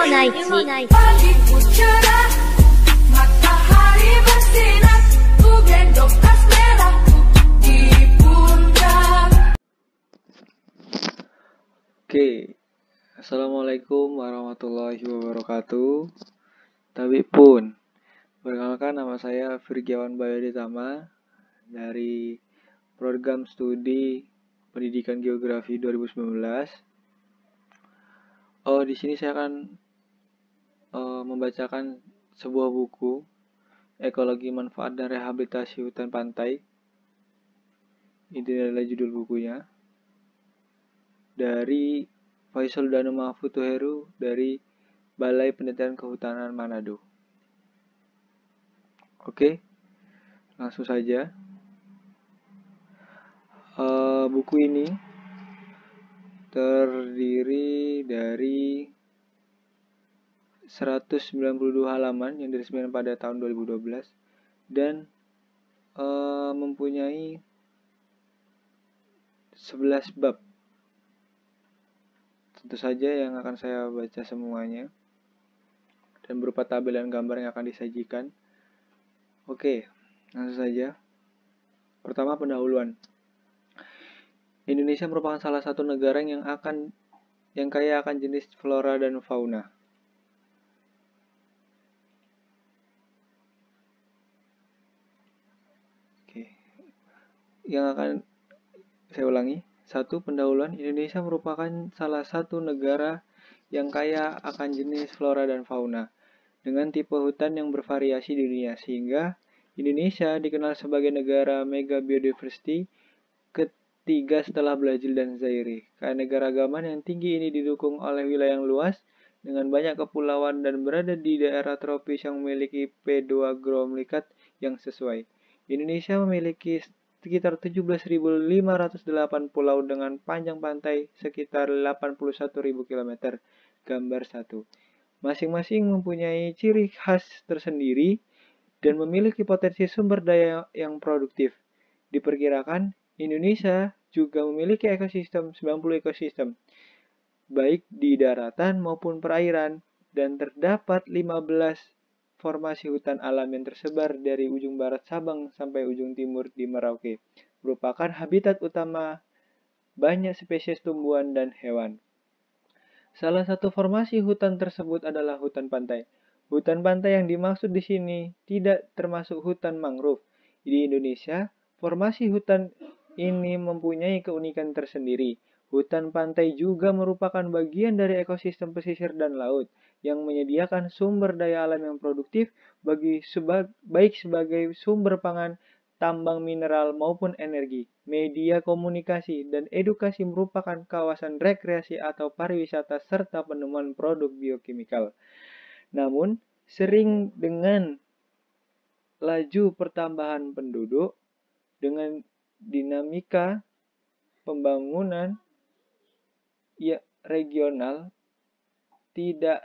Night. Pagiku cerah, matahari bersinar, ku gendong tas merahku di pundak. Oke, Assalamualaikum warahmatullahi wabarakatuh. Tabipun, perkenalkan nama saya Virgiawan Bayoditama dari Program Studi Pendidikan Geografi 2019. Di sini saya akan membacakan sebuah buku Ekologi Manfaat dan Rehabilitasi Hutan Pantai. Ini adalah judul bukunya. Dari Faisal Danu Mahfud Heru dari Balai Penelitian Kehutanan Manado. Oke, langsung saja. Buku ini terdiri dari 192 halaman yang diresmikan pada tahun 2012 dan mempunyai 11 bab. Tentu saja yang akan saya baca semuanya dan berupa tabel dan gambar yang akan disajikan. Oke, langsung saja. Pertama, pendahuluan. Indonesia merupakan salah satu negara yang kaya akan jenis flora dan fauna. Oke. Yang akan saya ulangi. 1. Pendahuluan. Indonesia merupakan salah satu negara yang kaya akan jenis flora dan fauna dengan tipe hutan yang bervariasi di dunia, sehingga Indonesia dikenal sebagai negara mega biodiversity ketiga setelah Brazil dan Zaire. Keanekaragaman yang tinggi ini didukung oleh wilayah yang luas dengan banyak kepulauan dan berada di daerah tropis yang memiliki phytogeographically yang sesuai. Indonesia memiliki sekitar 17.508 pulau dengan panjang pantai sekitar 81.000 km. Gambar 1. Masing-masing mempunyai ciri khas tersendiri dan memiliki potensi sumber daya yang produktif. Diperkirakan Indonesia juga memiliki 90 ekosistem, baik di daratan maupun perairan, dan terdapat 15 formasi hutan alam yang tersebar dari ujung barat Sabang sampai ujung timur di Merauke, merupakan habitat utama banyak spesies tumbuhan dan hewan. Salah satu formasi hutan tersebut adalah hutan pantai. Hutan pantai yang dimaksud di sini tidak termasuk hutan mangrove. Di Indonesia, formasi hutan ini mempunyai keunikan tersendiri. Hutan pantai juga merupakan bagian dari ekosistem pesisir dan laut yang menyediakan sumber daya alam yang produktif baik sebagai sumber pangan, tambang mineral maupun energi, media komunikasi, dan edukasi merupakan kawasan rekreasi atau pariwisata serta penemuan produk biokimikal. Namun, sering dengan laju pertambahan penduduk, dengan dinamika pembangunan regional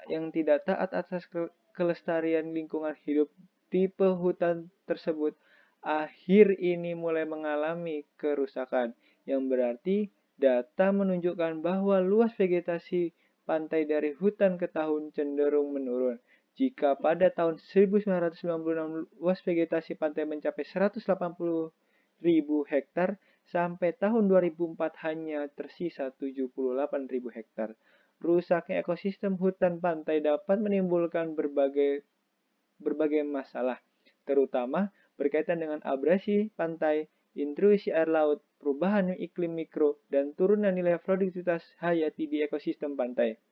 yang tidak taat atas kelestarian lingkungan hidup, tipe hutan tersebut akhir ini mulai mengalami kerusakan, yang berarti data menunjukkan bahwa luas vegetasi pantai dari tahun ke tahun cenderung menurun. Jika pada tahun 1996 luas vegetasi pantai mencapai 180.000 hektar, sampai tahun 2004 hanya tersisa 78.000 hektar. Rusaknya ekosistem hutan pantai dapat menimbulkan berbagai masalah, terutama berkaitan dengan abrasi pantai, intrusi air laut, perubahan iklim mikro, dan turunan nilai produktivitas hayati di ekosistem pantai.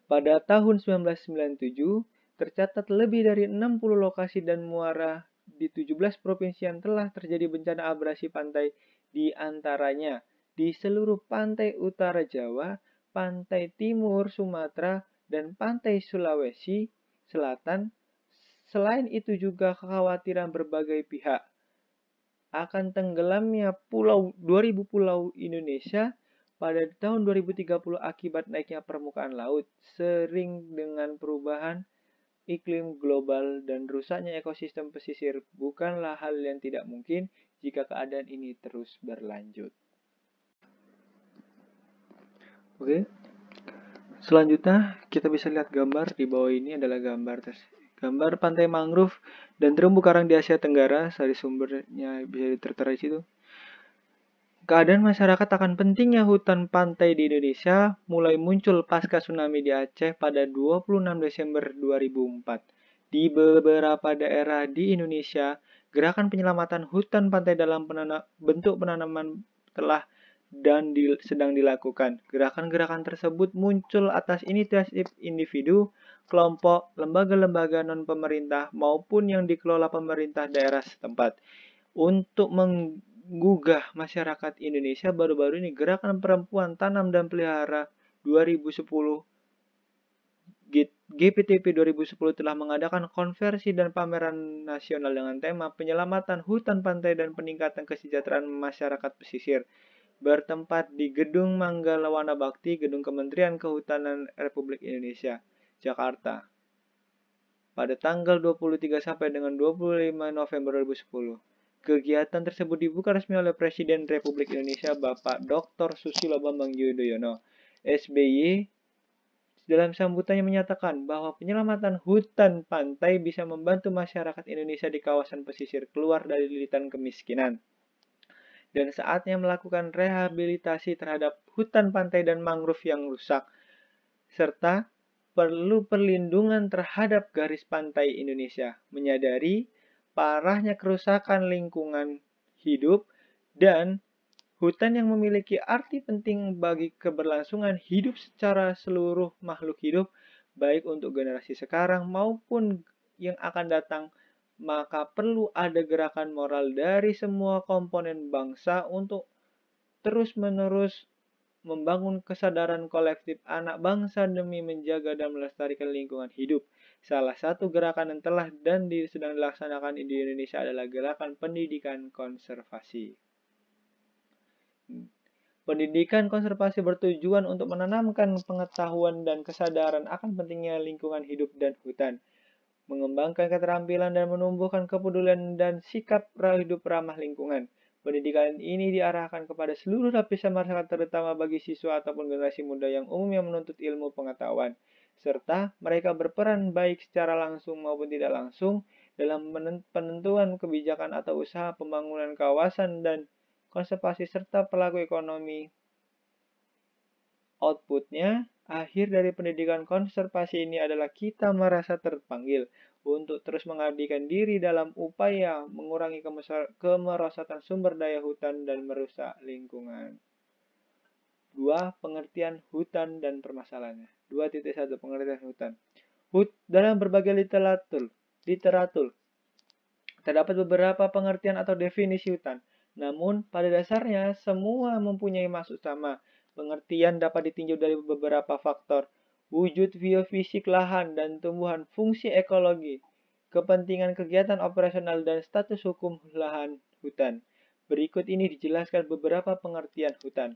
Pada tahun 1997, tercatat lebih dari 60 lokasi dan muara di 17 provinsi yang telah terjadi bencana abrasi pantai, di antaranya di seluruh pantai utara Jawa, pantai timur Sumatera, dan pantai Sulawesi Selatan. Selain itu juga kekhawatiran berbagai pihak akan tenggelamnya 2.000 pulau Indonesia pada tahun 2030 akibat naiknya permukaan laut, sering dengan perubahan iklim global dan rusaknya ekosistem pesisir bukanlah hal yang tidak mungkin jika keadaan ini terus berlanjut. Oke. Selanjutnya kita bisa lihat gambar di bawah ini adalah gambar pantai mangrove dan terumbu karang di Asia Tenggara. Dari sumbernya bisa tertera di situ. Keadaan masyarakat akan pentingnya hutan pantai di Indonesia mulai muncul pasca tsunami di Aceh pada 26 Desember 2004. Di beberapa daerah di Indonesia, gerakan penyelamatan hutan pantai dalam bentuk penanaman telah dan sedang dilakukan. Gerakan-gerakan tersebut muncul atas inisiatif individu, kelompok, lembaga-lembaga non-pemerintah maupun yang dikelola pemerintah daerah setempat. Untuk menggugah masyarakat Indonesia, baru-baru ini Gerakan Perempuan Tanam dan Pelihara 2010 GPTP 2010 telah mengadakan konversi dan pameran nasional dengan tema penyelamatan hutan pantai dan peningkatan kesejahteraan masyarakat pesisir, bertempat di Gedung Manggala Wana Bakti, Gedung Kementerian Kehutanan Republik Indonesia, Jakarta, pada tanggal 23 sampai dengan 25 November 2010. Kegiatan tersebut dibuka resmi oleh Presiden Republik Indonesia Bapak Dr. Susilo Bambang Yudhoyono, SBY. Dalam sambutannya menyatakan bahwa penyelamatan hutan pantai bisa membantu masyarakat Indonesia di kawasan pesisir keluar dari lilitan kemiskinan. Dan saatnya melakukan rehabilitasi terhadap hutan pantai dan mangrove yang rusak, serta perlu perlindungan terhadap garis pantai Indonesia, menyadari parahnya kerusakan lingkungan hidup dan hutan yang memiliki arti penting bagi keberlangsungan hidup secara seluruh makhluk hidup, baik untuk generasi sekarang maupun yang akan datang, maka perlu ada gerakan moral dari semua komponen bangsa untuk terus-menerus membangun kesadaran kolektif anak bangsa demi menjaga dan melestarikan lingkungan hidup. Salah satu gerakan yang telah dan sedang dilaksanakan di Indonesia adalah gerakan pendidikan konservasi. Pendidikan konservasi bertujuan untuk menanamkan pengetahuan dan kesadaran akan pentingnya lingkungan hidup dan hutan, mengembangkan keterampilan dan menumbuhkan kepedulian dan sikap hidup ramah lingkungan. Pendidikan ini diarahkan kepada seluruh lapisan masyarakat, terutama bagi siswa ataupun generasi muda yang umumnya menuntut ilmu pengetahuan, serta mereka berperan baik secara langsung maupun tidak langsung dalam penentuan kebijakan atau usaha pembangunan kawasan dan konservasi serta pelaku ekonomi. Outputnya, akhir dari pendidikan konservasi ini adalah kita merasa terpanggil untuk terus mengabdikan diri dalam upaya mengurangi kemerosotan sumber daya hutan dan merusak lingkungan. 2. Pengertian hutan dan permasalahannya. 2.1 Pengertian hutan. Dalam berbagai literatur terdapat beberapa pengertian atau definisi hutan. Namun, pada dasarnya semua mempunyai maksud sama. Pengertian dapat ditinjau dari beberapa faktor: wujud biofisik lahan dan tumbuhan, fungsi ekologi, kepentingan kegiatan operasional, dan status hukum lahan hutan. Berikut ini dijelaskan beberapa pengertian hutan.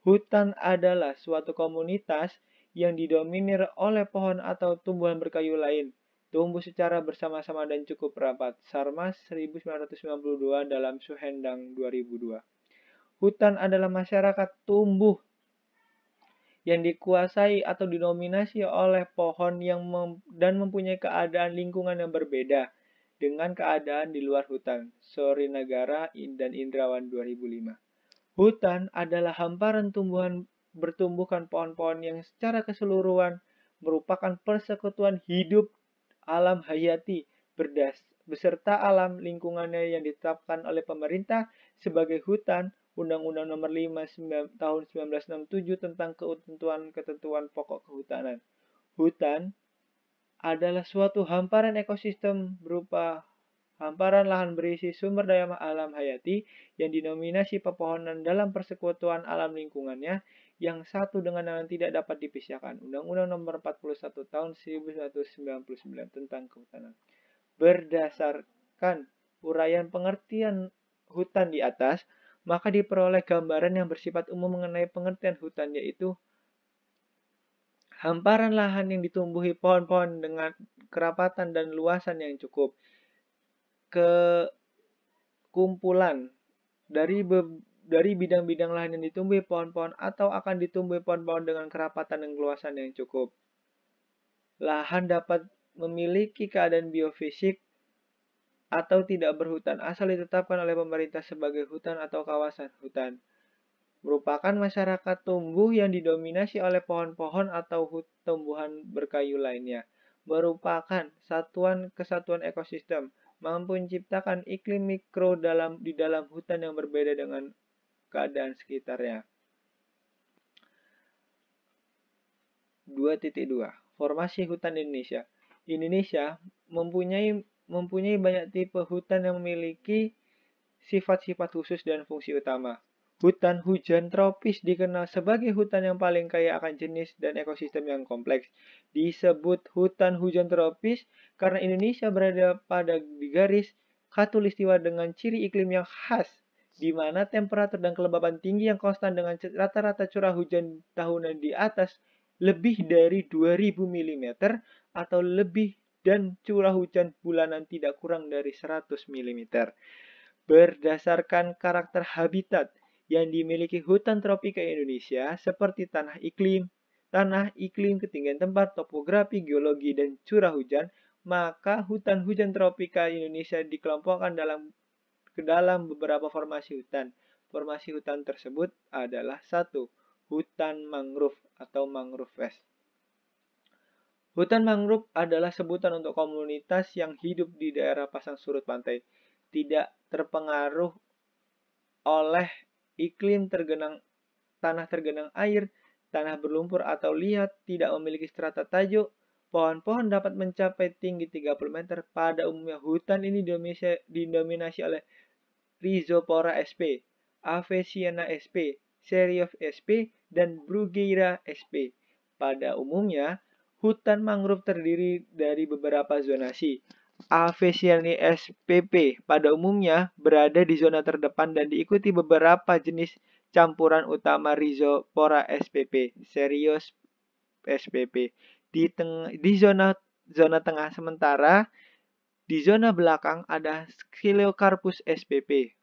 Hutan adalah suatu komunitas yang didominir oleh pohon atau tumbuhan berkayu lain, tumbuh secara bersama-sama dan cukup rapat. Sarmas 1992 dalam Suhendang 2002. Hutan adalah masyarakat tumbuh yang dikuasai atau didominasi oleh pohon dan mempunyai keadaan lingkungan yang berbeda dengan keadaan di luar hutan. Sorinagara dan Indrawan 2005. Hutan adalah hamparan bertumbuhkan pohon-pohon yang secara keseluruhan merupakan persekutuan hidup alam hayati beserta alam lingkungannya yang ditetapkan oleh pemerintah sebagai hutan. Undang-Undang Nomor 5 Tahun 1967 tentang ketentuan pokok kehutanan. Hutan adalah suatu hamparan ekosistem berupa hamparan lahan berisi sumber daya alam hayati yang didominasi pepohonan dalam persekutuan alam lingkungannya yang satu dengan yang tidak dapat dipisahkan. Undang-Undang Nomor 41 Tahun 1999 tentang kehutanan. Berdasarkan uraian pengertian hutan di atas, maka diperoleh gambaran yang bersifat umum mengenai pengertian hutan, yaitu hamparan lahan yang ditumbuhi pohon-pohon dengan kerapatan dan luasan yang cukup. Kumpulan dari bidang-bidang lahan yang ditumbuhi pohon-pohon atau akan ditumbuhi pohon-pohon dengan kerapatan dan luasan yang cukup. Lahan dapat memiliki keadaan biofisik atau tidak berhutan asal ditetapkan oleh pemerintah sebagai hutan atau kawasan hutan. Merupakan masyarakat tumbuh yang didominasi oleh pohon-pohon atau tumbuhan berkayu lainnya. Merupakan satuan kesatuan ekosistem, mampu menciptakan iklim mikro di dalam hutan yang berbeda dengan keadaan sekitarnya. 2.2 Formasi hutan Indonesia. Indonesia mempunyai banyak tipe hutan yang memiliki sifat-sifat khusus dan fungsi utama. Hutan hujan tropis dikenal sebagai hutan yang paling kaya akan jenis dan ekosistem yang kompleks. Disebut hutan hujan tropis karena Indonesia berada di garis khatulistiwa dengan ciri iklim yang khas, di mana temperatur dan kelembaban tinggi yang konstan dengan rata-rata curah hujan tahunan di atas lebih dari 2000 mm atau lebih, dan curah hujan bulanan tidak kurang dari 100 mm. Berdasarkan karakter habitat yang dimiliki hutan tropika Indonesia seperti tanah iklim, ketinggian tempat, topografi, geologi, dan curah hujan, maka hutan hujan tropika Indonesia dikelompokkan ke dalam beberapa formasi hutan. Formasi hutan tersebut adalah 1. Hutan mangrove atau mangrove west. Hutan mangrove adalah sebutan untuk komunitas yang hidup di daerah pasang surut pantai, tidak terpengaruh oleh iklim tanah tergenang air, tanah berlumpur atau liat, tidak memiliki strata tajuk. Pohon-pohon dapat mencapai tinggi 30 meter. Pada umumnya hutan ini didominasi oleh Rhizopora sp, Avicenna sp, Serif sp, dan Bruguiera sp. Pada umumnya, hutan mangrove terdiri dari beberapa zonasi. Avicenna spp pada umumnya berada di zona terdepan dan diikuti beberapa jenis campuran utama Rhizopora spp, Serios spp. Di zona tengah, sementara di zona belakang ada Scylocarpus spp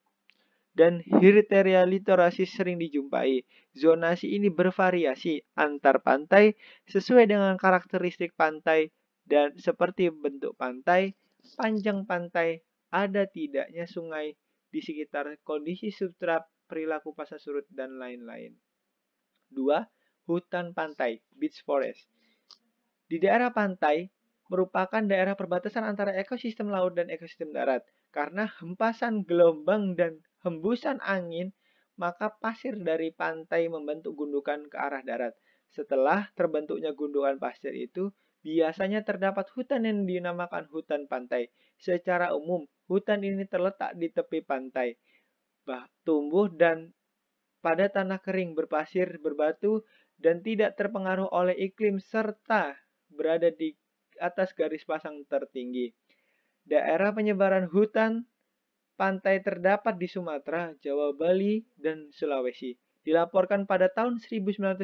dan Hirteria littoralis sering dijumpai. Zonasi ini bervariasi antar pantai sesuai dengan karakteristik pantai dan seperti bentuk pantai, panjang pantai, ada tidaknya sungai di sekitar, kondisi substrat, perilaku pasang surut, dan lain-lain. 2. Hutan pantai, beach forest. Di daerah pantai merupakan daerah perbatasan antara ekosistem laut dan ekosistem darat. Karena hempasan gelombang dan hembusan angin, maka pasir dari pantai membentuk gundukan ke arah darat. Setelah terbentuknya gundukan pasir itu, biasanya terdapat hutan yang dinamakan hutan pantai. Secara umum, hutan ini terletak di tepi pantai, tumbuh dan pada tanah kering berpasir, berbatu, dan tidak terpengaruh oleh iklim serta berada di atas garis pasang tertinggi. Daerah penyebaran hutan pantai terdapat di Sumatera, Jawa, Bali, dan Sulawesi. Dilaporkan pada tahun 1990,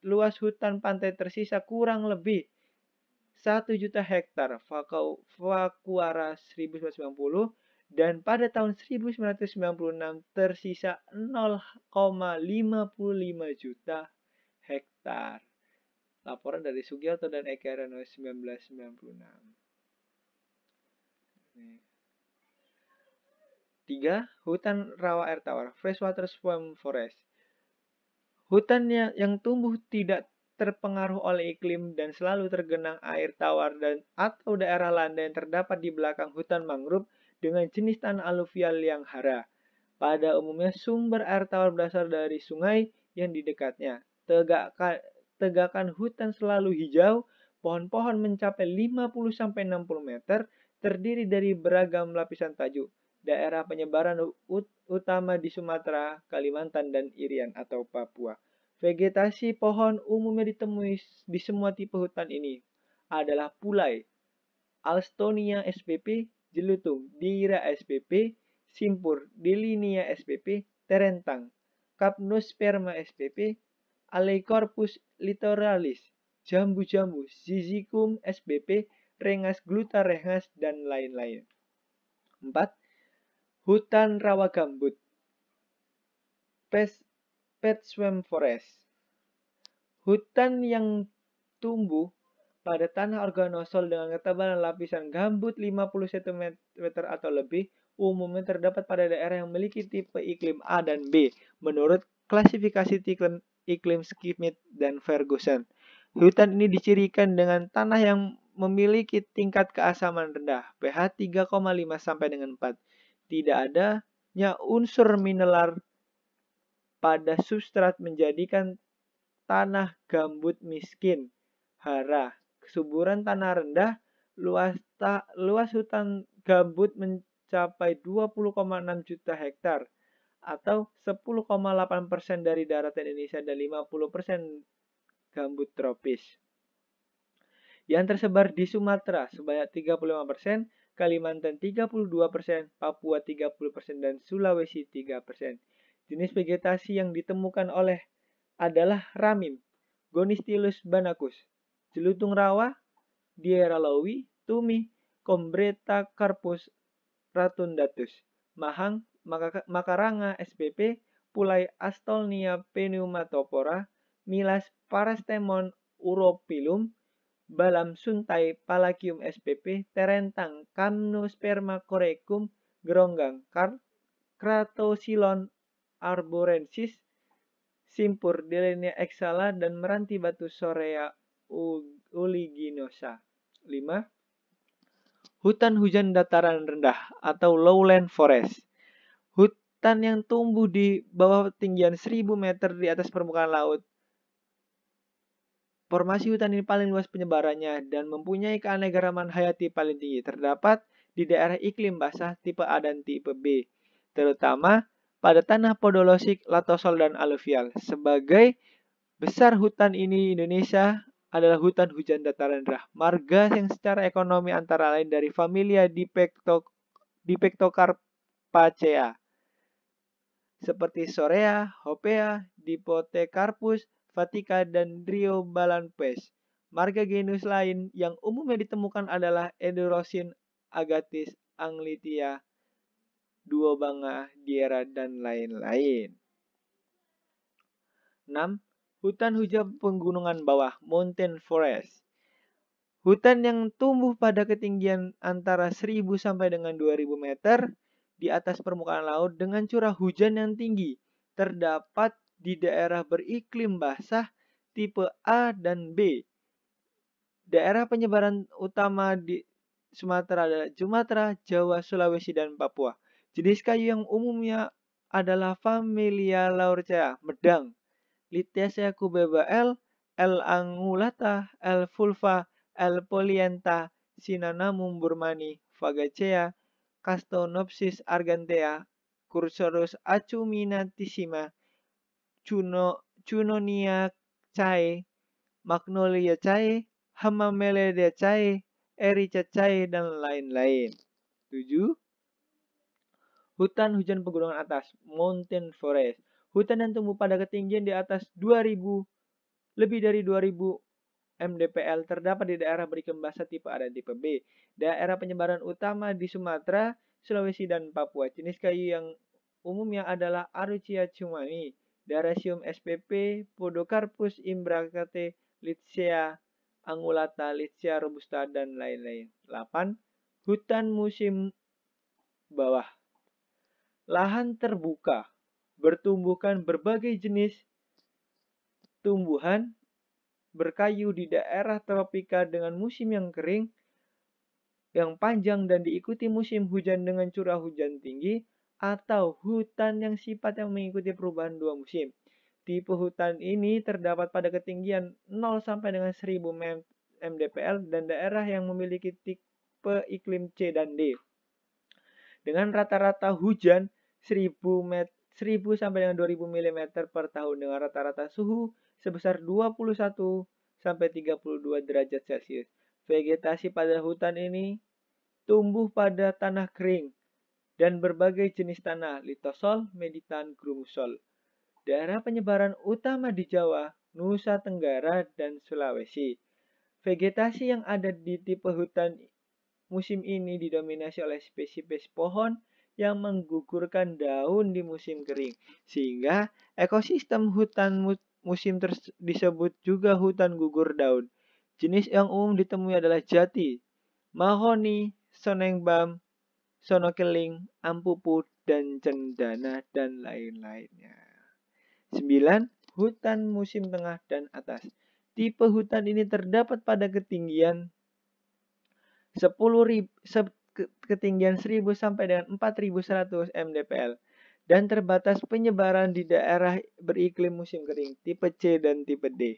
luas hutan pantai tersisa kurang lebih 1 juta hektar, Vakuara 1990, dan pada tahun 1996 tersisa 0,55 juta hektar. Laporan dari Sugiarto dan Eka Reno 1996. 3. Hutan rawa air tawar, freshwater swamp forest. Hutan yang tumbuh tidak terpengaruh oleh iklim dan selalu tergenang air tawar atau daerah landai yang terdapat di belakang hutan mangrove dengan jenis tanah aluvial yang hara. Pada umumnya sumber air tawar berasal dari sungai yang di dekatnya. Tegakan hutan selalu hijau, pohon-pohon mencapai 50-60 meter, terdiri dari beragam lapisan tajuk. Daerah penyebaran utama di Sumatera, Kalimantan, dan Irian atau Papua. Vegetasi pohon umumnya ditemui di semua tipe hutan ini adalah pulai, Alstonia spp, jelutung, Dira spp, simpur, Delinia spp, terentang, Capnosperma spp, Alecorpus littoralis, jambu-jambu, Zizicum spp, Rengas gluta rengas, dan lain-lain. 4. Hutan rawa gambut, Pet swamp forest. Hutan yang tumbuh Pada tanah organosol dengan ketebalan lapisan gambut 50 cm atau lebih, umumnya terdapat pada daerah yang memiliki tipe iklim A dan B, menurut klasifikasi iklim Schmidt dan Ferguson. Hutan ini dicirikan dengan tanah yang memiliki tingkat keasaman rendah, pH 3,5 sampai dengan 4. Tidak adanya unsur mineral pada substrat menjadikan tanah gambut miskin, hara. Kesuburan tanah rendah, luas hutan gambut mencapai 20,6 juta hektar atau 10,8% dari daratan Indonesia dan 50% gambut tropis. Yang tersebar di Sumatera sebanyak 35%, Kalimantan 32%, Papua 30%, dan Sulawesi 3%. Jenis vegetasi yang ditemukan adalah ramim, Gonistilus banacus, jelutung rawa, Dieralawi, tumi, Combreta carpus ratundatus, mahang, makaranga spp, pulai Astolnia pneumatopora, milas Parastemon uropilum, balam suntai Palagium spp, terentang Camnosperma corecum, geronggang Kratosilon arborensis, simpur Delenia exhala, dan meranti batu Sorea uliginosa. 5. Hutan hujan dataran rendah atau lowland forest. Hutan yang tumbuh di bawah ketinggian 1000 meter di atas permukaan laut. Formasi hutan ini paling luas penyebarannya dan mempunyai keanekaragaman hayati paling tinggi. Terdapat di daerah iklim basah tipe A dan tipe B, terutama pada tanah podolosik, latosol, dan aluvial. Sebagai besar hutan ini Indonesia adalah hutan hujan dataran rendah. Marga yang secara ekonomi antara lain dari familia Dipectocarpacea seperti Sorea, Hopea, Dipotecarpus, Vatica, dan Driobalanpes. Marga genus lain yang umumnya ditemukan adalah Edorosin, Agathis, Anglitia, Duobanga, Diera, dan lain-lain. 6. Hutan hujan pegunungan bawah, mountain forest. Hutan yang tumbuh pada ketinggian antara 1000 sampai dengan 2000 meter di atas permukaan laut dengan curah hujan yang tinggi. Terdapat di daerah beriklim basah tipe A dan B. Daerah penyebaran utama di Sumatera adalah Sumatera, Jawa, Sulawesi, dan Papua. Jenis kayu yang umumnya adalah Familia Lauracea, medang, Lithacea cubeba L angulata, L fulva, L polyanta, Sinanamum burmani, Fagacea, Castonopsis argentea, Cursorus acuminatissima, Cunonia cae, Magnolia cae, Hamamelia cae, Erica cae, dan lain-lain. 7. Hutan hujan pegunungan atas, mountain forest. Hutan yang tumbuh pada ketinggian di atas lebih dari 2000 mdpl terdapat di daerah beriklim basah tipe A dan tipe B. Daerah penyebaran utama di Sumatera, Sulawesi, dan Papua. Jenis kayu yang umumnya adalah Arucia cumani, Daracium spp, Podocarpus imbricate, Lithacea angulata, Lithacea robusta, dan lain-lain. 8. Hutan musim bawah. Lahan terbuka bertumbuhkan berbagai jenis tumbuhan berkayu di daerah tropika dengan musim yang kering, yang panjang dan diikuti musim hujan dengan curah hujan tinggi, atau hutan yang sifatnya mengikuti perubahan dua musim. Tipe hutan ini terdapat pada ketinggian 0 sampai dengan 1000 mdpl dan daerah yang memiliki tipe iklim C dan D. Dengan rata-rata hujan 1000 sampai dengan 2000 mm per tahun dengan rata-rata suhu sebesar 21 sampai 32 derajat Celcius. Vegetasi pada hutan ini tumbuh pada tanah kering dan berbagai jenis tanah, litosol, meditan, grumusol. Daerah penyebaran utama di Jawa, Nusa Tenggara, dan Sulawesi. Vegetasi yang ada di tipe hutan musim ini didominasi oleh spesies pohon yang menggugurkan daun di musim kering, sehingga ekosistem hutan musim disebut juga hutan gugur daun. Jenis yang umum ditemui adalah jati, mahoni, sonengbam, sonokeling, ampupu, dan cendana, dan lain-lainnya. 9. Hutan musim tengah dan atas. Tipe hutan ini terdapat pada ketinggian 1000 sampai dengan 4100 mdpl dan terbatas penyebaran di daerah beriklim musim kering tipe C dan tipe D.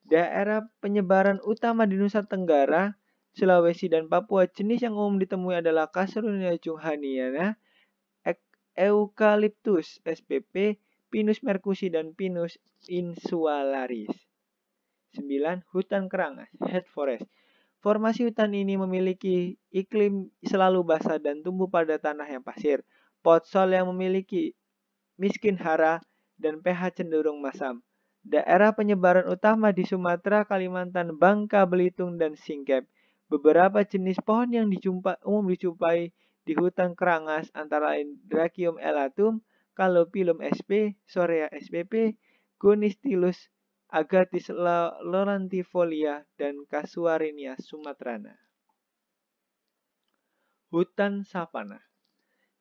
Daerah penyebaran utama di Nusa Tenggara, Sulawesi, dan Papua. Jenis yang umum ditemui adalah Casuarina johanniana, Eucalyptus spp, Pinus mercusi, dan Pinus insularis. 9. Hutan kerangas, head forest. Formasi hutan ini memiliki iklim selalu basah dan tumbuh pada tanah yang pasir. Potsol yang memiliki miskin hara dan pH cenderung masam. Daerah penyebaran utama di Sumatera, Kalimantan, Bangka Belitung, dan Singkep. Beberapa jenis pohon yang umum dijumpai di hutan kerangas antara lain Dracium elatum, Calophyllum sp, Sorea spp, Gonistilus, Agathis laurentifolia, dan Casuarinia sumatrana. Hutan savana.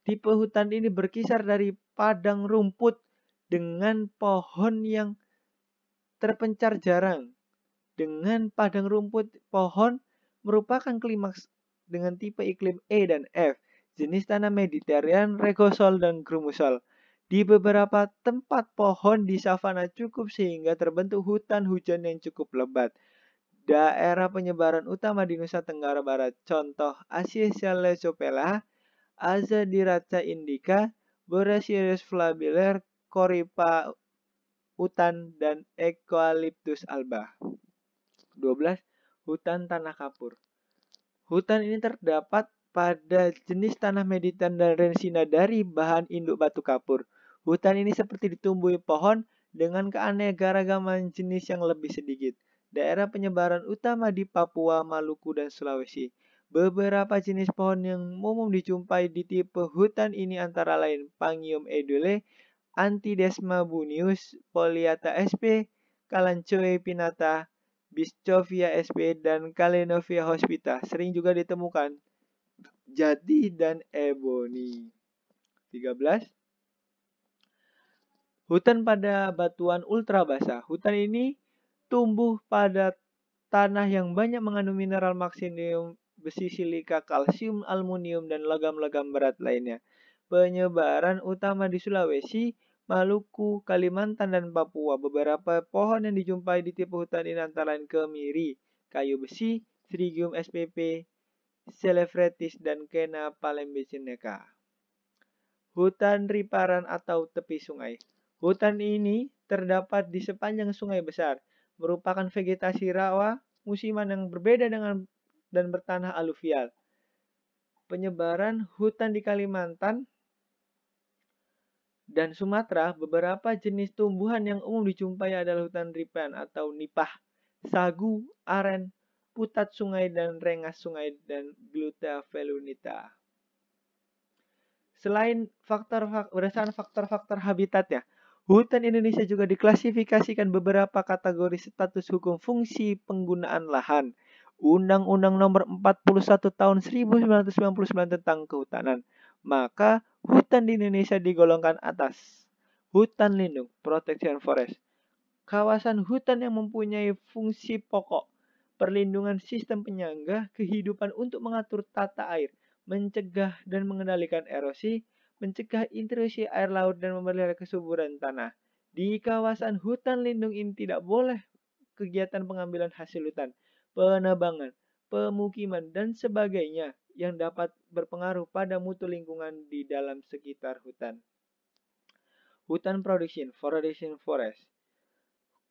Tipe hutan ini berkisar dari padang rumput dengan pohon yang terpencar jarang. Dengan padang rumput pohon merupakan klimaks dengan tipe iklim E dan F. Jenis tanah Mediterranean, regosol, dan grumusol. Di beberapa tempat pohon di savana cukup sehingga terbentuk hutan hujan yang cukup lebat. Daerah penyebaran utama di Nusa Tenggara Barat, contoh Acacia leucopela, Azadirachta indica, Borasius flabiler, Corypha hutan, dan Eucalyptus alba. 12. Hutan tanah kapur. Hutan ini terdapat pada jenis tanah Mediterranean dan rensina dari bahan induk batu kapur. Hutan ini seperti ditumbuhi pohon dengan keanekaragaman jenis yang lebih sedikit. Daerah penyebaran utama di Papua, Maluku, dan Sulawesi. Beberapa jenis pohon yang umum dijumpai di tipe hutan ini antara lain Pangium edule, Antidesma bunius, Polyata sp, Kalanchoe pinnata, Bischofia sp, dan Kalenovia hospita. Sering juga ditemukan jati dan eboni. 13. Hutan pada batuan ultra basah. Hutan ini tumbuh pada tanah yang banyak mengandung mineral magnesium, besi, silika, kalsium, aluminium, dan logam-logam berat lainnya. Penyebaran utama di Sulawesi, Maluku, Kalimantan, dan Papua. Beberapa pohon yang dijumpai di tipe hutan ini antara lain kemiri, kayu besi, Syzygium spp, Celephretis, dan Kena palembecineka. Hutan riparan atau tepi sungai. Hutan ini terdapat di sepanjang sungai besar, merupakan vegetasi rawa musiman yang berbeda dengan dan bertanah aluvial. Penyebaran hutan di Kalimantan dan Sumatera, beberapa jenis tumbuhan yang umum dijumpai adalah hutan riparan atau nipah, sagu, aren, putat sungai, dan rengas sungai, dan Glutea velunita. Selain berdasarkan faktor-faktor habitatnya, hutan Indonesia juga diklasifikasikan beberapa kategori status hukum fungsi penggunaan lahan. Undang-Undang Nomor 41 Tahun 1999 tentang Kehutanan. Maka hutan di Indonesia digolongkan atas hutan lindung, protection forest. Kawasan hutan yang mempunyai fungsi pokok, perlindungan sistem penyangga, kehidupan untuk mengatur tata air, mencegah dan mengendalikan erosi, mencegah intrusi air laut, dan memelihara kesuburan tanah. Di kawasan hutan lindung ini tidak boleh kegiatan pengambilan hasil hutan, penebangan, pemukiman, dan sebagainya yang dapat berpengaruh pada mutu lingkungan di dalam sekitar hutan. Hutan production forest.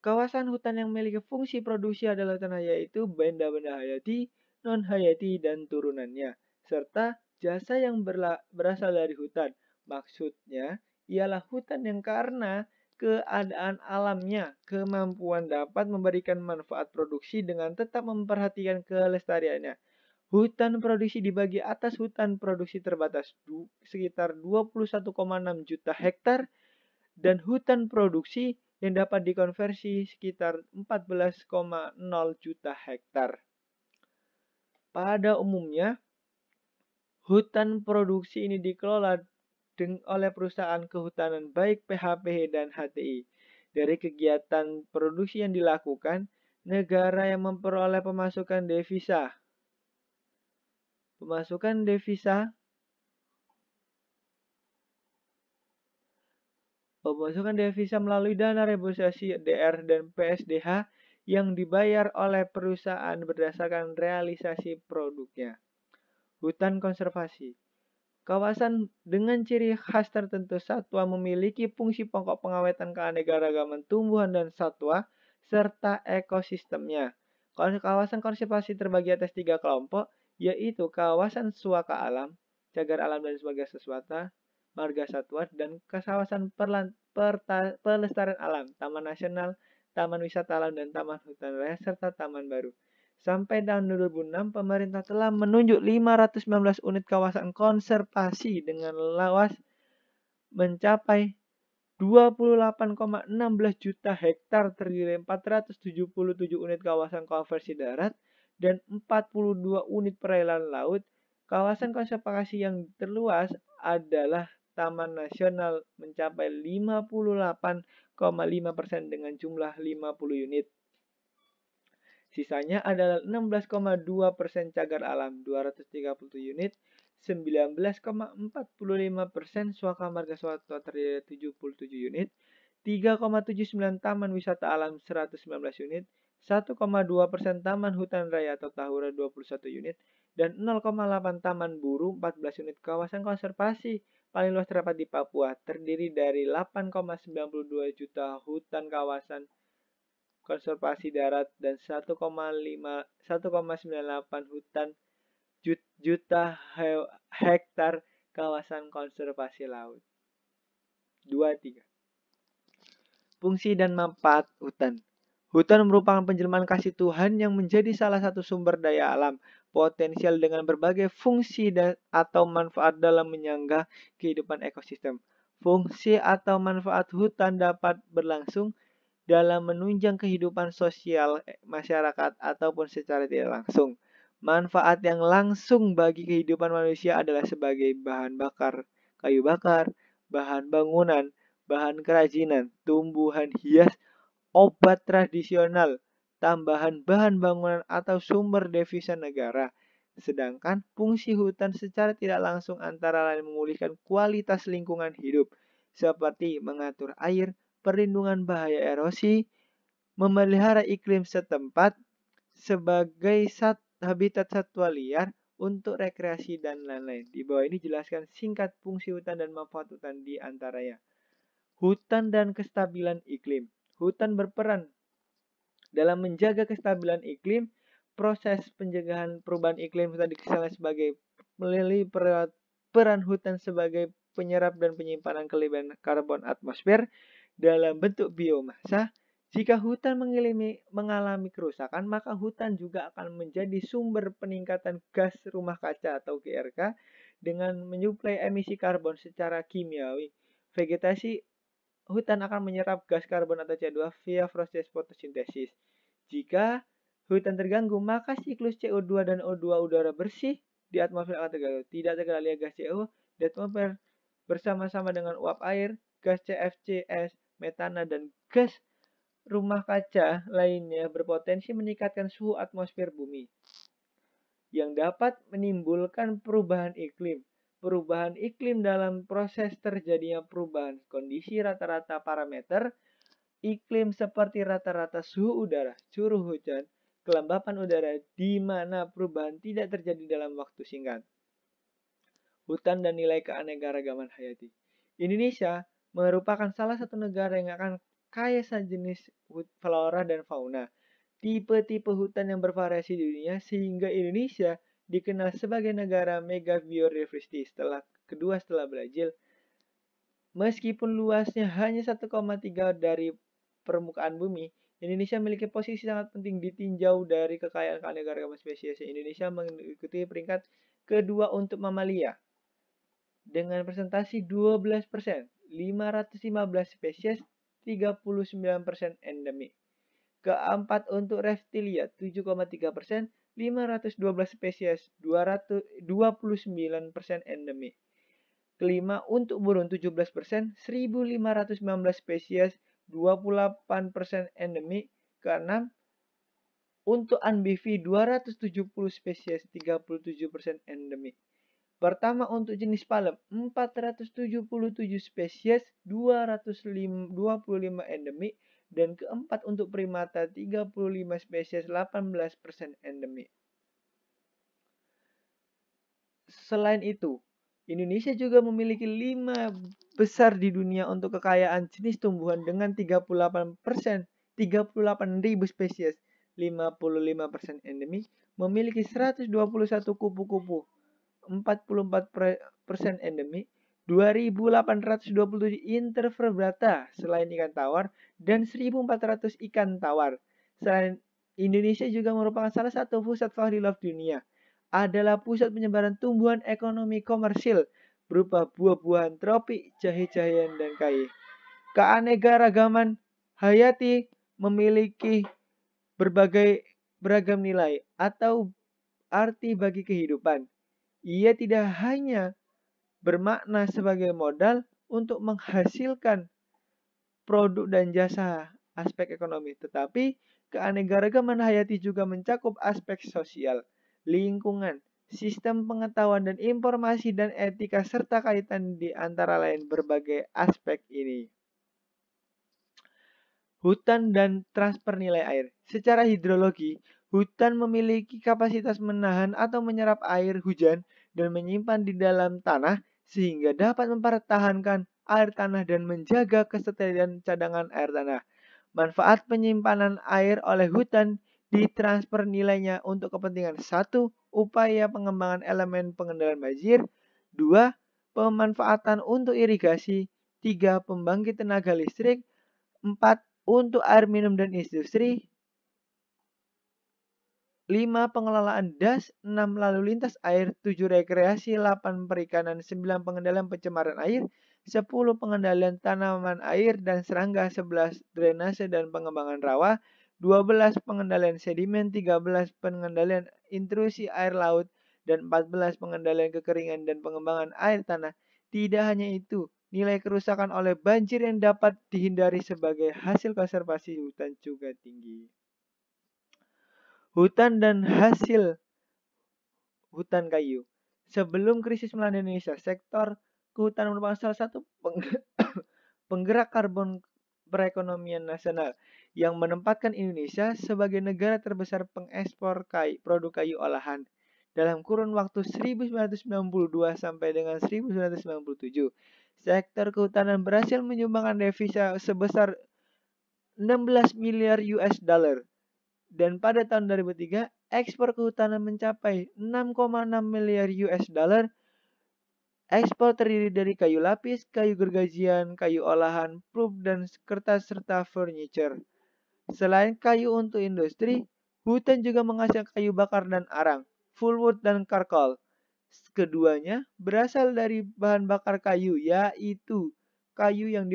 Kawasan hutan yang memiliki fungsi produksi adalah hutan yaitu benda-benda hayati, non-hayati, dan turunannya, serta jasa yang berasal dari hutan. Maksudnya ialah hutan yang karena keadaan alamnya, kemampuan dapat memberikan manfaat produksi dengan tetap memperhatikan kelestariannya. Hutan produksi dibagi atas hutan produksi terbatas sekitar 21,6 juta hektar dan hutan produksi yang dapat dikonversi sekitar 14,0 juta hektar. Pada umumnya, hutan produksi ini dikelola oleh perusahaan kehutanan baik PHPH dan HTI. Dari kegiatan produksi yang dilakukan, negara yang memperoleh pemasukan devisa melalui dana reboisasi DR dan PSDH yang dibayar oleh perusahaan berdasarkan realisasi produknya. Hutan konservasi. Kawasan dengan ciri khas tertentu satwa memiliki fungsi pokok pengawetan keanekaragaman tumbuhan dan satwa serta ekosistemnya. Kawasan konservasi terbagi atas 3 kelompok, yaitu kawasan suaka alam, cagar alam dan sebagai sesuatu, marga satwa, dan kawasan pelestarian alam, taman nasional, taman wisata alam, dan taman hutan raya, serta taman baru. Sampai tahun 2006, pemerintah telah menunjuk 519 unit kawasan konservasi dengan luas mencapai 28,16 juta hektar terdiri dari 477 unit kawasan konservasi darat dan 42 unit perairan laut. Kawasan konservasi yang terluas adalah Taman Nasional mencapai 58,5% dengan jumlah 50 unit. Sisanya adalah 16,2% cagar alam, 237 unit, 19,45% suaka marga satwa terdiri dari 77 unit, 3,79 taman wisata alam 119 unit, 1,2% taman hutan raya atau tahura 21 unit, dan 0,8 taman buru 14 unit. Kawasan konservasi paling luas terdapat di Papua, terdiri dari 8,92 juta hutan kawasan konservasi darat dan 1,98 juta hektar kawasan konservasi laut. 23. Fungsi dan manfaat hutan. Hutan merupakan penjelmaan kasih Tuhan yang menjadi salah satu sumber daya alam potensial dengan berbagai fungsi atau manfaat dalam menyangga kehidupan ekosistem. Fungsi atau manfaat hutan dapat berlangsung dalam menunjang kehidupan sosial masyarakat ataupun secara tidak langsung. Manfaat yang langsung bagi kehidupan manusia adalah sebagai bahan bakar kayu bakar, bahan bangunan, bahan kerajinan, tumbuhan hias, obat tradisional, tambahan bahan bangunan atau sumber devisa negara. Sedangkan fungsi hutan secara tidak langsung antara lain memulihkan kualitas lingkungan hidup, seperti mengatur air, perlindungan bahaya erosi, memelihara iklim setempat sebagai habitat satwa liar untuk rekreasi dan lain-lain. Di bawah ini jelaskan singkat fungsi hutan dan manfaat hutan di antaranya. Hutan dan kestabilan iklim. Hutan berperan dalam menjaga kestabilan iklim. Proses pencegahan perubahan iklim hutan dikenal sebagai melalui peran hutan sebagai penyerap dan penyimpanan kelebihan karbon atmosfer dalam bentuk biomasa. Jika hutan mengalami kerusakan, maka hutan juga akan menjadi sumber peningkatan gas rumah kaca atau GRK dengan menyuplai emisi karbon secara kimiawi. Vegetasi hutan akan menyerap gas karbon atau CO2 via proses fotosintesis. Jika hutan terganggu, maka siklus CO2 dan O2 udara bersih di atmosfer akan terganggu. Tidak terkendali gas CO di atmosfer bersama-sama dengan uap air, gas CFCs, metana, dan gas rumah kaca lainnya berpotensi meningkatkan suhu atmosfer bumi yang dapat menimbulkan perubahan iklim. Perubahan iklim dalam proses terjadinya perubahan kondisi rata-rata parameter iklim seperti rata-rata suhu udara, curah hujan, kelembapan udara, di mana perubahan tidak terjadi dalam waktu singkat. Hutan dan nilai keanekaragaman hayati. Indonesia merupakan salah satu negara yang akan kaya sejenis flora dan fauna. Tipe-tipe hutan yang bervariasi di dunia sehingga Indonesia dikenal sebagai negara mega biodiversity kedua setelah Brazil. Meskipun luasnya hanya 1,3 dari permukaan bumi, Indonesia memiliki posisi sangat penting di tinjau dari kekayaan keanekaragaman spesies. Indonesia mengikuti peringkat kedua untuk mamalia dengan presentasi 12%, 515 spesies 39% endemik. Keempat untuk reptilia 7,3%, 512 spesies 29% endemik. Kelima untuk burung 17%, 1519 spesies 28% endemik. Keenam untuk amfibi 270 spesies 37% endemik. Pertama untuk jenis palem 477 spesies 225 endemik. Dan keempat untuk primata 35 spesies 18% endemik. Selain itu, Indonesia juga memiliki 5 besar di dunia untuk kekayaan jenis tumbuhan dengan 38%, 38.000 spesies, 55% endemik, memiliki 121 kupu-kupu, 44% endemik, 2.827 invertebrata selain ikan tawar, dan 1.400 ikan tawar. Selain Indonesia juga merupakan salah satu pusat wildlife dunia. Adalah pusat penyebaran tumbuhan ekonomi komersil berupa buah-buahan tropik, jahe-jahean, dan kayu. Keanekaragaman hayati memiliki beragam nilai atau arti bagi kehidupan. Ia tidak hanya bermakna sebagai modal untuk menghasilkan produk dan jasa aspek ekonomi, tetapi keanekaragaman hayati juga mencakup aspek sosial, lingkungan, sistem pengetahuan dan informasi dan etika serta kaitan di antara lain berbagai aspek ini. Hutan dan transfer nilai air. Secara hidrologi, hutan memiliki kapasitas menahan atau menyerap air hujan dan menyimpan di dalam tanah sehingga dapat mempertahankan air tanah dan menjaga ketersediaan cadangan air tanah. Manfaat penyimpanan air oleh hutan ditransfer nilainya untuk kepentingan 1. Upaya pengembangan elemen pengendalian banjir. 2. Pemanfaatan untuk irigasi. 3. Pembangkit tenaga listrik. 4. Untuk air minum dan industri. 5. Pengelolaan das. 6. Lalu lintas air. 7. Rekreasi. 8. Perikanan. 9. Pengendalian pencemaran air. 10. Pengendalian tanaman air dan serangga. 11. Drainase dan pengembangan rawa. 12. Pengendalian sedimen. 13. Pengendalian intrusi air laut. Dan 14. Pengendalian kekeringan dan pengembangan air tanah. Tidak hanya itu, nilai kerusakan oleh banjir yang dapat dihindari sebagai hasil konservasi hutan juga tinggi. Hutan dan hasil hutan kayu. Sebelum krisis melanda Indonesia, sektor kehutanan merupakan salah satu penggerak karbon perekonomian nasional yang menempatkan Indonesia sebagai negara terbesar pengekspor produk kayu olahan. Dalam kurun waktu 1992 sampai dengan 1997, sektor kehutanan berhasil menyumbangkan devisa sebesar 16 miliar US dollar. Dan pada tahun 2003, ekspor kehutanan mencapai 6,6 miliar US dollar. Ekspor terdiri dari kayu lapis, kayu gergajian, kayu olahan, pulp, dan kertas serta furniture. Selain kayu untuk industri, hutan juga menghasilkan kayu bakar dan arang, fullwood dan charcoal. Keduanya berasal dari bahan bakar kayu, yaitu kayu yang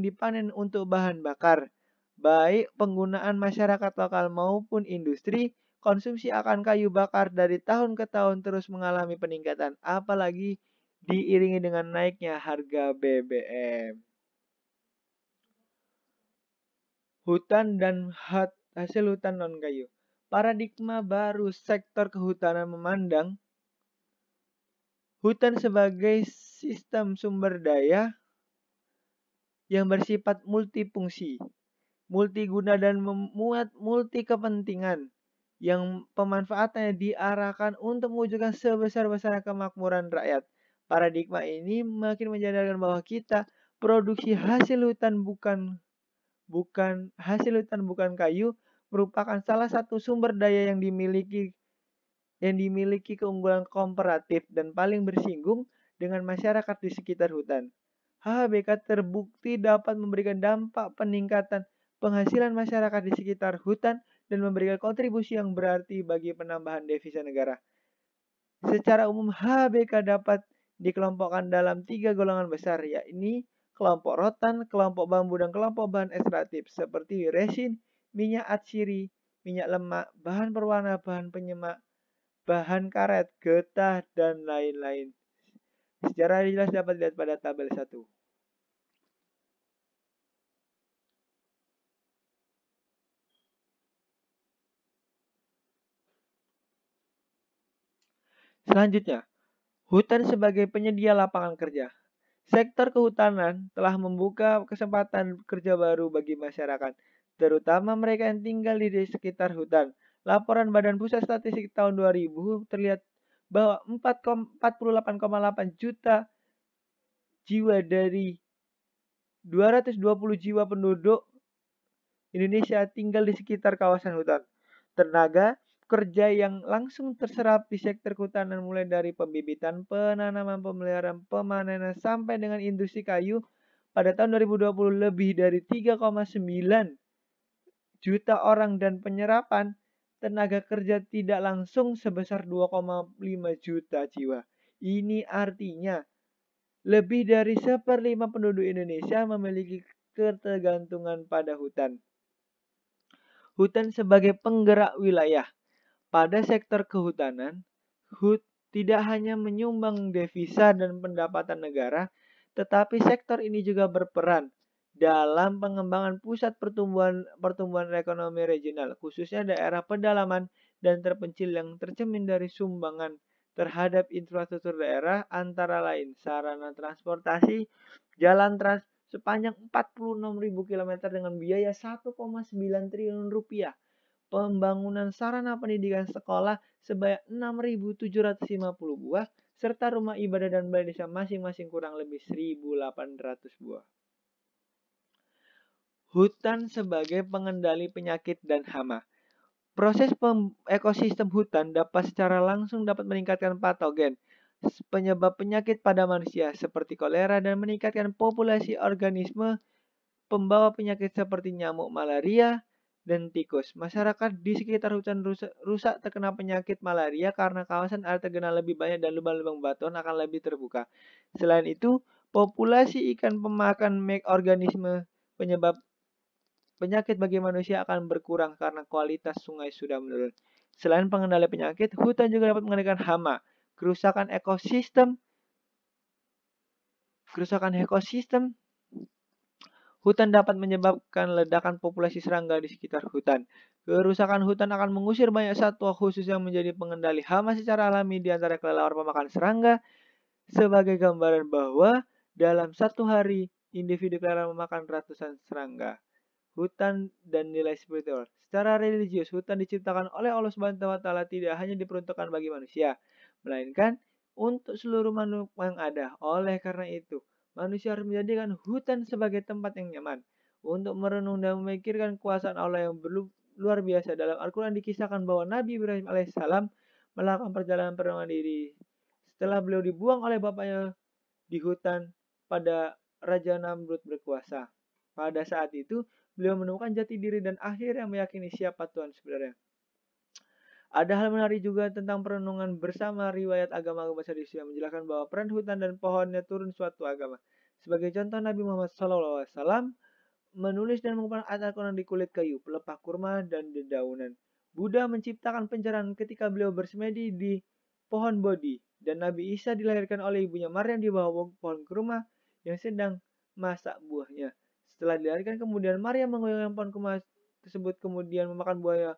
dipanen untuk bahan bakar. Baik penggunaan masyarakat lokal maupun industri, konsumsi akan kayu bakar dari tahun ke tahun terus mengalami peningkatan, apalagi diiringi dengan naiknya harga BBM. Hutan dan hasil hutan non-kayu. Paradigma baru sektor kehutanan memandang hutan sebagai sistem sumber daya yang bersifat multifungsi, multiguna dan memuat multi kepentingan yang pemanfaatannya diarahkan untuk mewujudkan sebesar-besarnya kemakmuran rakyat. Paradigma ini makin menyadarkan bahwa produksi hasil hutan bukan kayu merupakan salah satu sumber daya yang dimiliki keunggulan komparatif dan paling bersinggung dengan masyarakat di sekitar hutan. HHBK terbukti dapat memberikan dampak peningkatan penghasilan masyarakat di sekitar hutan dan memberikan kontribusi yang berarti bagi penambahan devisa negara. Secara umum, HHBK dapat dikelompokkan dalam 3 golongan besar, yakni kelompok rotan, kelompok bambu, dan kelompok bahan ekstraktif seperti resin, minyak atsiri, minyak lemak, bahan perwarna, bahan penyemak, bahan karet, getah, dan lain-lain. Secara jelas dapat dilihat pada tabel 1. Selanjutnya, hutan sebagai penyedia lapangan kerja. Sektor kehutanan telah membuka kesempatan kerja baru bagi masyarakat, terutama mereka yang tinggal di sekitar hutan. Laporan Badan Pusat Statistik tahun 2000 terlihat bahwa 48,8 juta jiwa dari 220 jiwa penduduk Indonesia tinggal di sekitar kawasan hutan. Tenaga kerja yang langsung terserap di sektor kehutanan mulai dari pembibitan, penanaman, pemeliharaan, pemanenan sampai dengan industri kayu pada tahun 2020 lebih dari 3,9 juta orang dan penyerapan tenaga kerja tidak langsung sebesar 2,5 juta jiwa. Ini artinya lebih dari 1/5 penduduk Indonesia memiliki ketergantungan pada hutan. Hutan sebagai penggerak wilayah. Pada sektor kehutanan, tidak hanya menyumbang devisa dan pendapatan negara, tetapi sektor ini juga berperan dalam pengembangan pusat pertumbuhan ekonomi regional, khususnya daerah pedalaman dan terpencil yang tercermin dari sumbangan terhadap infrastruktur daerah antara lain sarana transportasi, jalan trans sepanjang 46.000 km dengan biaya 1,9 triliun rupiah. Pembangunan sarana pendidikan sekolah sebanyak 6.750 buah, serta rumah ibadah dan balai desa masing-masing kurang lebih 1.800 buah. Hutan sebagai pengendali penyakit dan hama. Proses ekosistem hutan secara langsung dapat meningkatkan patogen, penyebab penyakit pada manusia seperti kolera dan meningkatkan populasi organisme pembawa penyakit seperti nyamuk malaria dan tikus. Masyarakat di sekitar hutan rusak terkena penyakit malaria karena kawasan air tergenang lebih banyak dan lubang-lubang batuan akan lebih terbuka. Selain itu, populasi ikan pemakan mikroorganisme penyebab penyakit bagi manusia akan berkurang karena kualitas sungai sudah menurun. Selain pengendali penyakit, hutan juga dapat mengendalikan hama, kerusakan ekosistem. Hutan dapat menyebabkan ledakan populasi serangga di sekitar hutan. Kerusakan hutan akan mengusir banyak satwa khusus yang menjadi pengendali hama secara alami di antara kelelawar pemakan serangga. Sebagai gambaran bahwa dalam satu hari, individu kelelawar memakan ratusan serangga. Hutan dan nilai spiritual. Secara religius, hutan diciptakan oleh Allah Subhanahu wa Ta'ala tidak hanya diperuntukkan bagi manusia, melainkan untuk seluruh makhluk yang ada. Oleh karena itu, manusia harus menjadikan hutan sebagai tempat yang nyaman untuk merenung dan memikirkan kuasa Allah yang luar biasa. Dalam Al-Quran dikisahkan bahwa Nabi Ibrahim alaihissalam melakukan perjalanan perenungan diri setelah beliau dibuang oleh bapaknya di hutan pada Raja Namrud berkuasa. Pada saat itu, beliau menemukan jati diri dan akhirnya meyakini siapa Tuhan sebenarnya. Ada hal menarik juga tentang perenungan bersama riwayat agama-agama tradisi yang menjelaskan bahwa peran hutan dan pohonnya turun suatu agama. Sebagai contoh, Nabi Muhammad SAW menulis dan mengumpulkan ayat Al-Quran di kulit kayu, pelepah kurma, dan dedaunan. Buddha menciptakan pencerahan ketika beliau bersemedi di pohon Bodhi, dan Nabi Isa dilahirkan oleh ibunya Maryam di bawah pohon kurma yang sedang masak buahnya. Setelah dilahirkan, kemudian Maryam menggoyangkan pohon kurma tersebut, kemudian memakan buahnya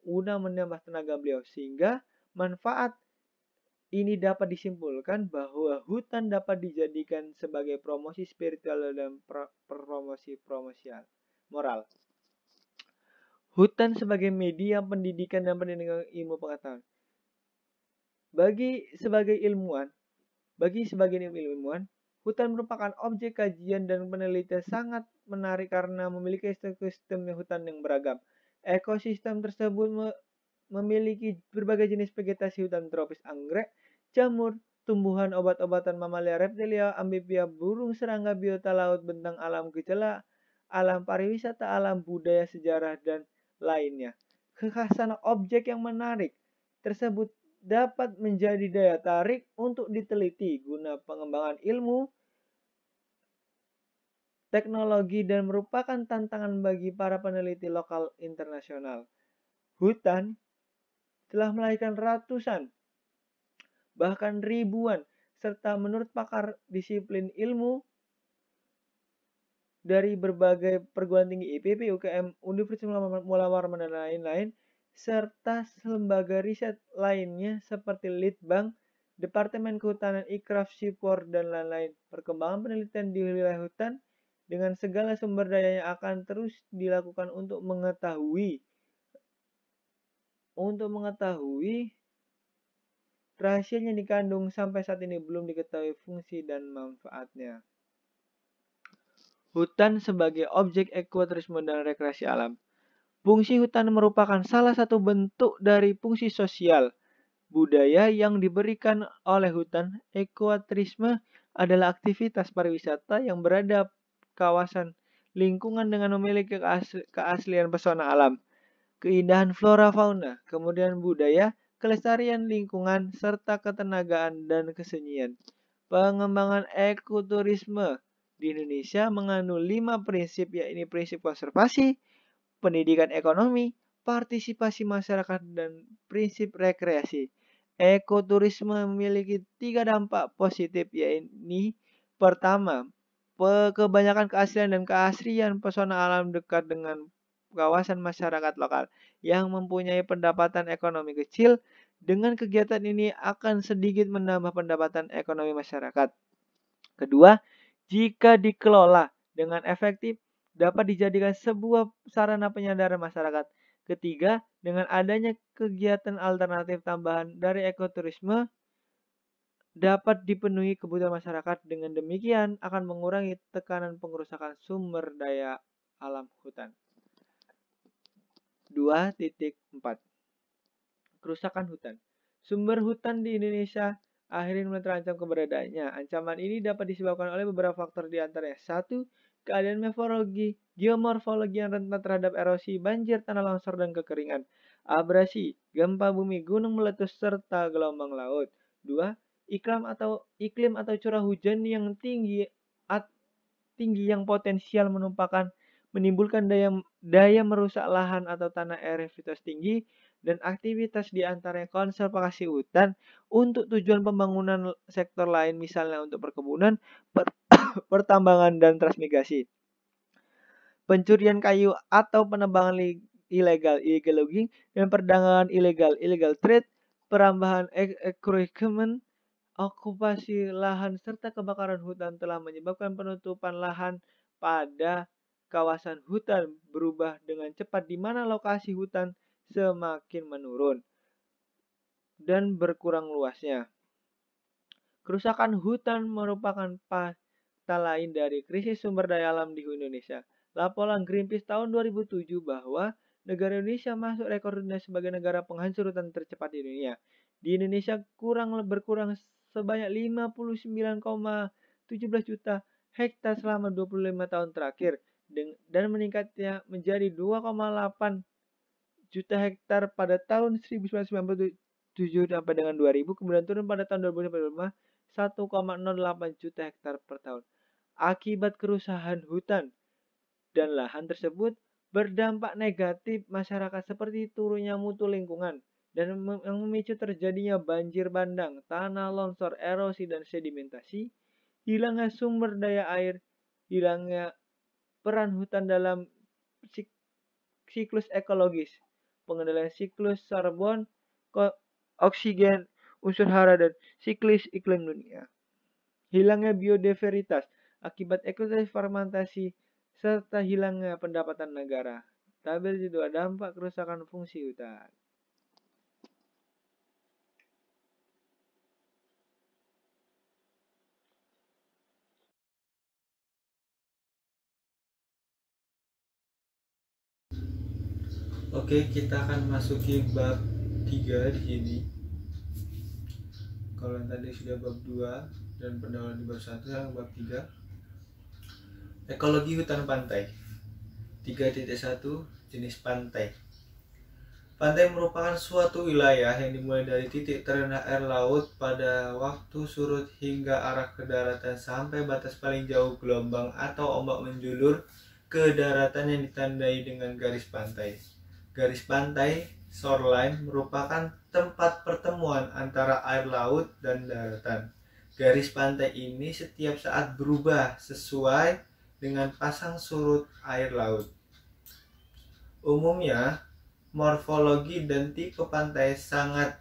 guna menambah tenaga beliau, sehingga manfaat ini dapat disimpulkan bahwa hutan dapat dijadikan sebagai promosi spiritual dan promosi moral. Hutan sebagai media pendidikan dan pendidikan ilmu pengetahuan. Bagi sebagian ilmuwan, hutan merupakan objek kajian dan penelitian sangat menarik karena memiliki ekosistem hutan yang beragam. Ekosistem tersebut memiliki berbagai jenis vegetasi hutan tropis, anggrek, jamur, tumbuhan, obat-obatan, mamalia, reptilia, amfibia, burung, serangga, biota laut, bentang alam, gejala alam, pariwisata alam, budaya, sejarah, dan lainnya. Kekhasan objek yang menarik tersebut dapat menjadi daya tarik untuk diteliti guna pengembangan ilmu teknologi dan merupakan tantangan bagi para peneliti lokal internasional. Hutan telah melahirkan ratusan, bahkan ribuan, serta menurut pakar disiplin ilmu dari berbagai perguruan tinggi IPB, UKM, Universitas Muhammad Warman, dan lain-lain, serta lembaga riset lainnya seperti Litbang, Departemen Kehutanan, Ikraf, Sipor, dan lain-lain. Perkembangan penelitian di wilayah hutan dengan segala sumber dayanya akan terus dilakukan untuk mengetahui rahasianya dikandung sampai saat ini belum diketahui fungsi dan manfaatnya. Hutan sebagai objek ekoturisme dan rekreasi alam. Fungsi hutan merupakan salah satu bentuk dari fungsi sosial budaya yang diberikan oleh hutan. Ekoturisme adalah aktivitas pariwisata yang berada kawasan lingkungan dengan memiliki keaslian pesona alam, keindahan flora fauna, kemudian budaya, kelestarian lingkungan, serta ketenagaan dan kesunyian. Pengembangan ekoturisme di Indonesia mengandung 5 prinsip, yaitu prinsip konservasi, pendidikan ekonomi, partisipasi masyarakat, dan prinsip rekreasi. Ekoturisme memiliki 3 dampak positif, yaitu pertama, kebanyakan keaslian dan keasrian pesona alam dekat dengan kawasan masyarakat lokal yang mempunyai pendapatan ekonomi kecil. Dengan kegiatan ini akan sedikit menambah pendapatan ekonomi masyarakat. Kedua, jika dikelola dengan efektif, dapat dijadikan sebuah sarana penyadaran masyarakat. Ketiga, dengan adanya kegiatan alternatif tambahan dari ekoturisme dapat dipenuhi kebutuhan masyarakat. Dengan demikian akan mengurangi tekanan pengerusakan sumber daya alam hutan. 2.4 Kerusakan hutan. Sumber hutan di Indonesia akhirnya mulai terancam keberadaannya. Ancaman ini dapat disebabkan oleh beberapa faktor, di antaranya 1. Keadaan morfologi, geomorfologi yang rentan terhadap erosi, banjir, tanah longsor, dan kekeringan. Abrasi, gempa bumi, gunung meletus, serta gelombang laut. 2. Iklim atau curah hujan yang tinggi yang potensial menimbulkan daya merusak lahan atau tanah erosivitas tinggi, dan aktivitas di antaranya konservasi hutan untuk tujuan pembangunan sektor lain, misalnya untuk perkebunan, pertambangan, dan transmigrasi. Pencurian kayu atau penebangan ilegal logging, dan perdagangan illegal trade, perambahan encroachment, okupasi lahan, serta kebakaran hutan telah menyebabkan penutupan lahan pada kawasan hutan berubah dengan cepat, di mana lokasi hutan semakin menurun dan berkurang luasnya. Kerusakan hutan merupakan fakta lain dari krisis sumber daya alam di Indonesia. Laporan Greenpeace tahun 2007 bahwa negara Indonesia masuk rekor dunia sebagai negara penghancur hutan tercepat di dunia. Di Indonesia berkurang sebanyak 59,17 juta hektar selama 25 tahun terakhir, dan meningkatnya menjadi 2,8 juta hektar pada tahun 1997 sampai dengan 2000, kemudian turun pada tahun 2025 1,08 juta hektar per tahun. Akibat kerusakan hutan dan lahan tersebut berdampak negatif masyarakat, seperti turunnya mutu lingkungan dan yang memicu terjadinya banjir bandang, tanah longsor, erosi dan sedimentasi, hilangnya sumber daya air, hilangnya peran hutan dalam siklus ekologis, pengendalian siklus karbon, oksigen, unsur hara, dan siklus iklim dunia. Hilangnya biodiversitas akibat ekosistem fragmentasi, serta hilangnya pendapatan negara. Tabel 2, dampak kerusakan fungsi hutan. Oke, kita akan masuki bab 3 di sini. Kalau tadi sudah bab 2 dan pendahuluan di bab 1, sekarang bab 3. Ekologi hutan pantai. 3.1 jenis pantai. Pantai merupakan suatu wilayah yang dimulai dari titik terendah air laut pada waktu surut hingga arah ke daratan sampai batas paling jauh gelombang atau ombak menjulur ke daratan yang ditandai dengan garis pantai. Garis pantai, shoreline, merupakan tempat pertemuan antara air laut dan daratan. Garis pantai ini setiap saat berubah sesuai dengan pasang surut air laut. Umumnya, morfologi dan tipe pantai sangat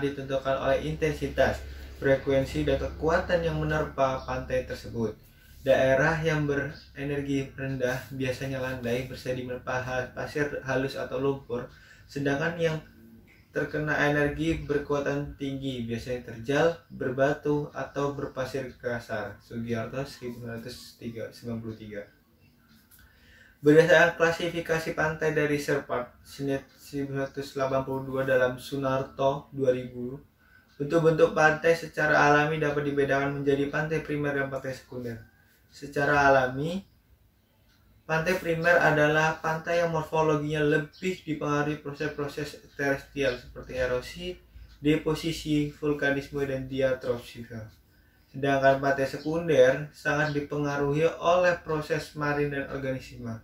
ditentukan oleh intensitas, frekuensi, dan kekuatan yang menerpa pantai tersebut. Daerah yang berenergi rendah biasanya landai, bersedimen pasir halus atau lumpur, sedangkan yang terkena energi berkekuatan tinggi biasanya terjal, berbatu, atau berpasir kasar. Sugiarto 1993. Berdasarkan klasifikasi pantai dari Serpart, Smith 1982 dalam Sunarto 2000, bentuk-bentuk pantai secara alami dapat dibedakan menjadi pantai primer dan pantai sekunder. Secara alami, pantai primer adalah pantai yang morfologinya lebih dipengaruhi proses-proses terestrial seperti erosi, deposisi, vulkanisme, dan diatrofika. Sedangkan pantai sekunder sangat dipengaruhi oleh proses marin dan organisme.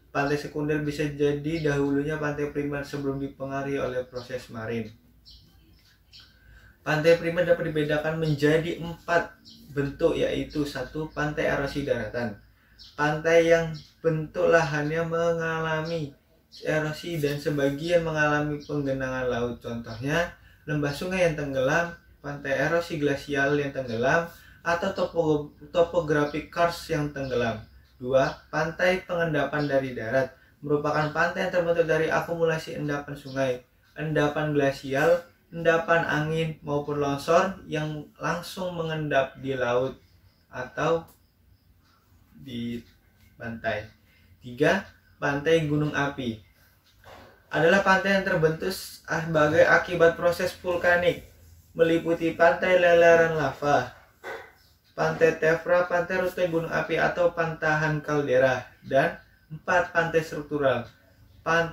Pantai sekunder bisa jadi dahulunya pantai primer sebelum dipengaruhi oleh proses marin. Pantai primer dapat dibedakan menjadi 4 bentuk, yaitu 1. Pantai erosi daratan. Pantai yang bentuk lahannya mengalami erosi dan sebagian mengalami penggenangan laut. Contohnya, lembah sungai yang tenggelam, pantai erosi glasial yang tenggelam, atau topografi karst yang tenggelam. 2. Pantai pengendapan dari darat merupakan pantai yang terbentuk dari akumulasi endapan sungai, endapan glasial, endapan angin, maupun longsor yang langsung mengendap di laut atau di pantai. 3. Pantai gunung api adalah pantai yang terbentuk sebagai akibat proses vulkanik, meliputi pantai leleran lava, pantai tephra, pantai rute gunung api atau pantahan kaldera. Dan 4. Pantai struktural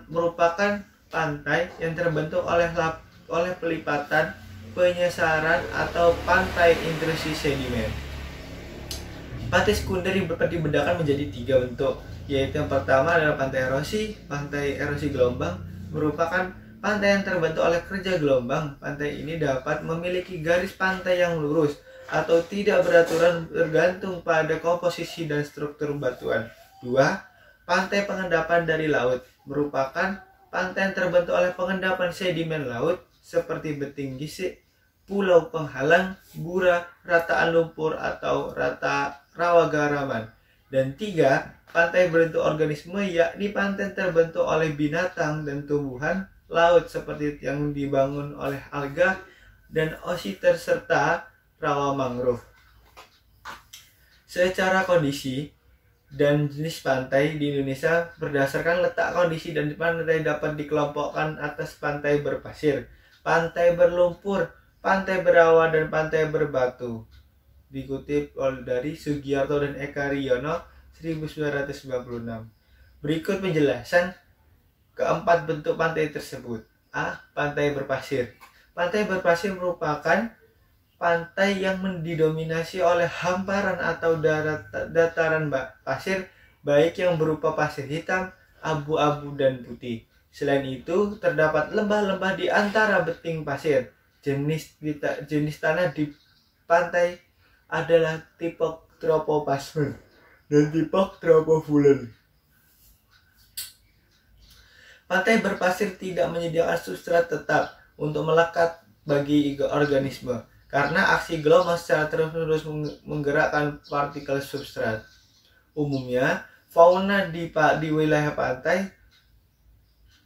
merupakan pantai yang terbentuk oleh pelipatan, penyesaran, atau pantai intrusi sedimen. Pantai sekunder dapat dibedakan menjadi 3 bentuk, yaitu yang pertama adalah pantai erosi. Pantai erosi gelombang merupakan pantai yang terbentuk oleh kerja gelombang. Pantai ini dapat memiliki garis pantai yang lurus atau tidak beraturan bergantung pada komposisi dan struktur batuan. 2. Pantai pengendapan dari laut merupakan pantai yang terbentuk oleh pengendapan sedimen laut seperti beting gisik, pulau penghalang, bura, rataan lumpur, atau rawa garaman. Dan 3. Pantai berbentuk organisme, yakni pantai yang terbentuk oleh binatang dan tumbuhan laut seperti yang dibangun oleh alga dan oositer serta rawa mangrove. Secara kondisi dan jenis pantai di Indonesia berdasarkan letak kondisi dan pantai dapat dikelompokkan atas pantai berpasir, pantai berlumpur, pantai berawa, dan pantai berbatu. Dikutip dari Sugiarto dan Eka Riyono 1996. Berikut penjelasan keempat bentuk pantai tersebut. A. Pantai berpasir. Pantai berpasir merupakan pantai yang didominasi oleh hamparan atau dataran pasir, baik yang berupa pasir hitam, abu-abu, dan putih. Selain itu, terdapat lembah-lembah di antara beting pasir. Jenis tanah di pantai adalah tipe tropoplasme dan tipe tropofulen. Pantai berpasir tidak menyediakan substrat tetap untuk melekat bagi organisme, karena aksi gelombang secara terus-menerus menggerakkan partikel substrat. Umumnya, fauna di wilayah pantai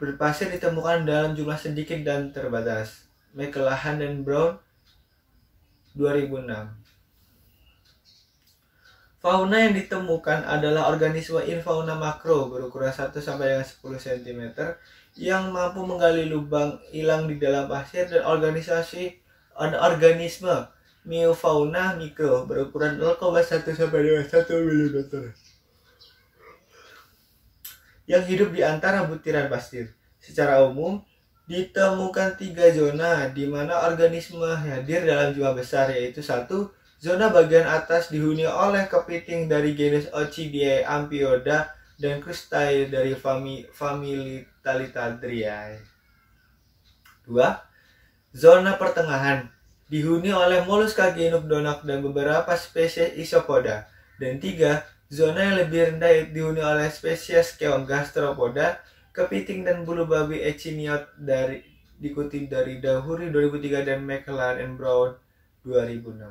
berpasir ditemukan dalam jumlah sedikit dan terbatas. McLahan dan Brown 2006. Fauna yang ditemukan adalah organisme infauna makro berukuran 1 sampai dengan 10 cm yang mampu menggali lubang hilang di dalam pasir, dan organisme meofauna mikro berukuran 0,1 sampai dengan 1 mm yang hidup di antara butiran pasir. Secara umum, ditemukan 3 zona di mana organisme hadir dalam jumlah besar, yaitu 1. Zona bagian atas dihuni oleh kepiting dari genus Ochidae Amphioda dan Crustae dari famili Thalitadriae. 2. Zona pertengahan dihuni oleh moluska genus Donak dan beberapa spesies Isopoda. Dan 3. Zona yang lebih rendah dihuni oleh spesies keong gastropoda, kepiting dan bulu babi Echiniot dikutip dari Dahuri 2003 dan McLaren and Brown 2006.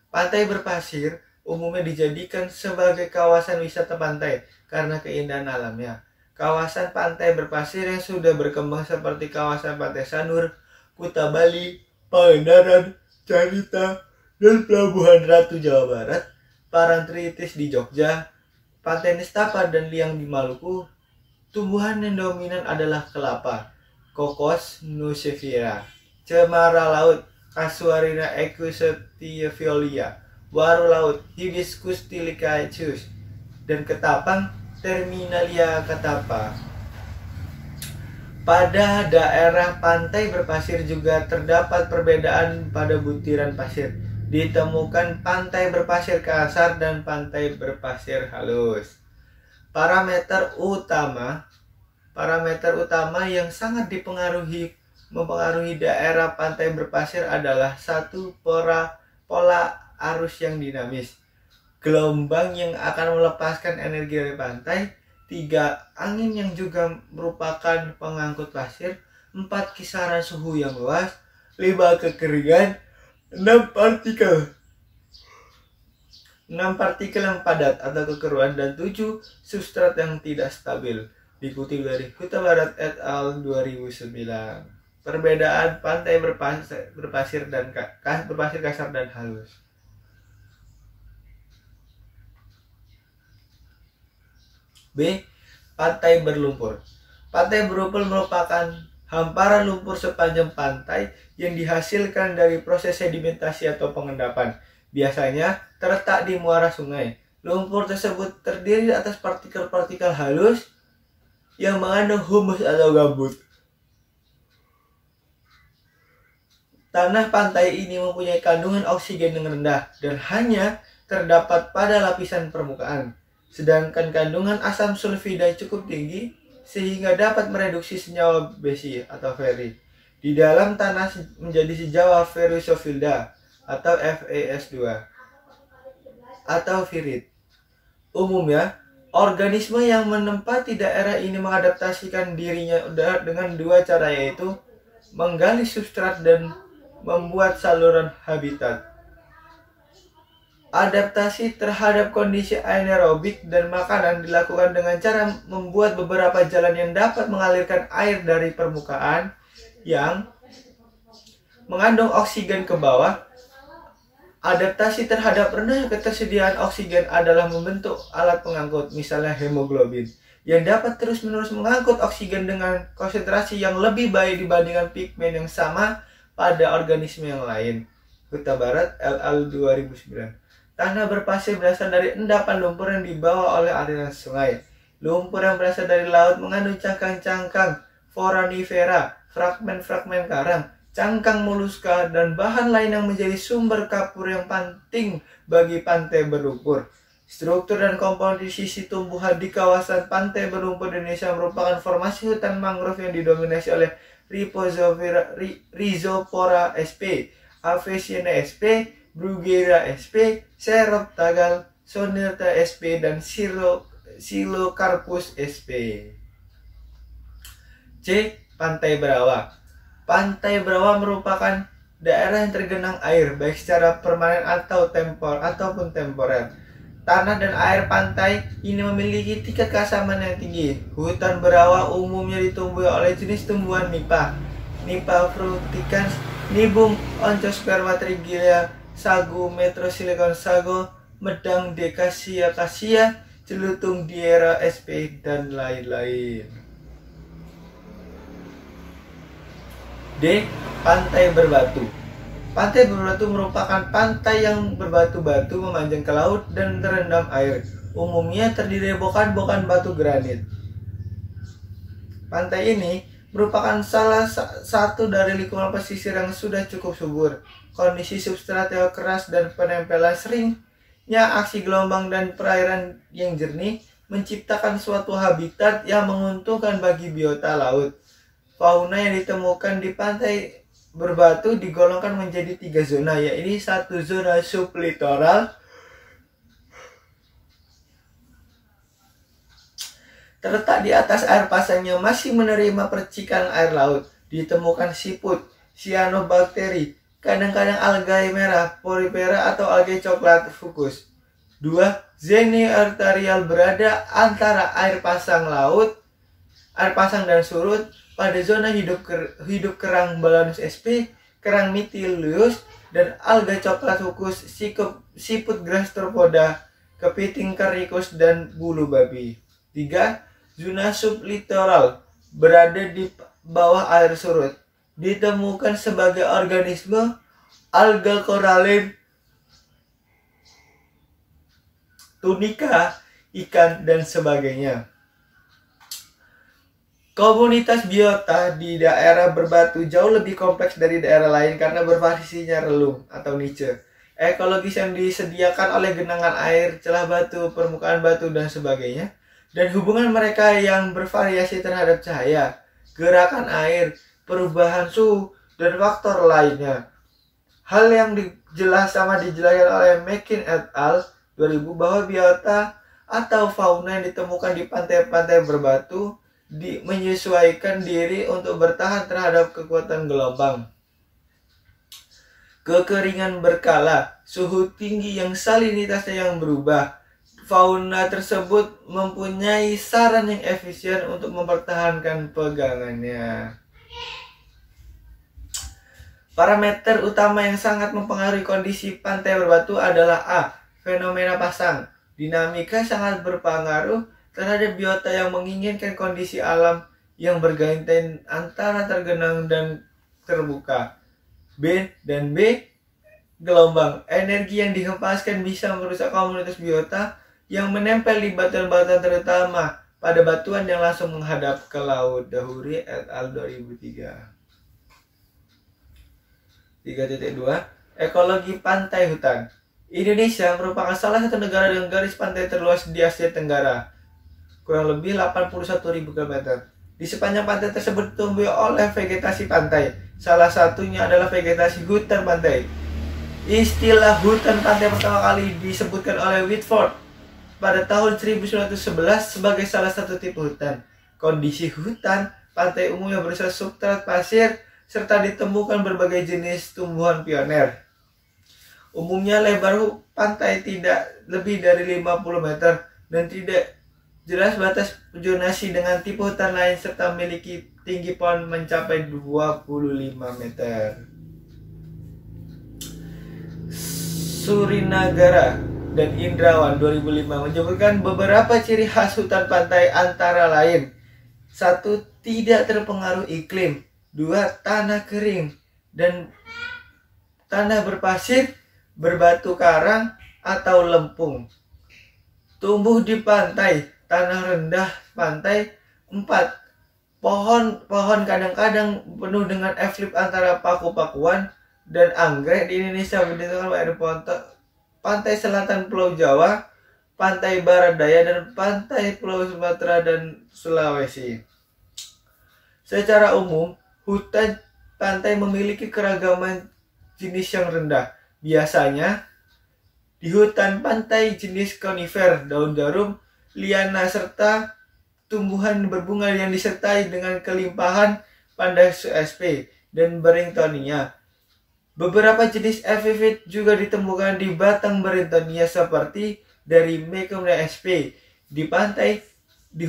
Pantai berpasir umumnya dijadikan sebagai kawasan wisata pantai karena keindahan alamnya. Kawasan pantai berpasir yang sudah berkembang seperti kawasan Pantai Sanur, Kuta Bali, Pangandaran, Carita, dan Pelabuhan Ratu Jawa Barat, Parangtritis di Jogja, Pantai Nestapa dan Liang di Maluku. Tumbuhan yang dominan adalah kelapa, Cocos nucifera, cemara laut, Casuarina equisetifolia, waru laut, Hibiscus tilicaceus, dan ketapang, Terminalia catapa. Pada daerah pantai berpasir juga terdapat perbedaan pada butiran pasir. Ditemukan pantai berpasir kasar dan pantai berpasir halus. Parameter utama yang sangat mempengaruhi daerah pantai berpasir adalah 1. Pola arus yang dinamis, gelombang yang akan melepaskan energi dari pantai. 3. Angin yang juga merupakan pengangkut pasir. 4. Kisaran suhu yang luas. 5. Kekeringan. 6. partikel yang padat atau kekeruan. Dan 7. Substrat yang tidak stabil. Dikutip dari Huta Barat et al. 2009. Perbedaan pantai berpasir kasar dan halus. B. Pantai berlumpur. Pantai berlumpur merupakan hamparan lumpur sepanjang pantai yang dihasilkan dari proses sedimentasi atau pengendapan. Biasanya terletak di muara sungai. Lumpur tersebut terdiri atas partikel-partikel halus yang mengandung humus atau gambut. Tanah pantai ini mempunyai kandungan oksigen yang rendah dan hanya terdapat pada lapisan permukaan. Sedangkan kandungan asam sulfida cukup tinggi sehingga dapat mereduksi senyawa besi atau feri di dalam tanah menjadi senyawa ferrosofilda atau FeS2 atau firit. Umumnya, organisme yang menempati daerah ini mengadaptasikan dirinya dengan 2 cara, yaitu menggali substrat dan membuat saluran habitat. Adaptasi terhadap kondisi anaerobik dan makanan dilakukan dengan cara membuat beberapa jalan yang dapat mengalirkan air dari permukaan yang mengandung oksigen ke bawah. Adaptasi terhadap rendahnya ketersediaan oksigen adalah membentuk alat pengangkut, misalnya hemoglobin, yang dapat terus-menerus mengangkut oksigen dengan konsentrasi yang lebih baik dibandingkan pigmen yang sama pada organisme yang lain. Huta Barat LL 2009. Tanah berpasir berasal dari endapan lumpur yang dibawa oleh aliran sungai. Lumpur yang berasal dari laut mengandung cangkang-cangkang foraminifera, fragmen-fragmen karang, cangkang moluska, dan bahan lain yang menjadi sumber kapur yang penting bagi pantai berlumpur. Struktur dan komposisi tumbuhan di kawasan pantai berlumpur Indonesia merupakan formasi hutan mangrove yang didominasi oleh Rhizopora sp, Avicenna sp, Bruguiera sp, Seroptagal, Sonerta sp, dan Silocarpus sp. C. Pantai Berawa. Pantai Berawa merupakan daerah yang tergenang air baik secara permanen ataupun temporer. Tanah dan air pantai ini memiliki tingkat keasaman yang tinggi. Hutan berawa umumnya ditumbuhi oleh jenis tumbuhan nipah, Nipah fructicans, Nibum Oncosperma-Trigilla, sagu Metrosilicon sago, medang Decasia cassia, celutung Diera sp, dan lain-lain. D. Pantai berbatu. Pantai berbatu merupakan pantai yang berbatu-batu memanjang ke laut dan terendam air. Umumnya terdiri dari bokan-bokan batu granit. Pantai ini merupakan salah satu dari lingkungan pesisir yang sudah cukup subur. Kondisi substrat yang keras dan penempelan seringnya aksi gelombang dan perairan yang jernih menciptakan suatu habitat yang menguntungkan bagi biota laut. Fauna yang ditemukan di pantai berbatu digolongkan menjadi 3 zona, yaitu 1 zona sublitoral terletak di atas air pasang yang masih menerima percikan air laut. Ditemukan siput, cyanobacteria, kadang-kadang algae merah, porifera atau algae coklat fucus. 2. Zone arterial berada antara air pasang dan surut. Pada zona hidup kerang Balanus sp, kerang Mytilus, dan alga coklat fucus, siput gastropoda, kepiting Carycus, dan bulu babi. 3. Zona sublitoral berada di bawah air surut. Ditemukan sebagai organisme alga koralin, tunika, ikan, dan sebagainya. Komunitas biota di daerah berbatu jauh lebih kompleks dari daerah lain karena bervariasinya relung atau niche ekologis yang disediakan oleh genangan air, celah batu, permukaan batu, dan sebagainya, dan hubungan mereka yang bervariasi terhadap cahaya, gerakan air, perubahan suhu, dan faktor lainnya. Hal yang dijelaskan oleh Mekin et al. 2000 bahwa biota atau fauna yang ditemukan di pantai-pantai berbatu menyesuaikan diri untuk bertahan terhadap kekuatan gelombang, kekeringan berkala, suhu tinggi yang salinitasnya yang berubah. Fauna tersebut mempunyai saran yang efisien untuk mempertahankan pegangannya. Parameter utama yang sangat mempengaruhi kondisi pantai berbatu adalah A. Fenomena pasang. Dinamika sangat berpengaruh terhadap biota yang menginginkan kondisi alam yang bergantian antara tergenang dan terbuka. B. Gelombang. Energi yang dihempaskan bisa merusak komunitas biota yang menempel di batuan-batuan, terutama pada batuan yang langsung menghadap ke laut. Dahuri et al. 2003. 3.2. Ekologi pantai hutan. Indonesia merupakan salah satu negara dengan garis pantai terluas di Asia Tenggara, kurang lebih 81.000 km. Di sepanjang pantai tersebut ditumbuhi oleh vegetasi pantai. Salah satunya adalah vegetasi hutan pantai. Istilah hutan pantai pertama kali disebutkan oleh Whitford pada tahun 1911 sebagai salah satu tipe hutan. Kondisi hutan pantai umumnya berusaha substrat pasir serta ditemukan berbagai jenis tumbuhan pioner. Umumnya lebar pantai tidak lebih dari 50 meter dan tidak jelas batas zonasi dengan tipe hutan lain serta memiliki tinggi pohon mencapai 25 meter. Surinagara dan Indrawan 2005 menyebutkan beberapa ciri khas hutan pantai antara lain: 1. Tidak terpengaruh iklim. 2. Tanah kering dan tanah berpasir, berbatu karang atau lempung. Tumbuh di pantai, tanah rendah pantai. 4. Pohon kadang-kadang penuh dengan eflip antara paku-pakuan dan anggrek. Di Indonesia ditemukan pada pantai selatan Pulau Jawa, pantai barat daya, dan pantai Pulau Sumatera dan Sulawesi. Secara umum, hutan pantai memiliki keragaman jenis yang rendah. Biasanya di hutan pantai jenis konifer, daun jarum, liana, serta tumbuhan berbunga yang disertai dengan kelimpahan Pandanus sp dan Barringtonia. Beberapa jenis epifit juga ditemukan di batang Barringtonia seperti dari Mecomnia sp. Di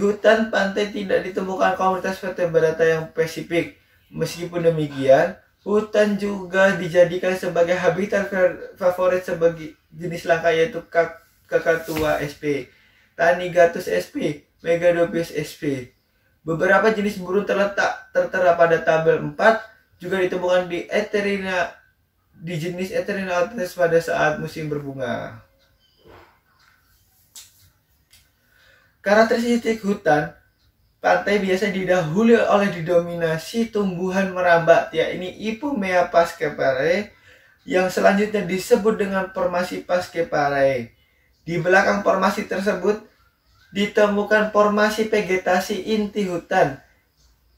hutan pantai tidak ditemukan komunitas vertebrata yang spesifik. Meskipun demikian, hutan juga dijadikan sebagai habitat favorit sebagai jenis langka, yaitu Kakatua sp, Tanigatus sp, Megadopius sp. Beberapa jenis burung tertera pada tabel 4 juga ditemukan di jenis Eterina altes pada saat musim berbunga. Karakteristik hutan pantai biasa didahului oleh didominasi tumbuhan merambat, yakni Ipomea pasqueparae, yang selanjutnya disebut dengan formasi pasqueparae. Di belakang formasi tersebut ditemukan formasi vegetasi inti hutan,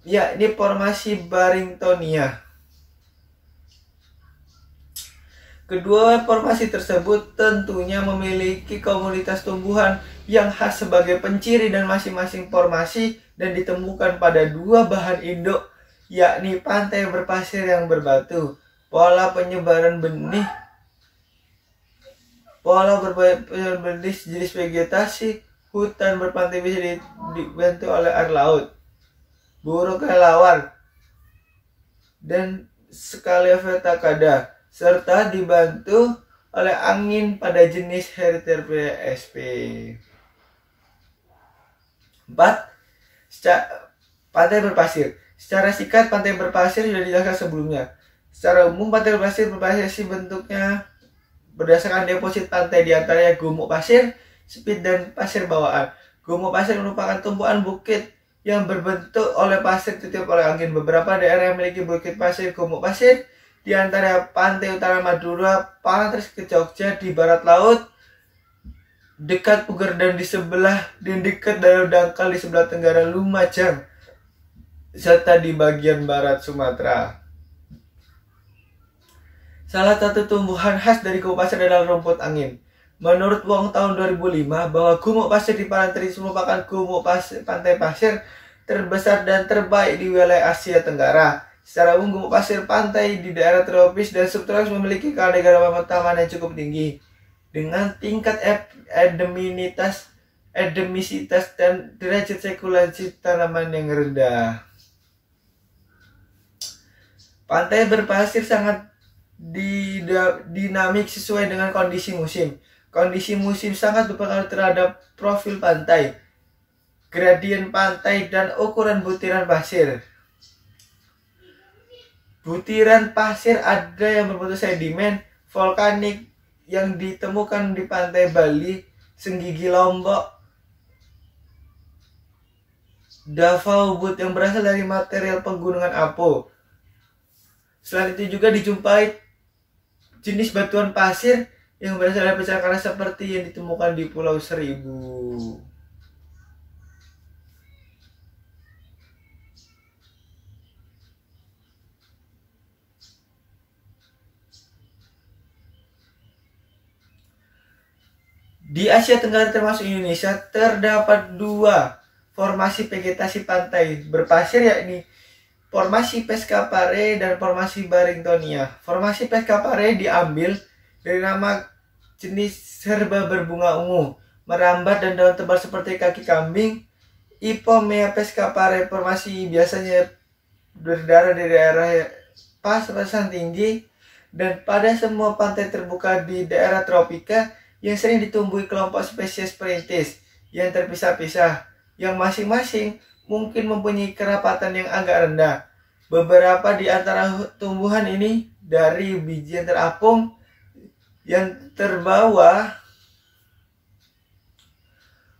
yakni formasi Barringtonia. Kedua formasi tersebut tentunya memiliki komunitas tumbuhan yang khas sebagai penciri dan masing-masing formasi dan ditemukan pada dua bahan induk, yakni pantai berpasir yang berbatu. Pola penyebaran benih jenis vegetasi hutan berpantai bisa dibantu oleh air laut, burung kelelawar, dan Scaleophyta cada, serta dibantu oleh angin pada jenis Heterpia sp. 4. Pantai berpasir. Secara singkat, pantai berpasir sudah dijelaskan sebelumnya. Secara umum, pantai berpasir bentuknya berdasarkan deposit pantai, diantaranya gumuk pasir, spit, dan pasir bawaan. Gumuk pasir merupakan tumpuan bukit yang berbentuk oleh pasir ditiup oleh angin. Beberapa daerah yang memiliki bukit pasir gumuk pasir, di antara pantai utara Madura, Palantres ke Jogja, di barat laut, dekat Puger, dan dekat Danau Dangkal di sebelah tenggara Lumajang, serta di bagian barat Sumatera. Salah satu tumbuhan khas dari gumuk pasir adalah rumput angin. Menurut Wong tahun 2005 bahwa gumuk pasir di Palantres merupakan pantai pasir terbesar dan terbaik di wilayah Asia Tenggara. Secara umum, gumuk pasir pantai di daerah tropis dan subtropis memiliki keanekaragaman taman yang cukup tinggi, dengan tingkat endemisitas dan derajat sirkulasi tanaman yang rendah. Pantai berpasir sangat dinamik sesuai dengan kondisi musim. Kondisi musim sangat berpengaruh terhadap profil pantai, gradien pantai, dan ukuran butiran pasir. Butiran pasir ada yang berbentuk sedimen vulkanik yang ditemukan di pantai Bali, Senggigi Lombok, Davao Ubud yang berasal dari material pegunungan Apo. Selain itu juga dijumpai jenis batuan pasir yang berasal dari pecahan karang seperti yang ditemukan di Pulau Seribu. Di Asia Tenggara termasuk Indonesia terdapat dua formasi vegetasi pantai berpasir, yakni formasi Pescapare dan formasi Barringtonia. Formasi Pescapare diambil dari nama jenis herba berbunga ungu, merambat, dan daun tebal seperti kaki kambing. Ipomea Pescapare formasi biasanya berdarah di daerah pasang tinggi dan pada semua pantai terbuka di daerah tropika yang sering ditumbuhi kelompok spesies perintis yang terpisah-pisah, yang masing-masing mungkin mempunyai kerapatan yang agak rendah. Beberapa di antara tumbuhan ini dari biji yang terapung yang terbawa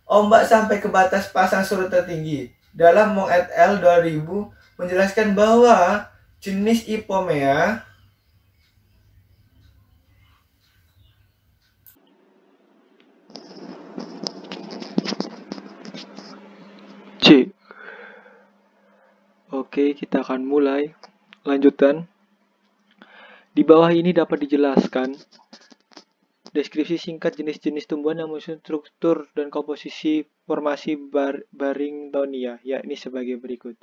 ombak sampai ke batas pasang surut tertinggi. Dalam Mong et al. 2000 menjelaskan bahwa jenis Ipomea C. Oke, kita akan mulai. Lanjutan. Di bawah ini dapat dijelaskan deskripsi singkat jenis-jenis tumbuhan yang menyusun struktur dan komposisi formasi Barringtonia, yakni sebagai berikut.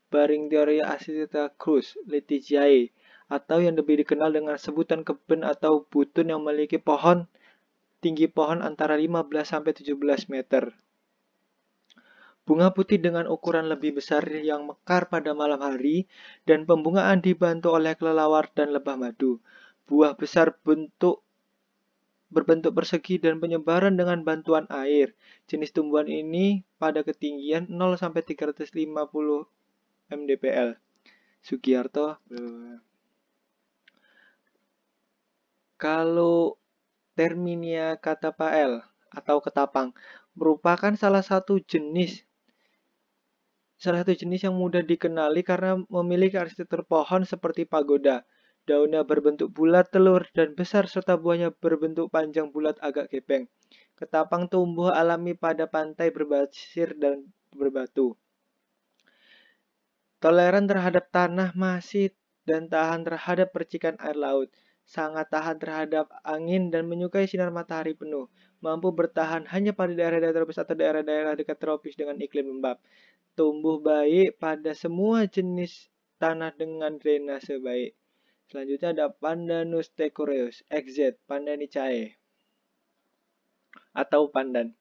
Barringtonia Ascita cruz Letizia, atau yang lebih dikenal dengan sebutan keben atau butun, yang memiliki tinggi pohon antara 15-17 meter. Bunga putih dengan ukuran lebih besar yang mekar pada malam hari, dan pembungaan dibantu oleh kelelawar dan lebah madu. Buah besar berbentuk persegi dan penyebaran dengan bantuan air. Jenis tumbuhan ini pada ketinggian 0-350 mdpl. Sugiarto. Kalau Terminia catapael atau ketapang merupakan salah satu jenis salah satu jenis yang mudah dikenali karena memiliki arsitektur pohon seperti pagoda. Daunnya berbentuk bulat, telur, dan besar serta buahnya berbentuk panjang bulat agak gepeng. Ketapang tumbuh alami pada pantai berbasir dan berbatu. Toleran terhadap tanah masih dan tahan terhadap percikan air laut. Sangat tahan terhadap angin dan menyukai sinar matahari penuh. Mampu bertahan hanya pada daerah-daerah tropis atau daerah-daerah dekat tropis dengan iklim lembab. Tumbuh baik pada semua jenis tanah dengan drainase baik. Selanjutnya ada Pandanus decoreus, XZ, Pandanicae, atau pandan.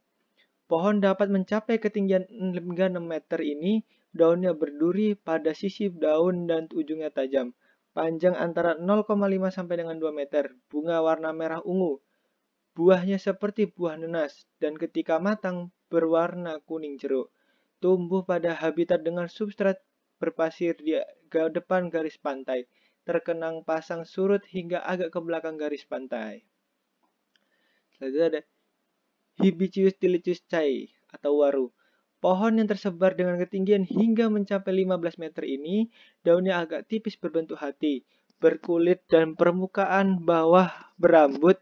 Pohon dapat mencapai ketinggian hingga 6 meter ini, daunnya berduri pada sisi daun dan ujungnya tajam. Panjang antara 0,5 sampai dengan 2 meter, bunga warna merah ungu. Buahnya seperti buah nanas dan ketika matang berwarna kuning jeruk. Tumbuh pada habitat dengan substrat berpasir di depan garis pantai, terkenang pasang surut hingga agak ke belakang garis pantai. Selanjutnya ada Hibiscus tilichus chai atau waru. Pohon yang tersebar dengan ketinggian hingga mencapai 15 meter ini, daunnya agak tipis berbentuk hati, berkulit dan permukaan bawah berambut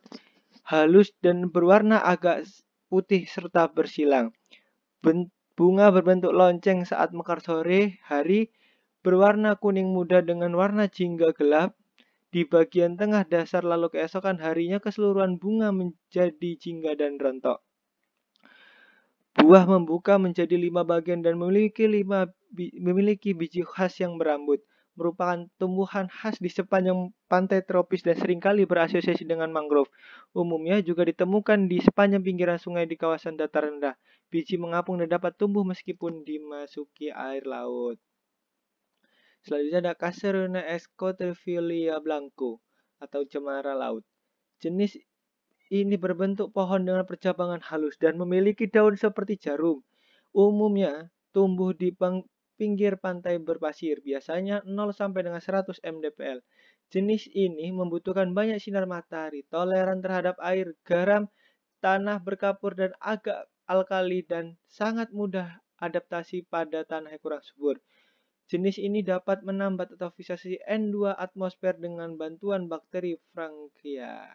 halus dan berwarna agak putih serta bersilang. Bunga berbentuk lonceng saat mekar sore hari, berwarna kuning muda dengan warna jingga gelap. Di bagian tengah dasar lalu keesokan harinya keseluruhan bunga menjadi jingga dan rontok. Buah membuka menjadi 5 bagian dan memiliki biji khas yang berambut. Merupakan tumbuhan khas di sepanjang pantai tropis dan seringkali berasosiasi dengan mangrove. Umumnya juga ditemukan di sepanjang pinggiran sungai di kawasan dataran rendah. Biji mengapung dan dapat tumbuh meskipun dimasuki air laut. Selanjutnya ada Caseronia escotillia blanco atau cemara laut. Jenis ini berbentuk pohon dengan percabangan halus dan memiliki daun seperti jarum. Umumnya tumbuh di pinggir pantai berpasir, biasanya 0 sampai dengan 100 mdpl. Jenis ini membutuhkan banyak sinar matahari, toleran terhadap air, garam, tanah berkapur dan agak alkali dan sangat mudah adaptasi pada tanah yang kurang subur. Jenis ini dapat menambat atau fisasi N2 atmosfer dengan bantuan bakteri Frankia.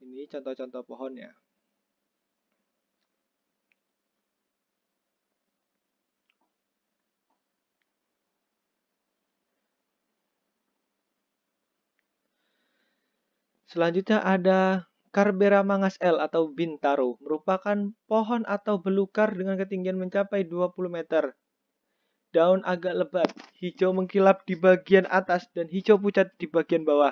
Ini contoh-contoh pohonnya. Selanjutnya ada Carbera mangas L atau bintaro, merupakan pohon atau belukar dengan ketinggian mencapai 20 meter. Daun agak lebat, hijau mengkilap di bagian atas dan hijau pucat di bagian bawah.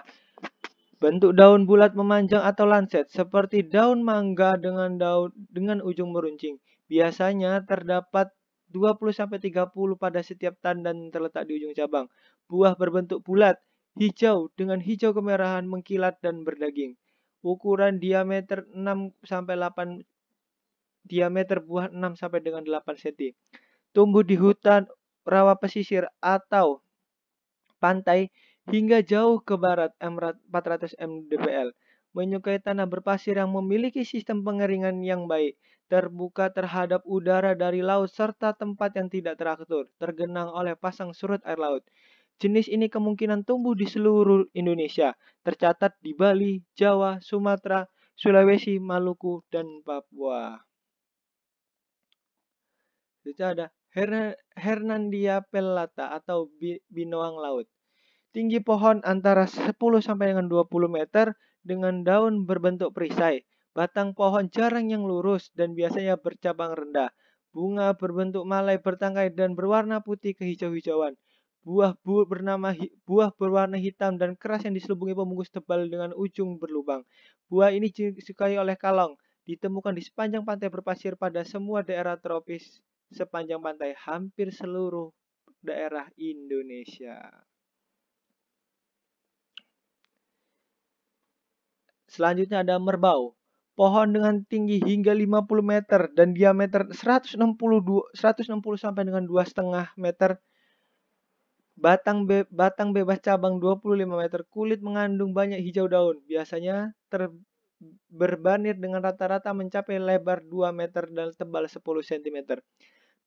Bentuk daun bulat memanjang atau lancet seperti daun mangga dengan ujung meruncing. Biasanya terdapat 20-30 pada setiap tandan terletak di ujung cabang. Buah berbentuk bulat, hijau dengan hijau kemerahan mengkilat dan berdaging. Ukuran diameter 6-8 diameter buah 6 sampai dengan 8 cm. Tumbuh di hutan rawa pesisir atau pantai hingga jauh ke barat 400 mdpl. Menyukai tanah berpasir yang memiliki sistem pengeringan yang baik, terbuka terhadap udara dari laut serta tempat yang tidak teratur, tergenang oleh pasang surut air laut. Jenis ini kemungkinan tumbuh di seluruh Indonesia, tercatat di Bali, Jawa, Sumatera, Sulawesi, Maluku, dan Papua. Itu ada Hernandia pellata atau binoang laut. Tinggi pohon antara 10 sampai dengan 20 meter dengan daun berbentuk perisai. Batang pohon jarang yang lurus dan biasanya bercabang rendah. Bunga berbentuk malai bertangkai dan berwarna putih kehijau-hijauan. Buah berwarna hitam dan keras yang diselubungi pembungkus tebal dengan ujung berlubang. Buah ini disukai oleh kalong. Ditemukan di sepanjang pantai berpasir pada semua daerah tropis sepanjang pantai hampir seluruh daerah Indonesia. Selanjutnya ada merbau. Pohon dengan tinggi hingga 50 meter dan diameter 160 sampai dengan 2,5 meter. Batang bebas cabang 25 meter. Kulit mengandung banyak hijau daun. Biasanya berbanir dengan rata-rata mencapai lebar 2 meter dan tebal 10 cm.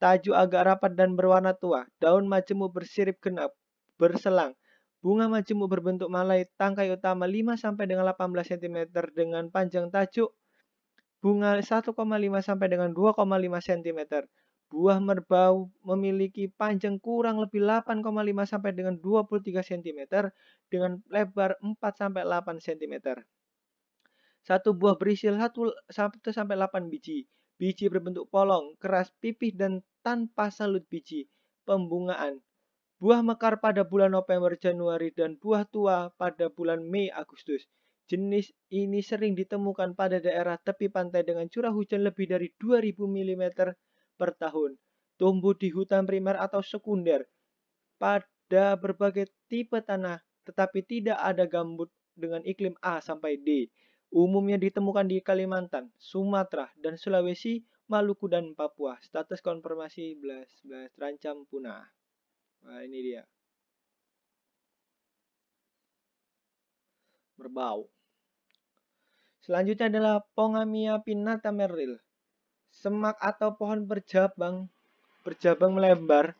tajuk agak rapat dan berwarna tua, daun majemuk bersirip genap, berselang. Bunga majemuk berbentuk malai, tangkai utama 5 sampai dengan 18 cm dengan panjang tajuk bunga 1,5 sampai dengan 2,5 cm. Buah merbau memiliki panjang kurang lebih 8,5 sampai dengan 23 cm dengan lebar 4 sampai 8 cm. Satu buah berisi 1 sampai 8 biji. Biji berbentuk polong, keras, pipih dan tanpa salut biji. Pembungaan. Buah mekar pada bulan November Januari dan buah tua pada bulan Mei Agustus. Jenis ini sering ditemukan pada daerah tepi pantai dengan curah hujan lebih dari 2000 mm per tahun. Tumbuh di hutan primer atau sekunder pada berbagai tipe tanah, tetapi tidak ada gambut dengan iklim A sampai D. Umumnya ditemukan di Kalimantan, Sumatera, dan Sulawesi, Maluku, dan Papua. Status konfirmasi 11 terancam punah. Nah, ini dia. Berbau. Selanjutnya adalah Pongamia pinnata Merrill. Semak atau pohon berjabang melebar,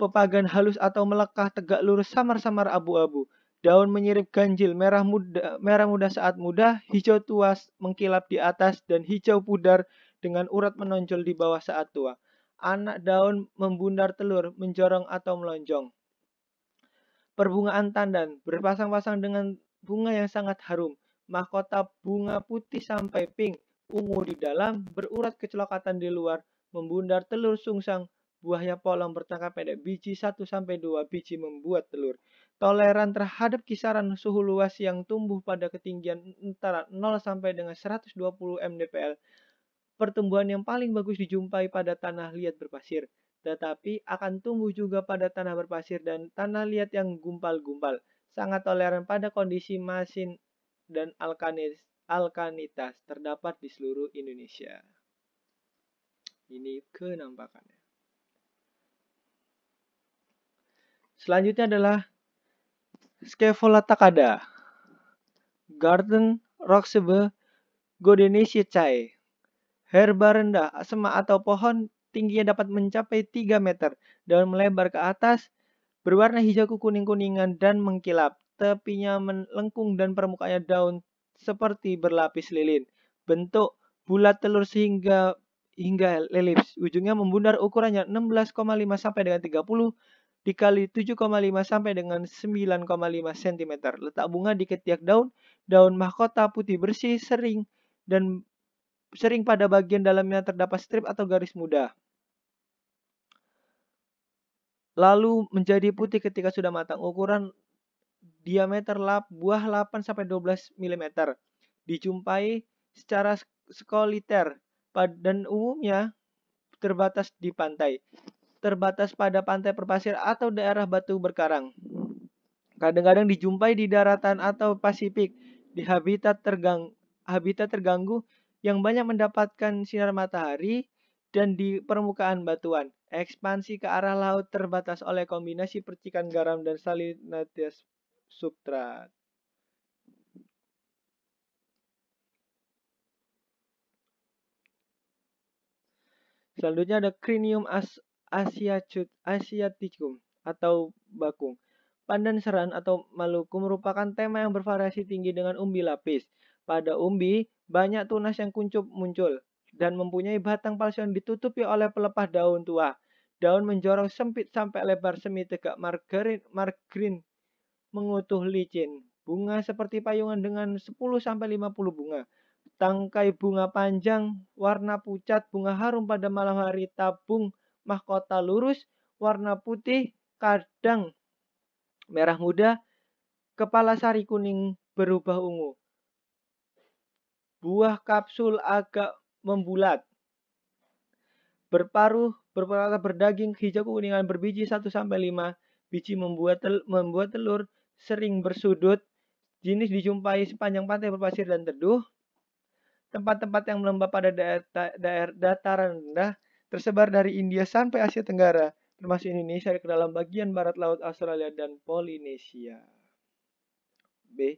pepagan halus atau melekah tegak lurus samar-samar abu-abu. Daun menyirip ganjil, merah muda saat muda, hijau tua mengkilap di atas, dan hijau pudar dengan urat menonjol di bawah saat tua. Anak daun membundar telur, menjorong atau melonjong. Perbungaan tandan, berpasang-pasang dengan bunga yang sangat harum. Mahkota bunga putih sampai pink, ungu di dalam, berurat kecoklatan di luar, membundar telur sungsang. Buahnya polong bertangkai pendek, biji 1 sampai 2 biji membuat telur. Toleran terhadap kisaran suhu luas yang tumbuh pada ketinggian antara 0 sampai dengan 120 mdpl. Pertumbuhan yang paling bagus dijumpai pada tanah liat berpasir, tetapi akan tumbuh juga pada tanah berpasir dan tanah liat yang gumpal-gumpal. Sangat toleran pada kondisi masin dan alkanitas terdapat di seluruh Indonesia. Ini kenampakannya. Selanjutnya adalah Scaevola takada, Garden Roxaceae Goodeniaceae. Herba rendah, semak atau pohon tingginya dapat mencapai 3 meter, daun melebar ke atas, berwarna hijau kuning-kuningan dan mengkilap. Tepinya melengkung dan permukaannya daun seperti berlapis lilin. Bentuk bulat telur hingga elips. Ujungnya membundar, ukurannya 16,5 sampai dengan 30 dikali 7,5 sampai dengan 9,5 cm. Letak bunga di ketiak daun. Daun mahkota putih bersih, sering pada bagian dalamnya terdapat strip atau garis muda. Lalu menjadi putih ketika sudah matang. Ukuran diameter buah 8 sampai 12 mm. Dijumpai secara skoliter dan umumnya terbatas di pantai. Terbatas pada pantai berpasir atau daerah batu berkarang. Kadang-kadang dijumpai di daratan atau Pasifik, di habitat terganggu yang banyak mendapatkan sinar matahari dan di permukaan batuan. Ekspansi ke arah laut terbatas oleh kombinasi percikan garam dan salinitasi substrat. Selanjutnya ada Crinium asiaticum atau bakung. Pandan seran atau Maluku merupakan tema yang bervariasi tinggi dengan umbi lapis. Pada umbi, banyak tunas yang kuncup muncul dan mempunyai batang palsu yang ditutupi oleh pelepah daun tua. Daun menjorong sempit sampai lebar semi tegak margrin mengutuh licin. Bunga seperti payungan dengan 10 sampai 50 bunga. Tangkai bunga panjang, warna pucat, bunga harum pada malam hari, tabung mahkota lurus, warna putih, kadang merah muda, kepala sari kuning berubah ungu. Buah kapsul agak membulat. Berparuh, berwarna berdaging, hijau kuningan, berbiji 1 sampai 5 biji membuat telur, sering bersudut. Jenis dijumpai sepanjang pantai berpasir dan teduh. Tempat-tempat yang melembab pada daerah dataran rendah tersebar dari India sampai Asia Tenggara, termasuk Indonesia ke dalam bagian barat laut Australia dan Polinesia. B.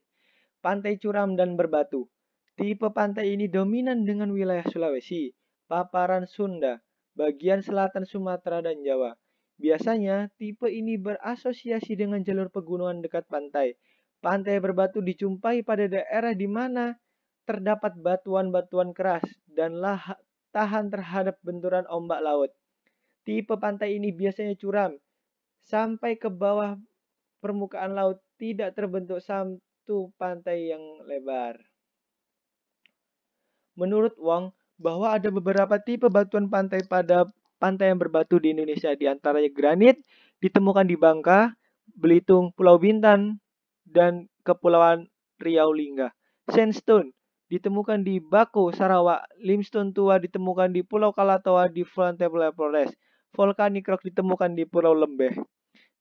Pantai curam dan berbatu. Tipe pantai ini dominan dengan wilayah Sulawesi, paparan Sunda, bagian selatan Sumatera dan Jawa. Biasanya, tipe ini berasosiasi dengan jalur pegunungan dekat pantai. Pantai berbatu dijumpai pada daerah di mana terdapat batuan-batuan keras dan tahan terhadap benturan ombak laut. Tipe pantai ini biasanya curam sampai ke bawah permukaan laut, tidak terbentuk satu pantai yang lebar. Menurut Wong, bahwa ada beberapa tipe batuan pantai pada pantai yang berbatu di Indonesia, di antaranya granit ditemukan di Bangka, Belitung, Pulau Bintan, dan Kepulauan Riau Lingga. Sandstone ditemukan di Bako, Sarawak. Limestone tua ditemukan di Pulau Kalatoa di Flores. Volcanic rock ditemukan di Pulau Lembeh.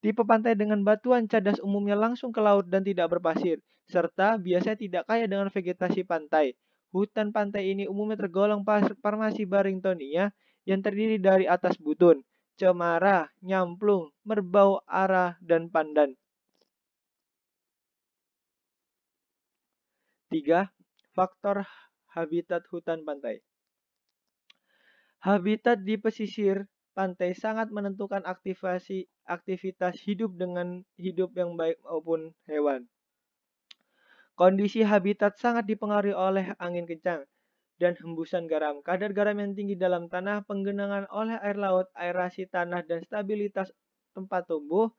Tipe pantai dengan batuan cadas umumnya langsung ke laut dan tidak berpasir, serta biasanya tidak kaya dengan vegetasi pantai. Hutan pantai ini umumnya tergolong formasi Barringtonia yang terdiri dari atas butun, cemara, nyamplung, merbau, ara, dan pandan. 3. Faktor habitat hutan pantai. Habitat di pesisir pantai sangat menentukan aktivitas hidup dengan hidup yang baik maupun hewan. Kondisi habitat sangat dipengaruhi oleh angin kencang dan hembusan garam, kadar garam yang tinggi dalam tanah, penggenangan oleh air laut, aerasi tanah, dan stabilitas tempat tumbuh.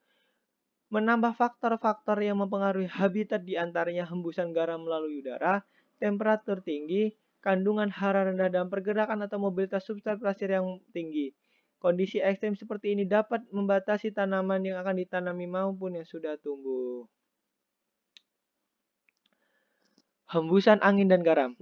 Menambah faktor-faktor yang mempengaruhi habitat diantaranya hembusan garam melalui udara, temperatur tinggi, kandungan hara rendah, dan pergerakan atau mobilitas substrat pasir yang tinggi. Kondisi ekstrem seperti ini dapat membatasi tanaman yang akan ditanami maupun yang sudah tumbuh. Hembusan angin dan garam.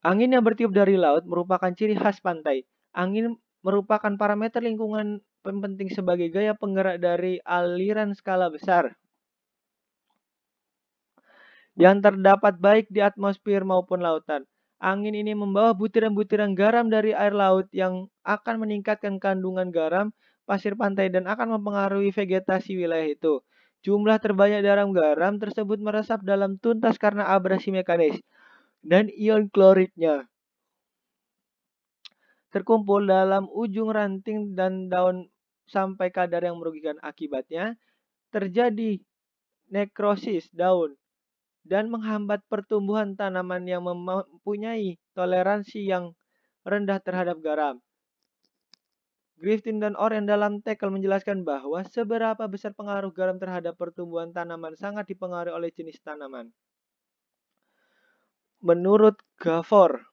Angin yang bertiup dari laut merupakan ciri khas pantai. Angin merupakan parameter lingkungan penting sebagai gaya penggerak dari aliran skala besar yang terdapat baik di atmosfer maupun lautan. Angin ini membawa butiran-butiran garam dari air laut yang akan meningkatkan kandungan garam pasir pantai dan akan mempengaruhi vegetasi wilayah itu. Jumlah terbanyak garam tersebut meresap dalam tuntas karena abrasi mekanis dan ion kloridnya terkumpul dalam ujung ranting dan daun sampai kadar yang merugikan. Akibatnya terjadi nekrosis daun dan menghambat pertumbuhan tanaman yang mempunyai toleransi yang rendah terhadap garam. Griffin dan Oren dalam tackle menjelaskan bahwa seberapa besar pengaruh garam terhadap pertumbuhan tanaman sangat dipengaruhi oleh jenis tanaman. Menurut Gafor,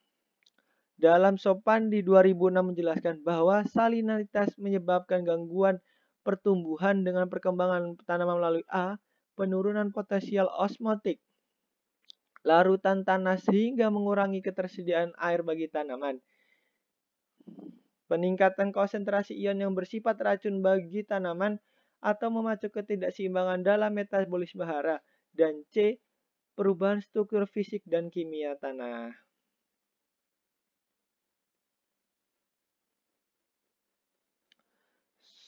dalam Sopandi 2006 menjelaskan bahwa salinanitas menyebabkan gangguan pertumbuhan dengan perkembangan tanaman melalui penurunan potensial osmotik larutan tanah sehingga mengurangi ketersediaan air bagi tanaman. Peningkatan konsentrasi ion yang bersifat racun bagi tanaman atau memacu ketidakseimbangan dalam metabolisme hara. Dan C. Perubahan struktur fisik dan kimia tanah.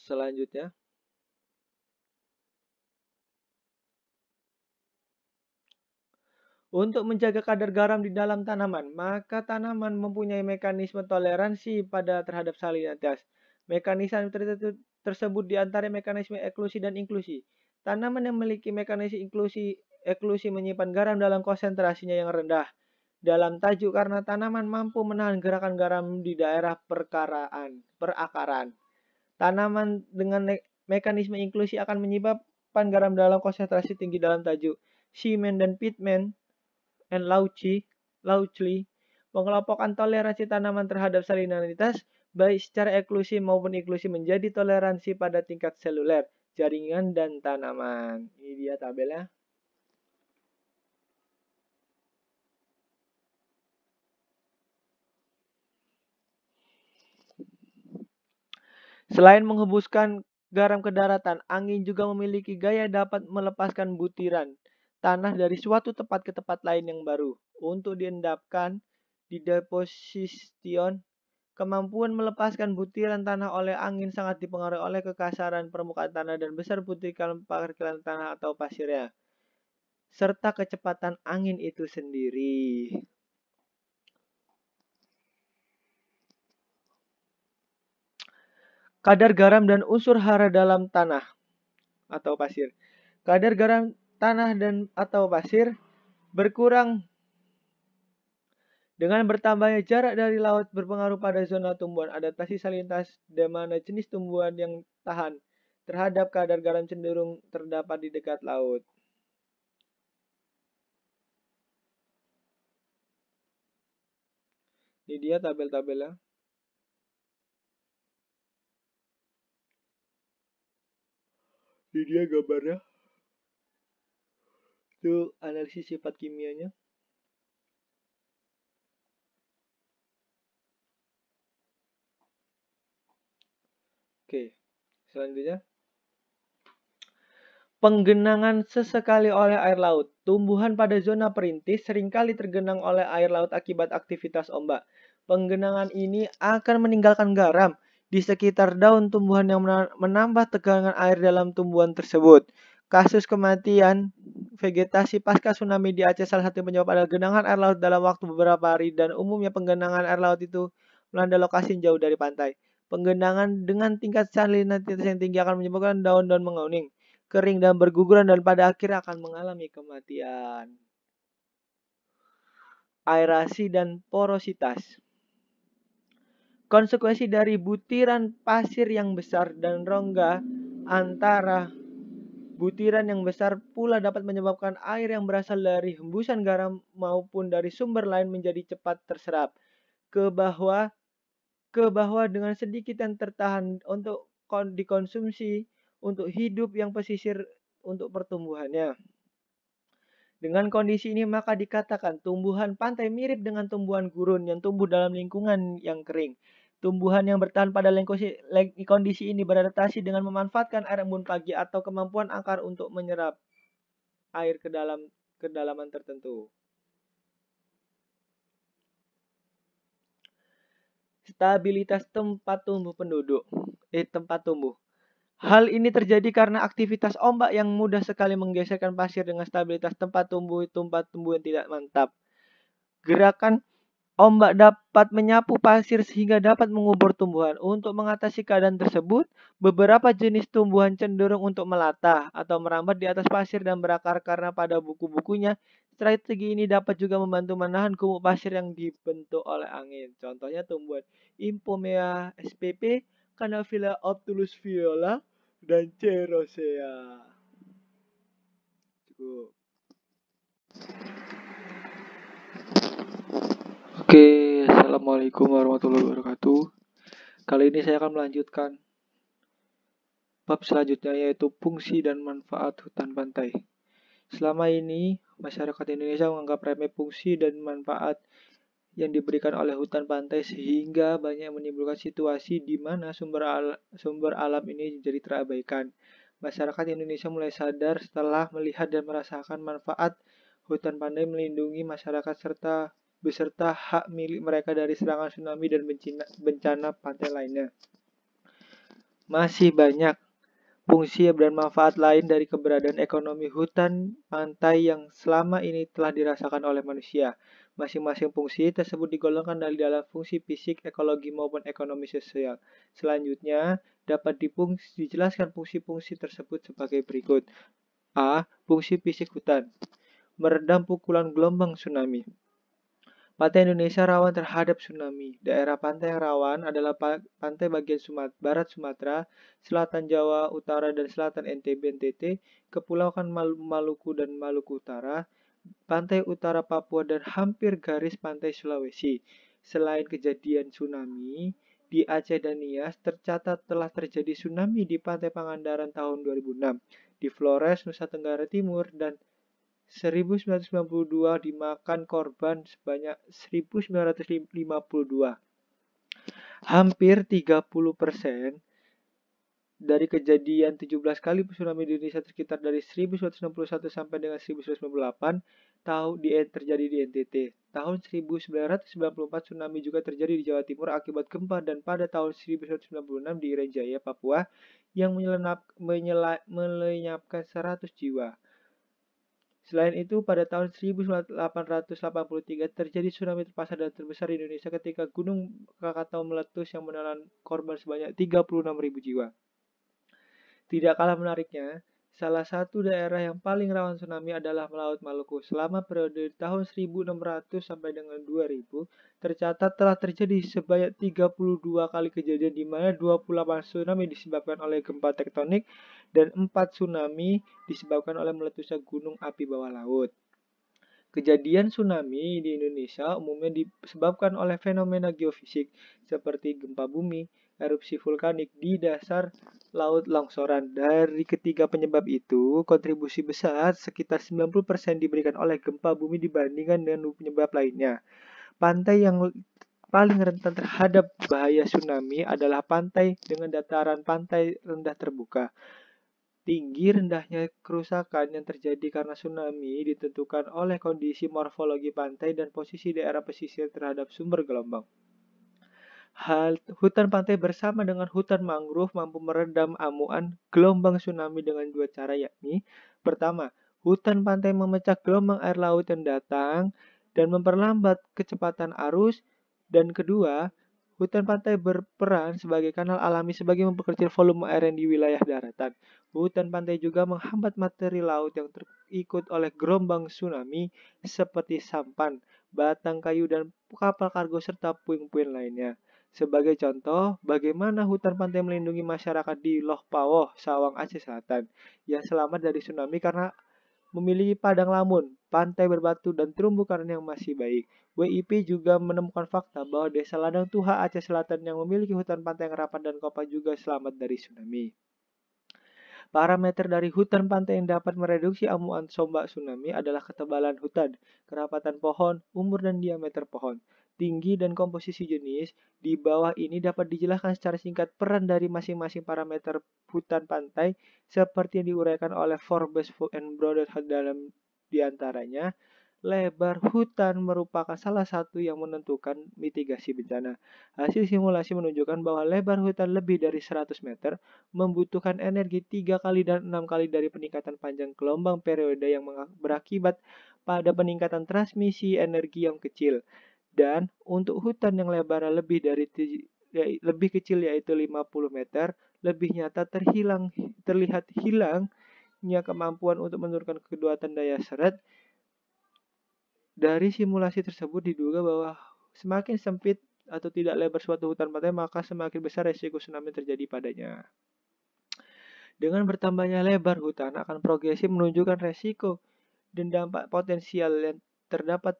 Selanjutnya, untuk menjaga kadar garam di dalam tanaman, maka tanaman mempunyai mekanisme toleransi terhadap salinitas. Mekanisme tersebut diantara mekanisme eklusi dan inklusi. Tanaman yang memiliki mekanisme eklusi menyimpan garam dalam konsentrasinya yang rendah dalam tajuk karena tanaman mampu menahan gerakan garam di daerah perakaran. Tanaman dengan mekanisme inklusi akan menyimpan garam dalam konsentrasi tinggi dalam tajuk. Seaman dan Pittman and Lauchley mengelompokan toleransi tanaman terhadap salinanitas baik secara eklusi maupun inklusi menjadi toleransi pada tingkat seluler, jaringan, dan tanaman. Ini dia tabelnya. Selain menghembuskan garam ke daratan, angin juga memiliki gaya dapat melepaskan butiran tanah dari suatu tempat ke tempat lain yang baru untuk diendapkan di deposition. Kemampuan melepaskan butiran tanah oleh angin sangat dipengaruhi oleh kekasaran permukaan tanah dan besar butiran partikel tanah atau pasirnya, serta kecepatan angin itu sendiri. Kadar garam dan unsur hara dalam tanah atau pasir. Kadar garam tanah dan atau pasir berkurang dengan bertambahnya jarak dari laut berpengaruh pada zona tumbuhan. Adaptasi salintas di mana jenis tumbuhan yang tahan terhadap kadar garam cenderung terdapat di dekat laut. Ini dia tabel-tabelnya. Ini dia gambarnya. Itu analisis sifat kimianya. Oke, selanjutnya. Penggenangan sesekali oleh air laut. Tumbuhan pada zona perintis seringkali tergenang oleh air laut akibat aktivitas ombak. Penggenangan ini akan meninggalkan garam di sekitar daun tumbuhan yang menambah tegangan air dalam tumbuhan tersebut. Kasus kematian vegetasi pasca tsunami di Aceh salah satu penyebab adalah genangan air laut dalam waktu beberapa hari dan umumnya penggenangan air laut itu melanda lokasi jauh dari pantai. Penggenangan dengan tingkat salinitas yang tinggi akan menyebabkan daun-daun menguning, kering dan berguguran dan pada akhirnya akan mengalami kematian. Aerasi dan porositas. Konsekuensi dari butiran pasir yang besar dan rongga antara butiran yang besar pula dapat menyebabkan air yang berasal dari hembusan garam maupun dari sumber lain menjadi cepat terserap ke bawah dengan sedikit yang tertahan untuk dikonsumsi untuk hidup yang pesisir untuk pertumbuhannya. Dengan kondisi ini maka dikatakan tumbuhan pantai mirip dengan tumbuhan gurun yang tumbuh dalam lingkungan yang kering. Tumbuhan yang bertahan pada kondisi ini beradaptasi dengan memanfaatkan air embun pagi atau kemampuan akar untuk menyerap air ke dalam kedalaman tertentu. Stabilitas tempat tumbuh penduduk. Tempat tumbuh. Hal ini terjadi karena aktivitas ombak yang mudah sekali menggeserkan pasir dengan stabilitas tempat tumbuh yang tidak mantap. Gerakan ombak dapat menyapu pasir sehingga dapat mengubur tumbuhan. Untuk mengatasi keadaan tersebut, beberapa jenis tumbuhan cenderung untuk melata atau merambat di atas pasir dan berakar karena pada buku-bukunya, strategi ini dapat juga membantu menahan gumuk pasir yang dibentuk oleh angin. Contohnya tumbuhan Impomea spp, Canaphila obtulus viola, dan Cerosea. Cukup. Oke, assalamualaikum warahmatullahi wabarakatuh. Kali ini saya akan melanjutkan bab selanjutnya yaitu fungsi dan manfaat hutan pantai. Selama ini masyarakat Indonesia menganggap remeh fungsi dan manfaat yang diberikan oleh hutan pantai sehingga banyak menimbulkan situasi di mana sumber alam ini jadi terabaikan. Masyarakat Indonesia mulai sadar setelah melihat dan merasakan manfaat hutan pantai melindungi masyarakat beserta hak milik mereka dari serangan tsunami dan bencana pantai lainnya. Masih banyak fungsi dan manfaat lain dari keberadaan ekonomi hutan pantai yang selama ini telah dirasakan oleh manusia. Masing-masing fungsi tersebut digolongkan dari dalam fungsi fisik, ekologi maupun ekonomi sosial. Selanjutnya dapat dijelaskan fungsi-fungsi tersebut sebagai berikut. A. Fungsi fisik hutan. Meredam pukulan gelombang tsunami. Pantai Indonesia rawan terhadap tsunami. Daerah pantai yang rawan adalah pantai bagian barat Sumatera, selatan Jawa Utara dan selatan NTB/NTT, Kepulauan Maluku dan Maluku Utara, pantai utara Papua dan hampir garis pantai Sulawesi. Selain kejadian tsunami, di Aceh dan Nias tercatat telah terjadi tsunami di pantai Pangandaran tahun 2006, di Flores, Nusa Tenggara Timur, dan 1992 dimakan korban sebanyak 1952. Hampir 30% dari kejadian 17 kali tsunami di Indonesia sekitar dari 1961 sampai dengan 1998 terjadi di NTT. Tahun 1994 tsunami juga terjadi di Jawa Timur akibat gempa dan pada tahun 1996 di Irian Jaya, Papua yang melenyapkan 100 jiwa. Selain itu, pada tahun 1883 terjadi tsunami terpasar dan terbesar di Indonesia ketika Gunung Krakatau meletus yang menelan korban sebanyak 36.000 jiwa. Tidak kalah menariknya, salah satu daerah yang paling rawan tsunami adalah Laut Maluku. Selama periode tahun 1600 sampai dengan 2000, tercatat telah terjadi sebanyak 32 kali kejadian di mana 28 tsunami disebabkan oleh gempa tektonik dan 4 tsunami disebabkan oleh meletusnya gunung api bawah laut. Kejadian tsunami di Indonesia umumnya disebabkan oleh fenomena geofisik seperti gempa bumi, erupsi vulkanik di dasar laut, longsoran. Dari ketiga penyebab itu, kontribusi besar sekitar 90% diberikan oleh gempa bumi dibandingkan dengan penyebab lainnya. Pantai yang paling rentan terhadap bahaya tsunami adalah pantai dengan dataran pantai rendah terbuka. Tinggi rendahnya kerusakan yang terjadi karena tsunami ditentukan oleh kondisi morfologi pantai dan posisi daerah pesisir terhadap sumber gelombang. Hutan pantai bersama dengan hutan mangrove mampu meredam amuan gelombang tsunami dengan dua cara, yakni pertama, hutan pantai memecah gelombang air laut yang datang dan memperlambat kecepatan arus, dan kedua, hutan pantai berperan sebagai kanal alami sebagai memperkecil volume air yang di wilayah daratan. Hutan pantai juga menghambat materi laut yang terikut oleh gelombang tsunami seperti sampan, batang kayu, dan kapal kargo serta puing-puing lainnya. Sebagai contoh, bagaimana hutan pantai melindungi masyarakat di Loh Pawoh, Sawang, Aceh Selatan yang selamat dari tsunami karena memiliki padang lamun, pantai berbatu, dan terumbu karang yang masih baik. WIP juga menemukan fakta bahwa Desa Ladang Tuha, Aceh Selatan yang memiliki hutan pantai yang rapat dan kokoh juga selamat dari tsunami. Parameter dari hutan pantai yang dapat mereduksi amuan ombak tsunami adalah ketebalan hutan, kerapatan pohon, umur dan diameter pohon, tinggi dan komposisi jenis. Di bawah ini dapat dijelaskan secara singkat peran dari masing-masing parameter hutan pantai seperti yang diuraikan oleh Forbes and Brothers dalam diantaranya. Lebar hutan merupakan salah satu yang menentukan mitigasi bencana. Hasil simulasi menunjukkan bahwa lebar hutan lebih dari 100 meter membutuhkan energi 3 kali dan 6 kali dari peningkatan panjang gelombang periode yang berakibat pada peningkatan transmisi energi yang kecil. Dan untuk hutan yang lebarnya lebih kecil yaitu 50 meter, lebih nyata terlihat hilangnya kemampuan untuk menurunkan kekuatan daya seret. Dari simulasi tersebut diduga bahwa semakin sempit atau tidak lebar suatu hutan pantai, maka semakin besar resiko tsunami terjadi padanya. Dengan bertambahnya lebar hutan akan progresif menunjukkan resiko dan dampak potensial yang terdapat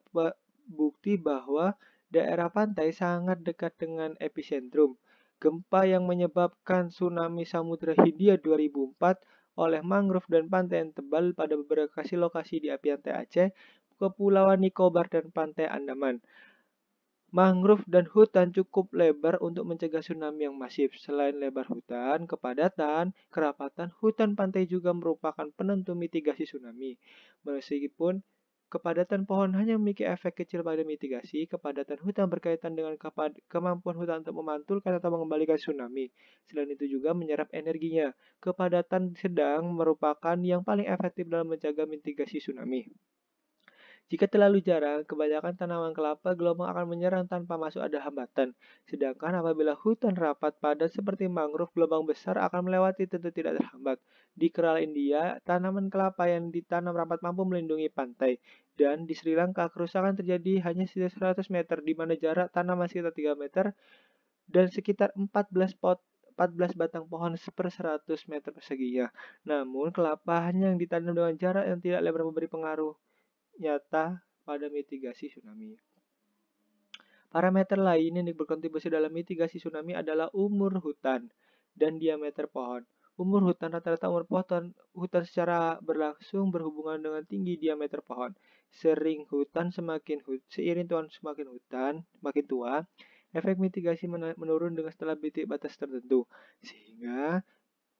bukti bahwa daerah pantai sangat dekat dengan epicentrum. Gempa yang menyebabkan tsunami Samudra Hindia 2004 oleh mangrove dan pantai yang tebal pada beberapa lokasi di pantai Aceh, Kepulauan Nicobar, dan pantai Andaman. Mangrove dan hutan cukup lebar untuk mencegah tsunami yang masif. Selain lebar hutan, kepadatan, kerapatan hutan pantai juga merupakan penentu mitigasi tsunami. Meskipun kepadatan pohon hanya memiliki efek kecil pada mitigasi, kepadatan hutan berkaitan dengan kemampuan hutan untuk memantulkan atau mengembalikan tsunami. Selain itu juga menyerap energinya. Kepadatan sedang merupakan yang paling efektif dalam mencegah mitigasi tsunami. Jika terlalu jarang, kebanyakan tanaman kelapa gelombang akan menyerang tanpa masuk ada hambatan. Sedangkan apabila hutan rapat padat seperti mangrove, gelombang besar akan melewati tentu tidak terhambat. Di Kerala India, tanaman kelapa yang ditanam rapat mampu melindungi pantai. Dan di Sri Lanka, kerusakan terjadi hanya sekitar 100 meter, di mana jarak tanaman sekitar 3 meter dan sekitar 14 batang pohon per 100 meter perseginya. Namun, kelapa hanya yang ditanam dengan jarak yang tidak lebar memberi pengaruh nyata pada mitigasi tsunami. Parameter lain yang berkontribusi dalam mitigasi tsunami adalah umur hutan dan diameter pohon. Umur hutan rata-rata umur hutan secara berlangsung berhubungan dengan tinggi diameter pohon. Seiring hutan semakin tua, efek mitigasi menurun dengan setelah titik batas tertentu. Sehingga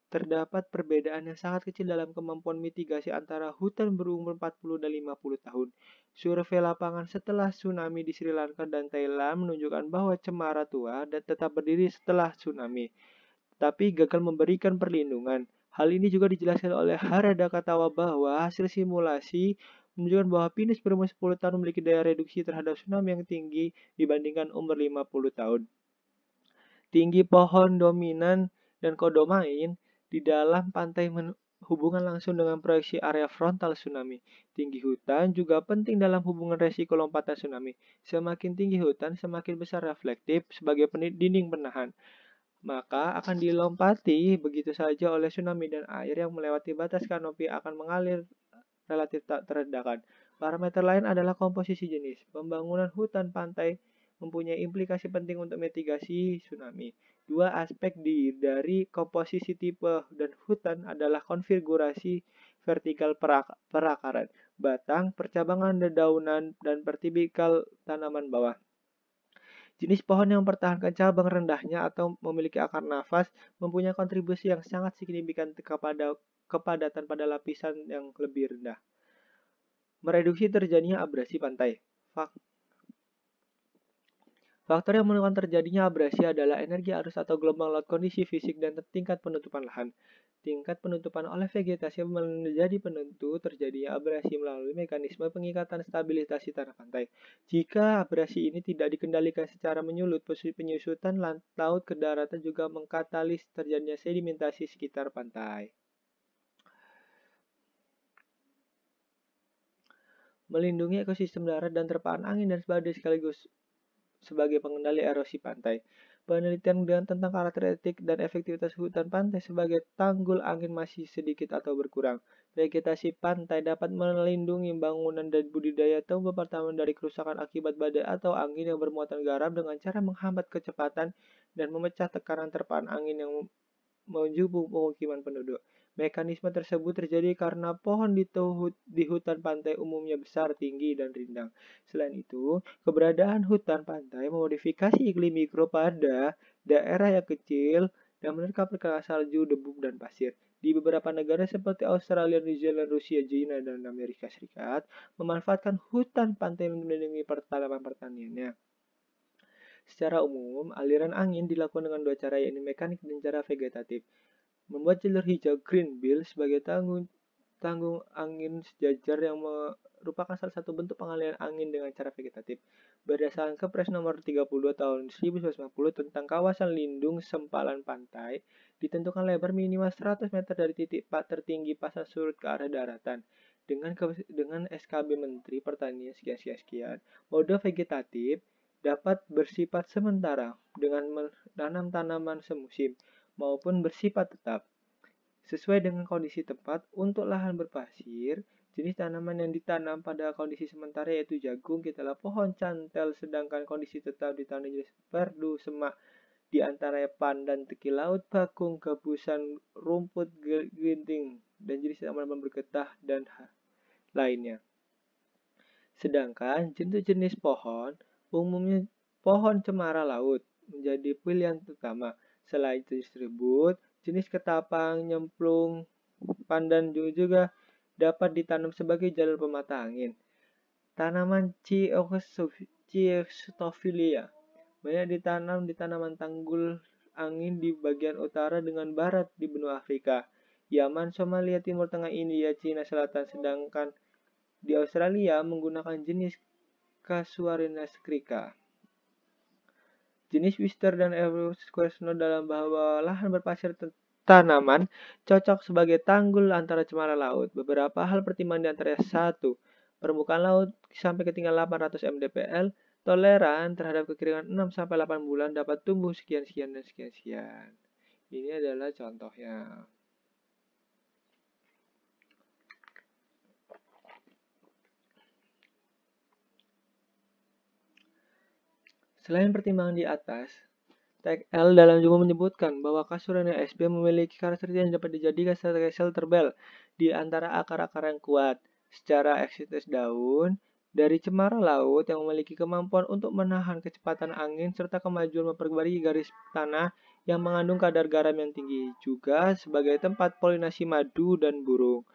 terdapat perbedaan yang sangat kecil dalam kemampuan mitigasi antara hutan berumur 40 dan 50 tahun. Survei lapangan setelah tsunami di Sri Lanka dan Thailand menunjukkan bahwa cemara tua dan tetap berdiri setelah tsunami, tapi gagal memberikan perlindungan. Hal ini juga dijelaskan oleh Harada Katawa bahwa hasil simulasi menunjukkan bahwa Venus berumur 10 tahun memiliki daya reduksi terhadap tsunami yang tinggi dibandingkan umur 50 tahun. Tinggi pohon dominan dan kodomain di dalam pantai hubungan langsung dengan proyeksi area frontal tsunami. Tinggi hutan juga penting dalam hubungan resiko lompatan tsunami. Semakin tinggi hutan, semakin besar reflektif sebagai dinding penahan. Maka akan dilompati begitu saja oleh tsunami dan air yang melewati batas kanopi akan mengalir relatif tak terendahkan. Parameter lain adalah komposisi jenis. Pembangunan hutan pantai mempunyai implikasi penting untuk mitigasi tsunami. Dua aspek dari komposisi tipe dan hutan adalah konfigurasi vertikal perakaran, batang, percabangan dedaunan, dan vertikal tanaman bawah. Jenis pohon yang mempertahankan cabang rendahnya atau memiliki akar nafas mempunyai kontribusi yang sangat signifikan kepada kepadatan pada lapisan yang lebih rendah. Mereduksi terjadinya abrasi pantai. Faktor yang menentukan terjadinya abrasi adalah energi arus atau gelombang laut, kondisi fisik, dan tingkat penutupan lahan. Tingkat penutupan oleh vegetasi menjadi penentu terjadinya abrasi melalui mekanisme pengikatan stabilisasi tanah pantai. Jika abrasi ini tidak dikendalikan secara menyulut, penyusutan laut ke daratan juga mengkatalis terjadinya sedimentasi sekitar pantai. Melindungi ekosistem darat dan terpaan angin dan badai sekaligus sebagai pengendali erosi pantai. Penelitian tentang karakteristik dan efektivitas hutan pantai sebagai tanggul angin masih sedikit atau berkurang. Vegetasi pantai dapat melindungi bangunan dan budidaya tumbuh pertama dari kerusakan akibat badai atau angin yang bermuatan garam dengan cara menghambat kecepatan dan memecah tekanan terpaan angin yang menuju pemukiman penduduk. Mekanisme tersebut terjadi karena pohon di hutan pantai umumnya besar, tinggi, dan rindang. Selain itu, keberadaan hutan pantai memodifikasi iklim mikro pada daerah yang kecil dan menerkam pergerakan salju, debu, dan pasir. Di beberapa negara seperti Australia, New Zealand, Rusia, China, dan Amerika Serikat, memanfaatkan hutan pantai untuk melindungi tanaman pertaniannya. Secara umum, aliran angin dilakukan dengan dua cara, yaitu mekanik dan cara vegetatif. Membuat jalur hijau green belt sebagai tanggung angin sejajar yang merupakan salah satu bentuk pengalihan angin dengan cara vegetatif. Berdasarkan Kepres nomor 32 tahun 1950 tentang kawasan lindung sempalan pantai, ditentukan lebar minimal 100 meter dari titik tertinggi pasang surut ke arah daratan. Dengan SKB Menteri Pertanian sekian-sekian, mode vegetatif dapat bersifat sementara dengan menanam tanaman semusim maupun bersifat tetap. Sesuai dengan kondisi tempat, untuk lahan berpasir, jenis tanaman yang ditanam pada kondisi sementara yaitu jagung, ketela, pohon cantel, sedangkan kondisi tetap ditanam jenis perdu, semak, di antara pandan, teki laut, bakung, gabusan, rumput ginting, dan jenis tanaman bergetah dan lainnya. Sedangkan jenis pohon, umumnya pohon cemara laut, menjadi pilihan utama. Selain tersebut, jenis ketapang, nyemplung, pandan juga dapat ditanam sebagai jalur pemata angin. Tanaman Ciestophyllia banyak ditanam di tanaman tanggul angin di bagian utara dengan barat di benua Afrika, Yaman, Somalia, Timur Tengah, India, Cina Selatan, sedangkan di Australia menggunakan jenis Casuarina scrica. Jenis Wister dan Eversquesno dalam bahwa lahan berpasir tanaman cocok sebagai tanggul antara cemara laut. Beberapa hal pertimbangan di antaranya 1. Permukaan laut sampai ketinggian 800 mdpl, toleran terhadap kekeringan 6-8 bulan, dapat tumbuh sekian-sekian dan sekian-sekian. Ini adalah contohnya. Selain pertimbangan di atas, Tag L dalam juga menyebutkan bahwa Casuarina sp memiliki karakteristik yang dapat dijadikan sebagai shelter belt di antara akar-akar yang kuat secara eksistensi daun dari cemara laut yang memiliki kemampuan untuk menahan kecepatan angin serta kemajuan memperbarui garis tanah yang mengandung kadar garam yang tinggi, juga sebagai tempat polinasi madu dan burung.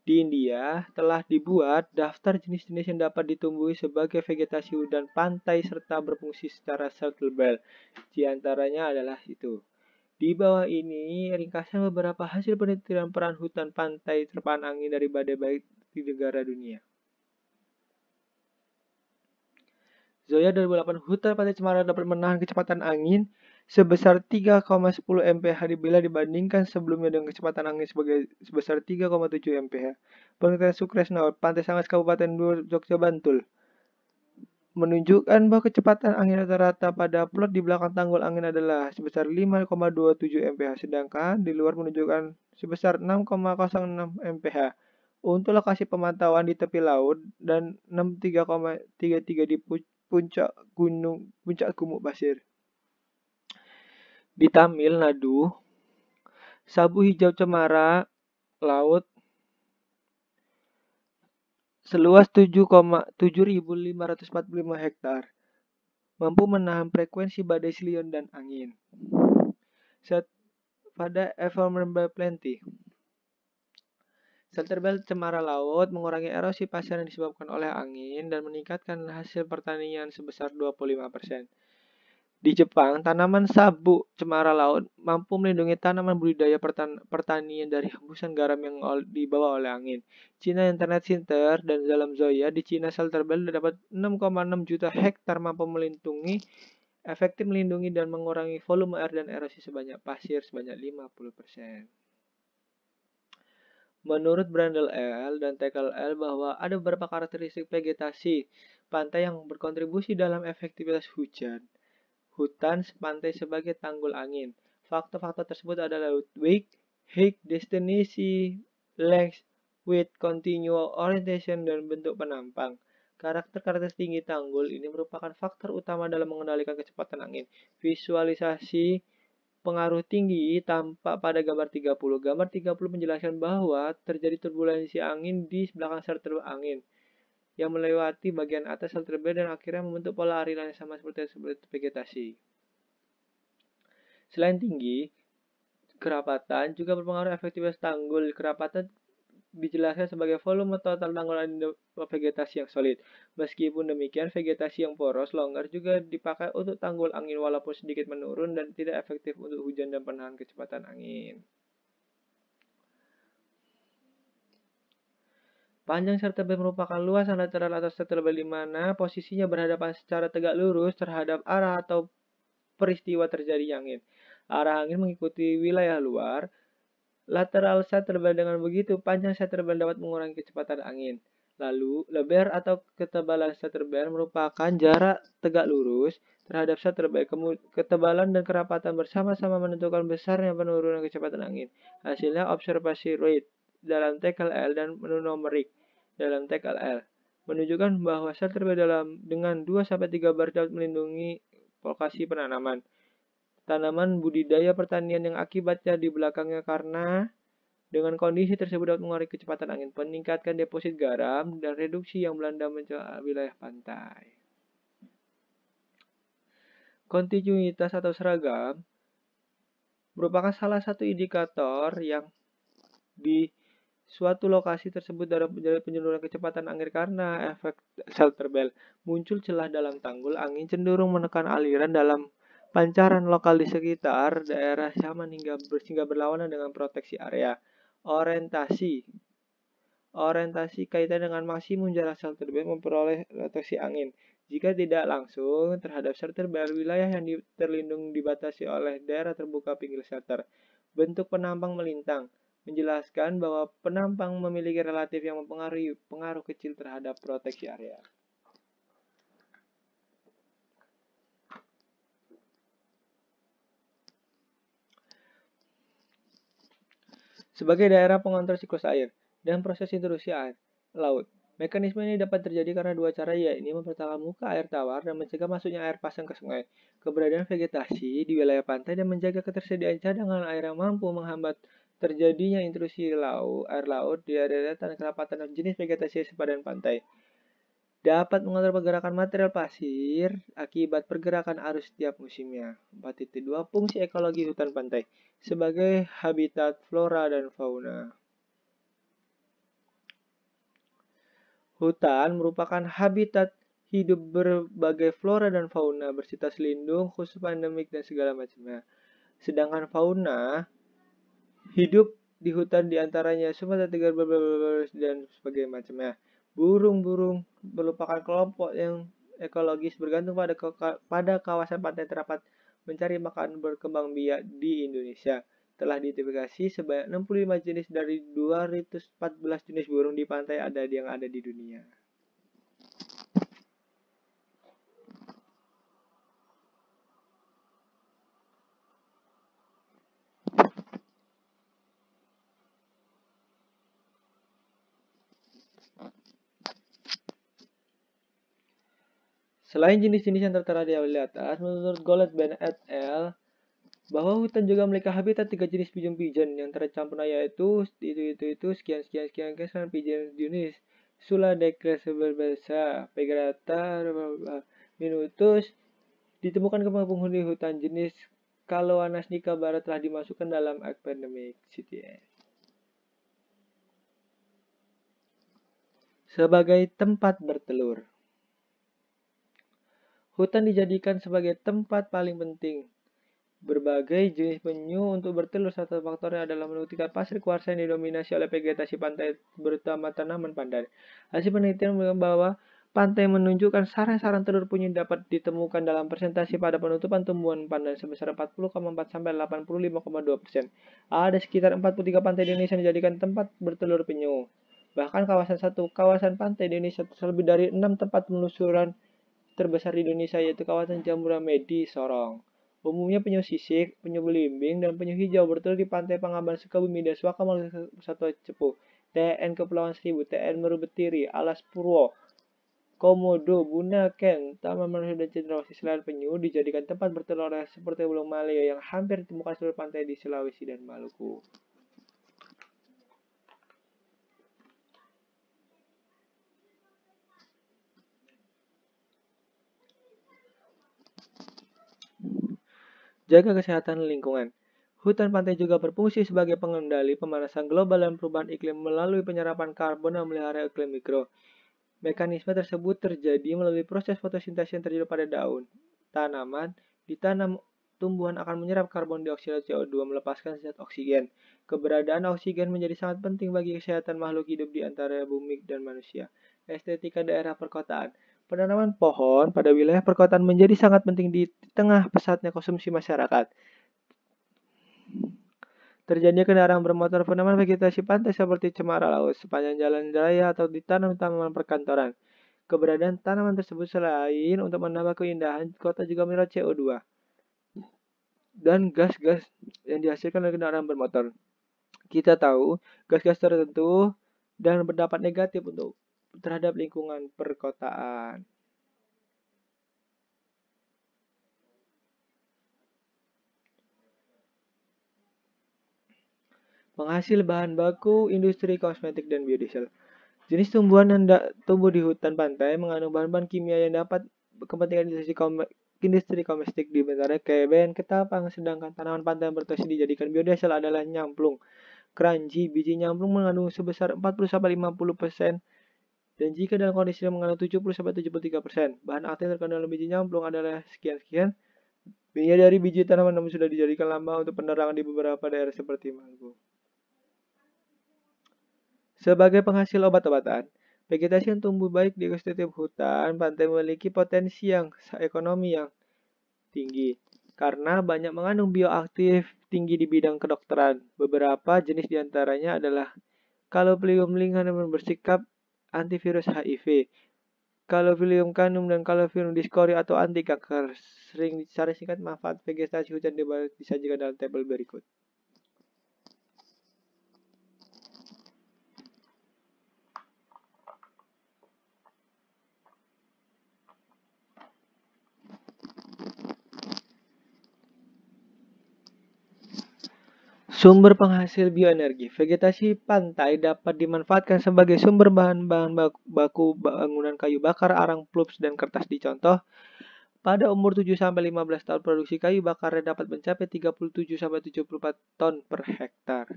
Di India telah dibuat daftar jenis-jenis yang dapat ditumbuhi sebagai vegetasi hutan pantai serta berfungsi secara shelter belt. Di antaranya adalah itu. Di bawah ini ringkasan beberapa hasil penelitian peran hutan pantai terpaan angin dari badai baik di negara dunia. Zoya 2008, hutan pantai Cemara dapat menahan kecepatan angin sebesar 3,10 mph bila dibandingkan sebelumnya dengan kecepatan angin sebesar 3,7 mph. Penelitian Sukresna, Pantai Sangas Kabupaten Jogja Bantul, menunjukkan bahwa kecepatan angin rata-rata pada plot di belakang tanggul angin adalah sebesar 5,27 mph, sedangkan di luar menunjukkan sebesar 6,06 mph. Untuk lokasi pemantauan di tepi laut dan 63,33 di puncak Gumuk Pasir. Di Tamil Nadu, Sabu Hijau Cemara Laut seluas 7.545 hektar mampu menahan frekuensi badai silion dan angin. Pada Environmental Plenty, shelter belt cemara laut mengurangi erosi pasir yang disebabkan oleh angin dan meningkatkan hasil pertanian sebesar 25%. Di Jepang, tanaman sabu cemara laut mampu melindungi tanaman budidaya pertanian dari hembusan garam yang dibawa oleh angin. China Internet Center dan dalam Zoya di China shelter belt dapat 6,6 juta hektar mampu efektif melindungi dan mengurangi volume air dan erosi pasir sebanyak 50%. Menurut Brandel L. dan Tekel L. bahwa ada beberapa karakteristik vegetasi pantai yang berkontribusi dalam efektivitas hutan pantai sebagai tanggul angin. Faktor-faktor tersebut adalah weight, height, destination, length, width, continual orientation, dan bentuk penampang. Karakter-karakter tinggi tanggul ini merupakan faktor utama dalam mengendalikan kecepatan angin. Visualisasi pengaruh tinggi tampak pada gambar 30. Gambar 30 menjelaskan bahwa terjadi turbulensi angin di belakang shelter angin yang melewati bagian atas shelter belt dan akhirnya membentuk pola aliran yang sama seperti vegetasi. Selain tinggi, kerapatan juga berpengaruh efektivitas tanggul. Kerapatan dijelaskan sebagai volume total tanggul vegetasi yang solid. Meskipun demikian, vegetasi yang poros longgar juga dipakai untuk tanggul angin walaupun sedikit menurun dan tidak efektif untuk hujan dan penahan kecepatan angin. Panjang shelter belt merupakan luasan lateral atau shelter belt di mana posisinya berhadapan secara tegak lurus terhadap arah atau peristiwa terjadi angin. Arah angin mengikuti wilayah luar. Lateral shelter belt dengan begitu panjang shelter belt dapat mengurangi kecepatan angin. Lalu, lebar atau ketebalan shelter belt merupakan jarak tegak lurus terhadap shelter belt. Ketebalan dan kerapatan bersama-sama menentukan besarnya penurunan kecepatan angin. Hasilnya observasi rate dalam Tekel L dan menu numerik dalam Tekel L menunjukkan bahwa shelter belt dengan 2-3 bar dapat melindungi lokasi penanaman. Tanaman budidaya pertanian yang akibatnya di belakangnya karena dengan kondisi tersebut dapat mengurangi kecepatan angin, meningkatkan deposit garam, dan reduksi yang melanda wilayah pantai. Kontinuitas atau seragam merupakan salah satu indikator yang di suatu lokasi tersebut dalam penyeluruhan kecepatan angin karena efek shelter belt. Muncul celah dalam tanggul angin cenderung menekan aliran dalam pancaran lokal di sekitar daerah zaman hingga berlawanan dengan proteksi area. Orientasi kaitan dengan maksimum jarak shelter belt memperoleh proteksi angin. Jika tidak langsung terhadap shelter belt, wilayah yang terlindung dibatasi oleh daerah terbuka pinggir shelter. Bentuk penampang melintang menjelaskan bahwa penampang memiliki relatif yang mempengaruhi pengaruh kecil terhadap proteksi area. Sebagai daerah pengontrol siklus air dan proses intrusi air laut, mekanisme ini dapat terjadi karena dua cara, yaitu mempertahankan muka air tawar dan mencegah masuknya air pasang ke sungai. Keberadaan vegetasi di wilayah pantai dan menjaga ketersediaan cadangan air yang mampu menghambat terjadinya intrusi air laut di area tanah kerapatan dan jenis vegetasi sepadan pantai. Dapat mengontrol pergerakan material pasir akibat pergerakan arus setiap musimnya. 4.2 Fungsi ekologi hutan pantai sebagai habitat flora dan fauna. Hutan merupakan habitat hidup berbagai flora dan fauna bersifat lindung, khusus pandemik dan segala macamnya. Sedangkan fauna hidup di hutan diantaranya Sumatera, Tiga, dan sebagainya macamnya. Burung-burung merupakan kelompok yang ekologis bergantung pada kawasan pantai terdapat mencari makan berkembang biak di Indonesia. Telah diidentifikasi sebanyak 65 jenis dari 214 jenis burung di pantai yang ada di dunia. Selain jenis-jenis yang tertera di atas, menurut Goldman et al., bahwa hutan juga memiliki habitat 3 jenis pigeon-pigeon yang tercampur yaitu sekian pigeon jenis Suladecres berbeza, Pegrata, Minutus, ditemukan ke penghuni hutan jenis Caloanas Nika Barat telah dimasukkan dalam Epidemic CTS. Sebagai tempat bertelur. Hutan dijadikan sebagai tempat paling penting berbagai jenis penyu untuk bertelur. Satu faktornya adalah menukar pasir kuarsa yang didominasi oleh vegetasi pantai bersama tanaman pandan. Hasil penelitian bahwa pantai menunjukkan sarang-sarang telur penyu dapat ditemukan dalam presentasi pada penutupan tumbuhan pandan sebesar 40,4 sampai 85,2%. Ada sekitar 43 pantai di Indonesia yang dijadikan tempat bertelur penyu. Bahkan kawasan pantai di Indonesia lebih dari 6 tempat penelusuran terbesar di Indonesia yaitu kawasan Jamburamedi, Sorong. Umumnya penyu sisik, penyu belimbing, dan penyu hijau bertelur di pantai Pangaban, Sukabumi, dan Suaka, Satwa Cepu, TN Kepulauan Seribu, TN Meru Betiri, Alas Purwo, Komodo, Bunaken, Taman Manusia dan Cendrawasih. Selain penyu dijadikan tempat bertelur seperti burung maleo yang hampir ditemukan seluruh pantai di Sulawesi dan Maluku. Jaga kesehatan lingkungan. Hutan pantai juga berfungsi sebagai pengendali pemanasan global dan perubahan iklim melalui penyerapan karbon dan memelihara iklim mikro. Mekanisme tersebut terjadi melalui proses fotosintesis yang terjadi pada daun. Tanaman ditanam tumbuhan akan menyerap karbon dioksida CO2 melepaskan zat oksigen. Keberadaan oksigen menjadi sangat penting bagi kesehatan makhluk hidup di antara bumi dan manusia. Estetika daerah perkotaan. Penanaman pohon pada wilayah perkotaan menjadi sangat penting di tengah pesatnya konsumsi masyarakat. Terjadinya kendaraan bermotor, penanaman vegetasi pantai seperti cemara laut sepanjang jalan raya atau ditanam tanaman perkantoran. Keberadaan tanaman tersebut selain untuk menambah keindahan kota juga menyerap CO2 dan gas-gas yang dihasilkan oleh kendaraan bermotor. Kita tahu gas-gas tertentu dan berdampak negatif terhadap lingkungan perkotaan. Penghasil bahan baku industri kosmetik dan biodiesel. Jenis tumbuhan yang tumbuh di hutan pantai mengandung bahan-bahan kimia yang dapat kepentingan industri kosmetik di antaranya keben, ketapang, sedangkan tanaman pantai yang bertoksi dijadikan biodiesel adalah nyamplung. Keranji, biji nyamplung mengandung sebesar 40-50%, dan jika dalam kondisi yang mengandung 70-73%. Bahan aktif terkandung dalam biji nyamplung adalah sekian-sekian. Minyak dari biji tanaman namun sudah dijadikan lama untuk penerangan di beberapa daerah seperti Maluku. Sebagai penghasil obat-obatan, vegetasi yang tumbuh baik di ekosistem hutan pantai memiliki potensi ekonomi yang tinggi karena banyak mengandung bioaktif tinggi di bidang kedokteran. Beberapa jenis diantaranya adalah Calophyllum lingan yang bersikap antivirus HIV, Calophyllum canum dan Calophyllum discori atau anti kanker. Secara singkat, manfaat vegetasi hutan disajikan dalam tabel berikut. Sumber penghasil bioenergi. Vegetasi pantai dapat dimanfaatkan sebagai sumber bahan baku bangunan kayu bakar, arang, plups, dan kertas. Dicontoh, pada umur 7-15 tahun produksi kayu bakarnya dapat mencapai 37-74 ton per hektar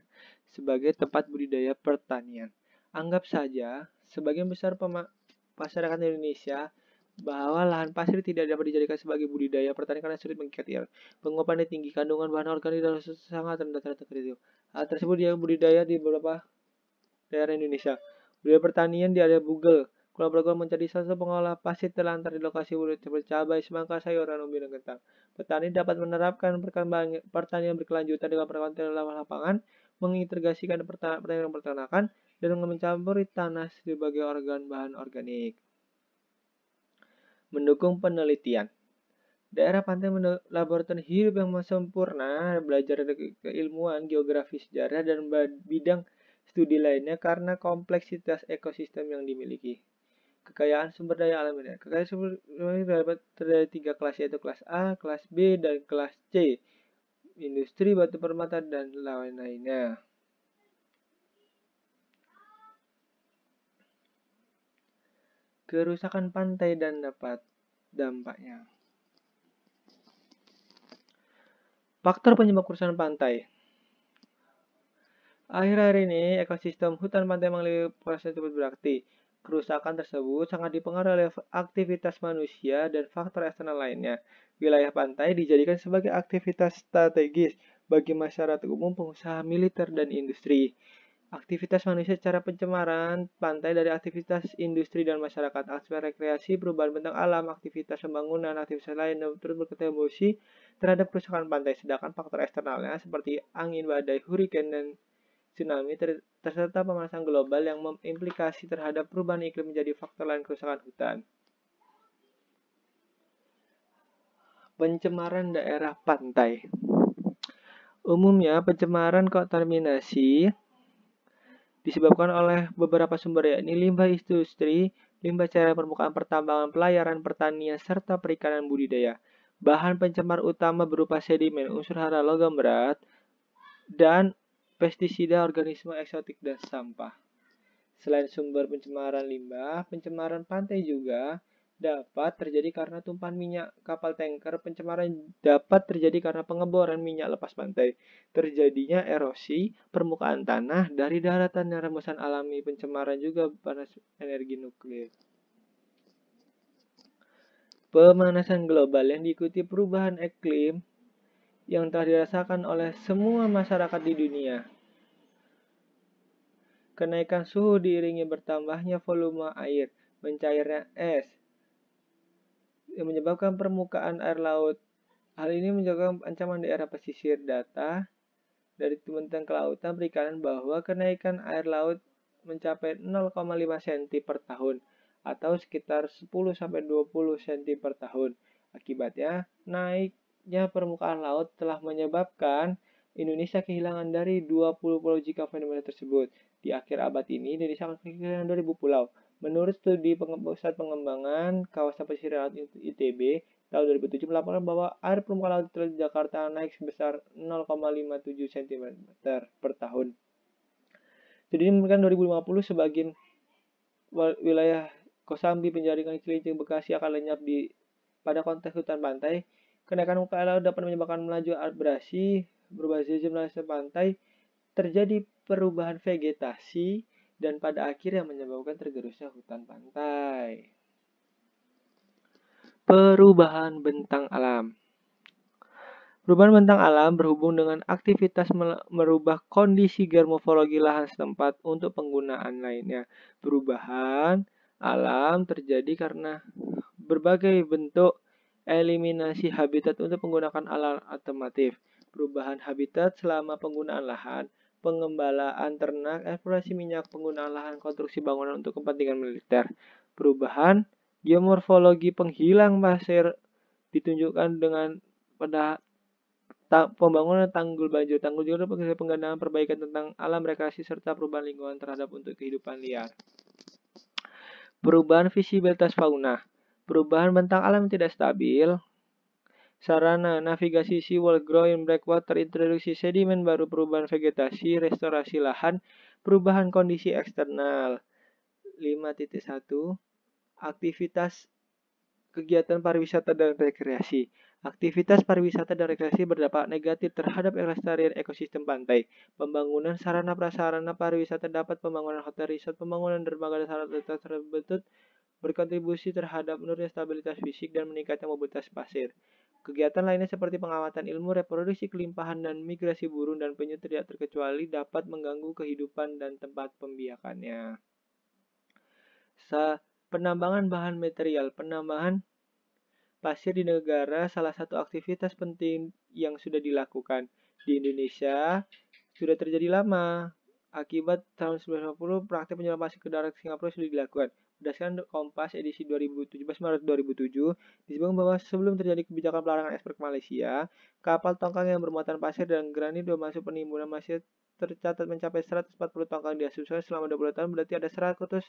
sebagai tempat budidaya pertanian. Anggap saja, sebagian besar masyarakat Indonesia bahwa lahan pasir tidak dapat dijadikan sebagai budidaya pertanian karena sulit mengikat air. Penguapannya tinggi, kandungan bahan organik dalam sangat rendah terhadap kritis. Hal tersebut dia budidaya di beberapa daerah Indonesia. Budidaya pertanian di area Bugel. Kulon Progo menjadi salah satu pengolah pasir terlantar di lokasi budidaya seperti cabai, semangka, sayuran, umbi, dan kentang. Petani dapat menerapkan pertanian berkelanjutan dengan perlakuan lapangan, mengintegrasikan pertanian peternakan, dan mencampuri tanah sebagai organ bahan organik. Mendukung penelitian. Daerah pantai laboratorium hidup yang sempurna, belajar keilmuan, geografi, sejarah, dan bidang studi lainnya karena kompleksitas ekosistem yang dimiliki. Kekayaan sumber daya alam ini. Kekayaan sumber daya dapat terdiri 3 kelas, yaitu kelas A, kelas B, dan kelas C. Industri, batu permata, dan lain-lainnya. Kerusakan pantai dan dampaknya. Faktor penyebab kerusakan pantai. Akhir-akhir ini, ekosistem hutan pantai mengalami proses cukup beraktif. Kerusakan tersebut sangat dipengaruhi oleh aktivitas manusia dan faktor eksternal lainnya. Wilayah pantai dijadikan sebagai aktivitas strategis bagi masyarakat umum, pengusaha militer, dan industri. Aktivitas manusia secara pencemaran pantai dari aktivitas industri dan masyarakat, aspek rekreasi, perubahan bentang alam, aktivitas pembangunan, aktivitas lain yang turut berkontribusi terhadap kerusakan pantai. Sedangkan faktor eksternalnya seperti angin, badai, hurricane, dan tsunami serta pemanasan global yang mengimplikasi terhadap perubahan iklim menjadi faktor lain kerusakan hutan. Pencemaran daerah pantai. Umumnya pencemaran kontaminasi disebabkan oleh beberapa sumber, yakni limbah industri, limbah cairan permukaan pertambangan, pelayaran, pertanian, serta perikanan budidaya. Bahan pencemar utama berupa sedimen, unsur hara, logam berat, dan pestisida, organisme eksotik, dan sampah. Selain sumber pencemaran limbah, pencemaran pantai juga dapat terjadi karena tumpahan minyak kapal tanker. Pencemaran dapat terjadi karena pengeboran minyak lepas pantai, terjadinya erosi permukaan tanah dari daratan dan rembusan alami. Pencemaran juga panas energi nuklir. Pemanasan global yang diikuti perubahan iklim yang telah dirasakan oleh semua masyarakat di dunia. Kenaikan suhu diiringi bertambahnya volume air, mencairnya es, yang menyebabkan permukaan air laut. Hal ini menyebabkan ancaman daerah pesisir. Data dari Kementerian Kelautan Perikanan bahwa kenaikan air laut mencapai 0,5 cm per tahun atau sekitar 10-20 cm per tahun. Akibatnya, naiknya permukaan laut telah menyebabkan Indonesia kehilangan dari 20 pulau jika fenomena tersebut. Di akhir abad ini, Indonesia akan kehilangan 2000 pulau. Menurut studi Pusat Pengembangan Kawasan Pesisir Laut ITB tahun 2007 melaporkan bahwa air permukaan laut Teluk Jakarta naik sebesar 0,57 cm per tahun. Jadi menunjukkan 2050 sebagian wilayah Kosambi, Penjaringan, Cilincing, Bekasi akan lenyap pada konteks hutan pantai. Kenaikan muka air laut dapat menyebabkan melaju abrasi, berubah jumlah pantai, terjadi perubahan vegetasi, dan pada akhirnya menyebabkan tergerusnya hutan pantai. Perubahan bentang alam. Perubahan bentang alam berhubung dengan aktivitas merubah kondisi geomorfologi lahan setempat untuk penggunaan lainnya. Perubahan alam terjadi karena berbagai bentuk eliminasi habitat untuk menggunakan alat alternatif. Perubahan habitat selama penggunaan lahan, pengembalaan ternak, eksplorasi minyak, penggunaan lahan, konstruksi bangunan untuk kepentingan militer. Perubahan geomorfologi penghilang pasir ditunjukkan dengan pada pembangunan tanggul banjir. Tanggul juga penggandaan perbaikan tentang alam rekreasi serta perubahan lingkungan terhadap untuk kehidupan liar. Perubahan visibilitas fauna. Perubahan bentang alam tidak stabil. Sarana navigasi seawall, growing breakwater, introduksi sedimen baru, perubahan vegetasi, restorasi lahan, perubahan kondisi eksternal. 5.1 Aktivitas kegiatan pariwisata dan rekreasi. Aktivitas pariwisata dan rekreasi berdampak negatif terhadap kelestarian ekosistem pantai. Pembangunan sarana prasarana pariwisata dapat pembangunan hotel, resort, pembangunan dermaga dan sarana tersebut berkontribusi terhadap menurunnya stabilitas fisik dan meningkatnya mobilitas pasir. Kegiatan lainnya seperti pengamatan ilmu, reproduksi kelimpahan, dan migrasi burung dan penyu tidak terkecuali dapat mengganggu kehidupan dan tempat pembiakannya. Penambangan bahan material. Penambangan pasir di negara salah satu aktivitas penting yang sudah dilakukan. Di Indonesia sudah terjadi lama. Akibat tahun 1950, praktik penjualan pasir ke darat Singapura sudah dilakukan. Berdasarkan Kompas edisi 17 Maret 2007, disebutkan bahwa sebelum terjadi kebijakan pelarangan ekspor ke Malaysia, kapal tongkang yang bermuatan pasir dan granit masuk penimbunan Malaysia tercatat mencapai 140 tongkang diasumsikan selama 20 tahun, berarti ada 100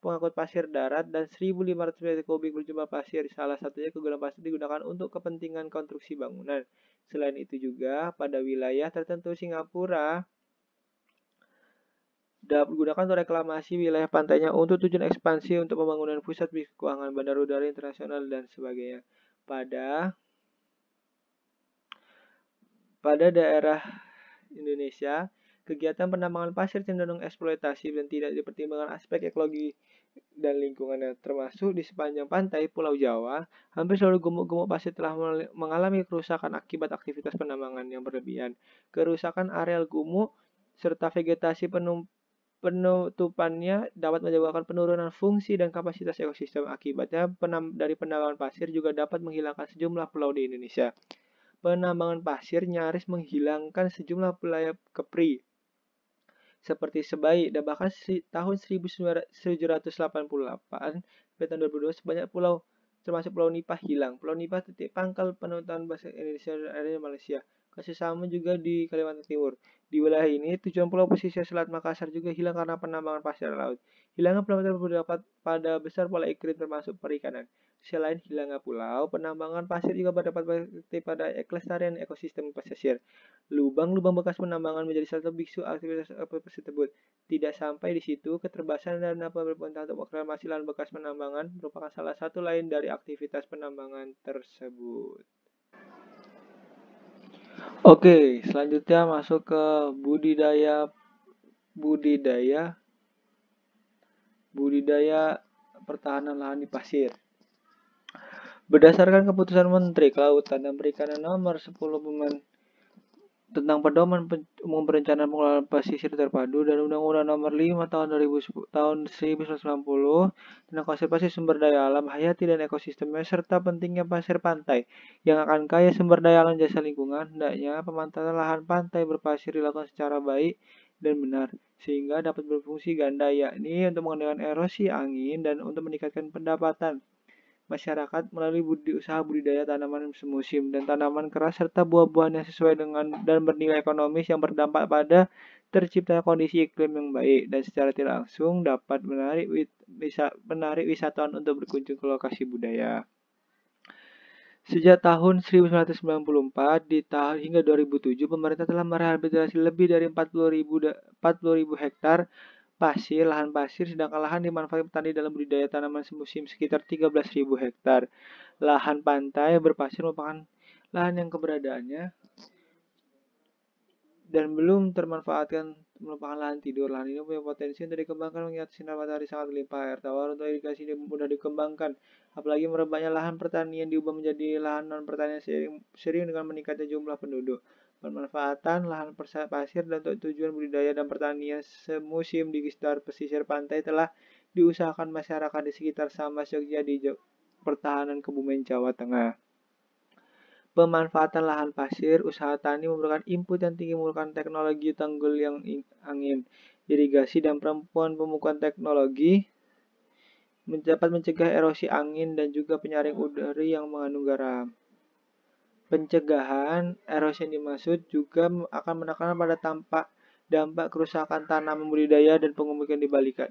pengangkut pasir darat dan 1.500 meter kubik berjumlah pasir. Salah satunya kegunaan pasir digunakan untuk kepentingan konstruksi bangunan. Selain itu juga pada wilayah tertentu Singapura dapat digunakan untuk reklamasi wilayah pantainya untuk tujuan ekspansi untuk pembangunan pusat bisnis keuangan, bandar udara internasional, dan sebagainya. Pada daerah Indonesia, kegiatan penambangan pasir cenderung eksploitasi dan tidak dipertimbangkan aspek ekologi dan lingkungannya, termasuk di sepanjang pantai Pulau Jawa. Hampir seluruh gumuk-gumuk pasir telah mengalami kerusakan akibat aktivitas penambangan yang berlebihan. Kerusakan areal gumuk serta vegetasi penutupannya dapat menyebabkan penurunan fungsi dan kapasitas ekosistem. Akibatnya, dari penambangan pasir juga dapat menghilangkan sejumlah pulau di Indonesia. Penambangan pasir nyaris menghilangkan sejumlah wilayah kepri seperti Sebaik, dan bahkan tahun 1788 sampai tahun 2002 sebanyak pulau termasuk Pulau Nipah hilang. Pulau Nipah titik pangkal penutupan bahasa Indonesia dan area Malaysia. Kasus sama juga di Kalimantan Timur. Di wilayah ini, tujuan pulau pesisir Selat Makassar juga hilang karena penambangan pasir laut. Hilangnya pulau berdampak pada besar pola iklim termasuk perikanan. Selain hilangnya pulau, penambangan pasir juga berdampak pada kelestarian ekosistem pesisir. Lubang-lubang bekas penambangan menjadi salah satu bisu aktivitas tersebut. Tidak sampai di situ, keterbatasan dana pemerintah untuk reklamasi lahan bekas penambangan merupakan salah satu lain dari aktivitas penambangan tersebut. Oke, selanjutnya masuk ke budidaya pertahanan lahan di pasir. Berdasarkan keputusan Menteri Kelautan dan Perikanan nomor 10 tentang pedoman umum perencanaan pengelolaan pesisir terpadu dan Undang-Undang nomor 5 tahun 1990 tentang konservasi sumber daya alam hayati dan ekosistemnya serta pentingnya pasir pantai yang akan kaya sumber daya alam jasa lingkungan, hendaknya pemanfaatan lahan pantai berpasir dilakukan secara baik dan benar sehingga dapat berfungsi ganda, yakni untuk mengendalikan erosi angin dan untuk meningkatkan pendapatan masyarakat melalui usaha budidaya tanaman semusim dan tanaman keras serta buah-buahan yang sesuai dengan dan bernilai ekonomis yang berdampak pada terciptanya kondisi iklim yang baik dan secara tidak langsung dapat menarik wisatawan untuk berkunjung ke lokasi budaya. Sejak tahun 1994 hingga 2007, pemerintah telah merehabilitasi lebih dari 40.000 hektar lahan pasir, sedangkan lahan dimanfaatkan petani dalam budidaya tanaman semusim sekitar 13.000 hektar. Lahan pantai berpasir merupakan lahan yang keberadaannya dan belum termanfaatkan merupakan lahan tidur. Lahan ini punya potensi untuk dikembangkan mengingat sinar matahari sangat melimpah, air tawar untuk irigasi ini mudah dikembangkan. Apalagi merebaknya lahan pertanian diubah menjadi lahan non pertanian sering dengan meningkatnya jumlah penduduk. Pemanfaatan lahan pasir dan untuk tujuan budidaya dan pertanian semusim di sekitar pesisir pantai telah diusahakan masyarakat di sekitar Sambas, Jogja, di pertahanan Kebumen, Jawa Tengah. Pemanfaatan lahan pasir, usaha tani memerlukan input yang tinggi menggunakan teknologi tanggul yang angin, irigasi, dan pemupukan teknologi dapat mencegah erosi angin dan juga penyaring udara yang mengandung garam. Pencegahan erosi yang dimaksud juga akan menekan pada dampak kerusakan tanaman budidaya dan pemukiman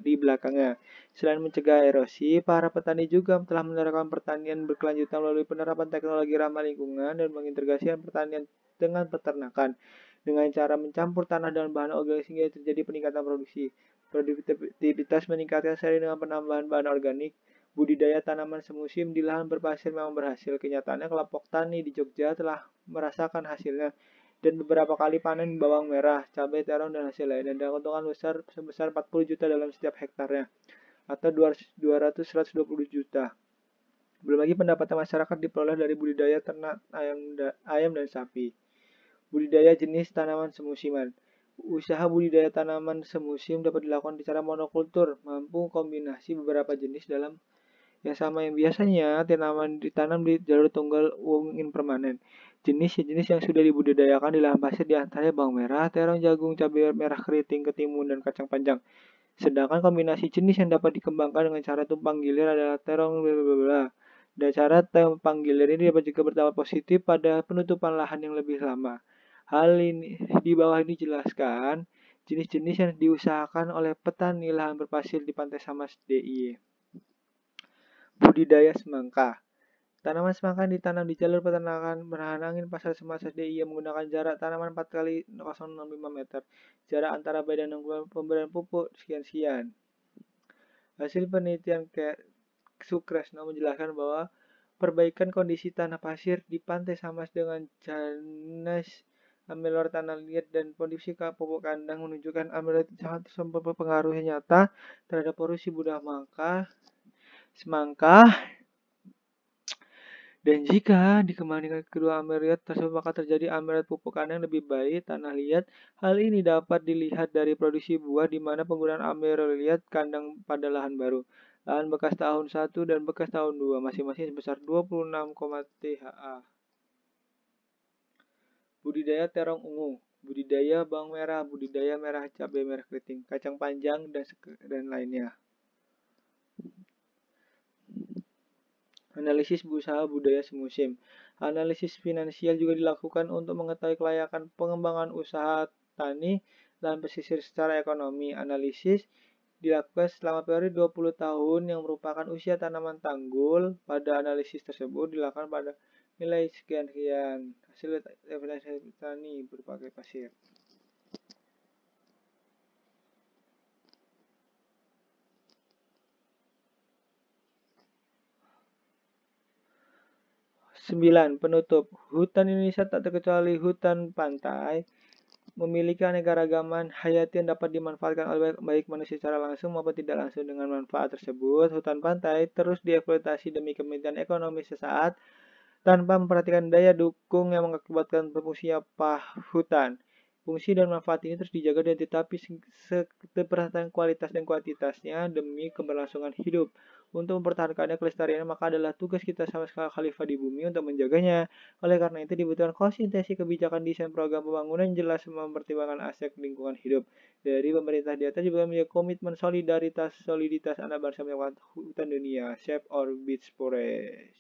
di belakangnya. Selain mencegah erosi, para petani juga telah menerapkan pertanian berkelanjutan melalui penerapan teknologi ramah lingkungan dan mengintegrasikan pertanian dengan peternakan dengan cara mencampur tanah dan bahan organik sehingga terjadi peningkatan produksi. Produktivitas meningkatkan seiring dengan penambahan bahan organik. Budidaya tanaman semusim di lahan berpasir memang berhasil. Kenyataannya kelompok tani di Jogja telah merasakan hasilnya dan beberapa kali panen bawang merah, cabai, terong, dan hasil lainnya dengan keuntungan besar sebesar 40 juta dalam setiap hektarnya. atau 220 juta. Belum lagi pendapatan masyarakat diperoleh dari budidaya ternak ayam dan sapi. Budidaya jenis tanaman semusiman. Usaha budidaya tanaman semusim dapat dilakukan secara monokultur, mampu kombinasi beberapa jenis dalam yang sama. Yang biasanya tanaman ditanam di jalur tunggal angin permanen. Jenis yang sudah dibudidayakan di lahan pasir diantaranya bawang merah, terong, jagung, cabai merah keriting, ketimun, dan kacang panjang. Sedangkan kombinasi jenis yang dapat dikembangkan dengan cara tumpang gilir adalah terong blablabla. Dan cara tumpang gilir ini dapat juga berdampak positif pada penutupan lahan yang lebih lama. Hal ini di bawah ini jelaskan jenis-jenis yang diusahakan oleh petani lahan berpasir di Pantai Samas DIY. Budidaya semangka. Tanaman semangka ditanam di jalur peternakan menahan angin pasar Samas DIY menggunakan jarak tanaman 4 x 065 meter. Jarak antara bayi dan pemberian pupuk sekian-sekian. Hasil penelitian Sukresno menjelaskan bahwa perbaikan kondisi tanah pasir di Pantai Samas dengan jenis amelior tanah liat dan kondisi pupuk kandang menunjukkan amelior sangat berpengaruh nyata terhadap produksi buah semangka. Dan jika dikembangkan kedua amelior tersebut maka terjadi amelior pupuk kandang lebih baik tanah liat. Hal ini dapat dilihat dari produksi buah di mana penggunaan amelior liat kandang pada lahan baru, lahan bekas tahun 1 dan bekas tahun 2 masing-masing sebesar 26, THA. Budidaya terong ungu, budidaya bawang merah, budidaya merah cabai merah keriting, kacang panjang dan lainnya. Analisis usaha budaya semusim. Analisis finansial juga dilakukan untuk mengetahui kelayakan pengembangan usaha tani dan pesisir secara ekonomi. Analisis dilakukan selama periode 20 tahun yang merupakan usia tanaman tanggul. Pada analisis tersebut dilakukan pada nilai sekian-sekian. Hasil evaluasi tani berbagai pasir. 9. Penutup. Hutan Indonesia tak terkecuali hutan pantai memiliki anekaragaman hayati yang dapat dimanfaatkan oleh baik manusia secara langsung maupun tidak langsung. Dengan manfaat tersebut, hutan pantai terus dieksploitasi demi kepentingan ekonomi sesaat tanpa memperhatikan daya dukung yang mengakibatkan berfungsinya hutan. Fungsi dan manfaat ini terus dijaga dan tetapi seperhatian kualitas dan kuantitasnya demi keberlangsungan hidup. Untuk mempertahankannya kelestariannya maka adalah tugas kita sama sekali khalifah di bumi untuk menjaganya. Oleh karena itu dibutuhkan konsistensi kebijakan desain program pembangunan yang jelas mempertimbangkan aspek lingkungan hidup. Dari pemerintah di atas juga memiliki komitmen soliditas anak bangsa menyelamatkan hutan dunia. Save our beach forest.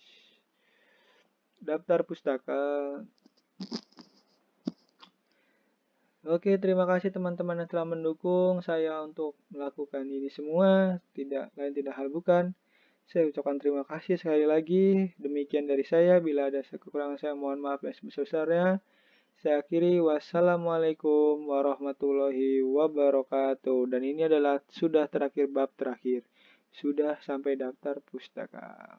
Daftar pustaka. Oke, terima kasih teman-teman yang telah mendukung saya untuk melakukan ini semua. Tidak hal bukan. Saya ucapkan terima kasih sekali lagi. Demikian dari saya. Bila ada kekurangan saya mohon maaf yang sebesar-besarnya. Saya akhiri. Wassalamualaikum warahmatullahi wabarakatuh. Dan ini adalah sudah terakhir bab terakhir. Sudah sampai daftar pustaka.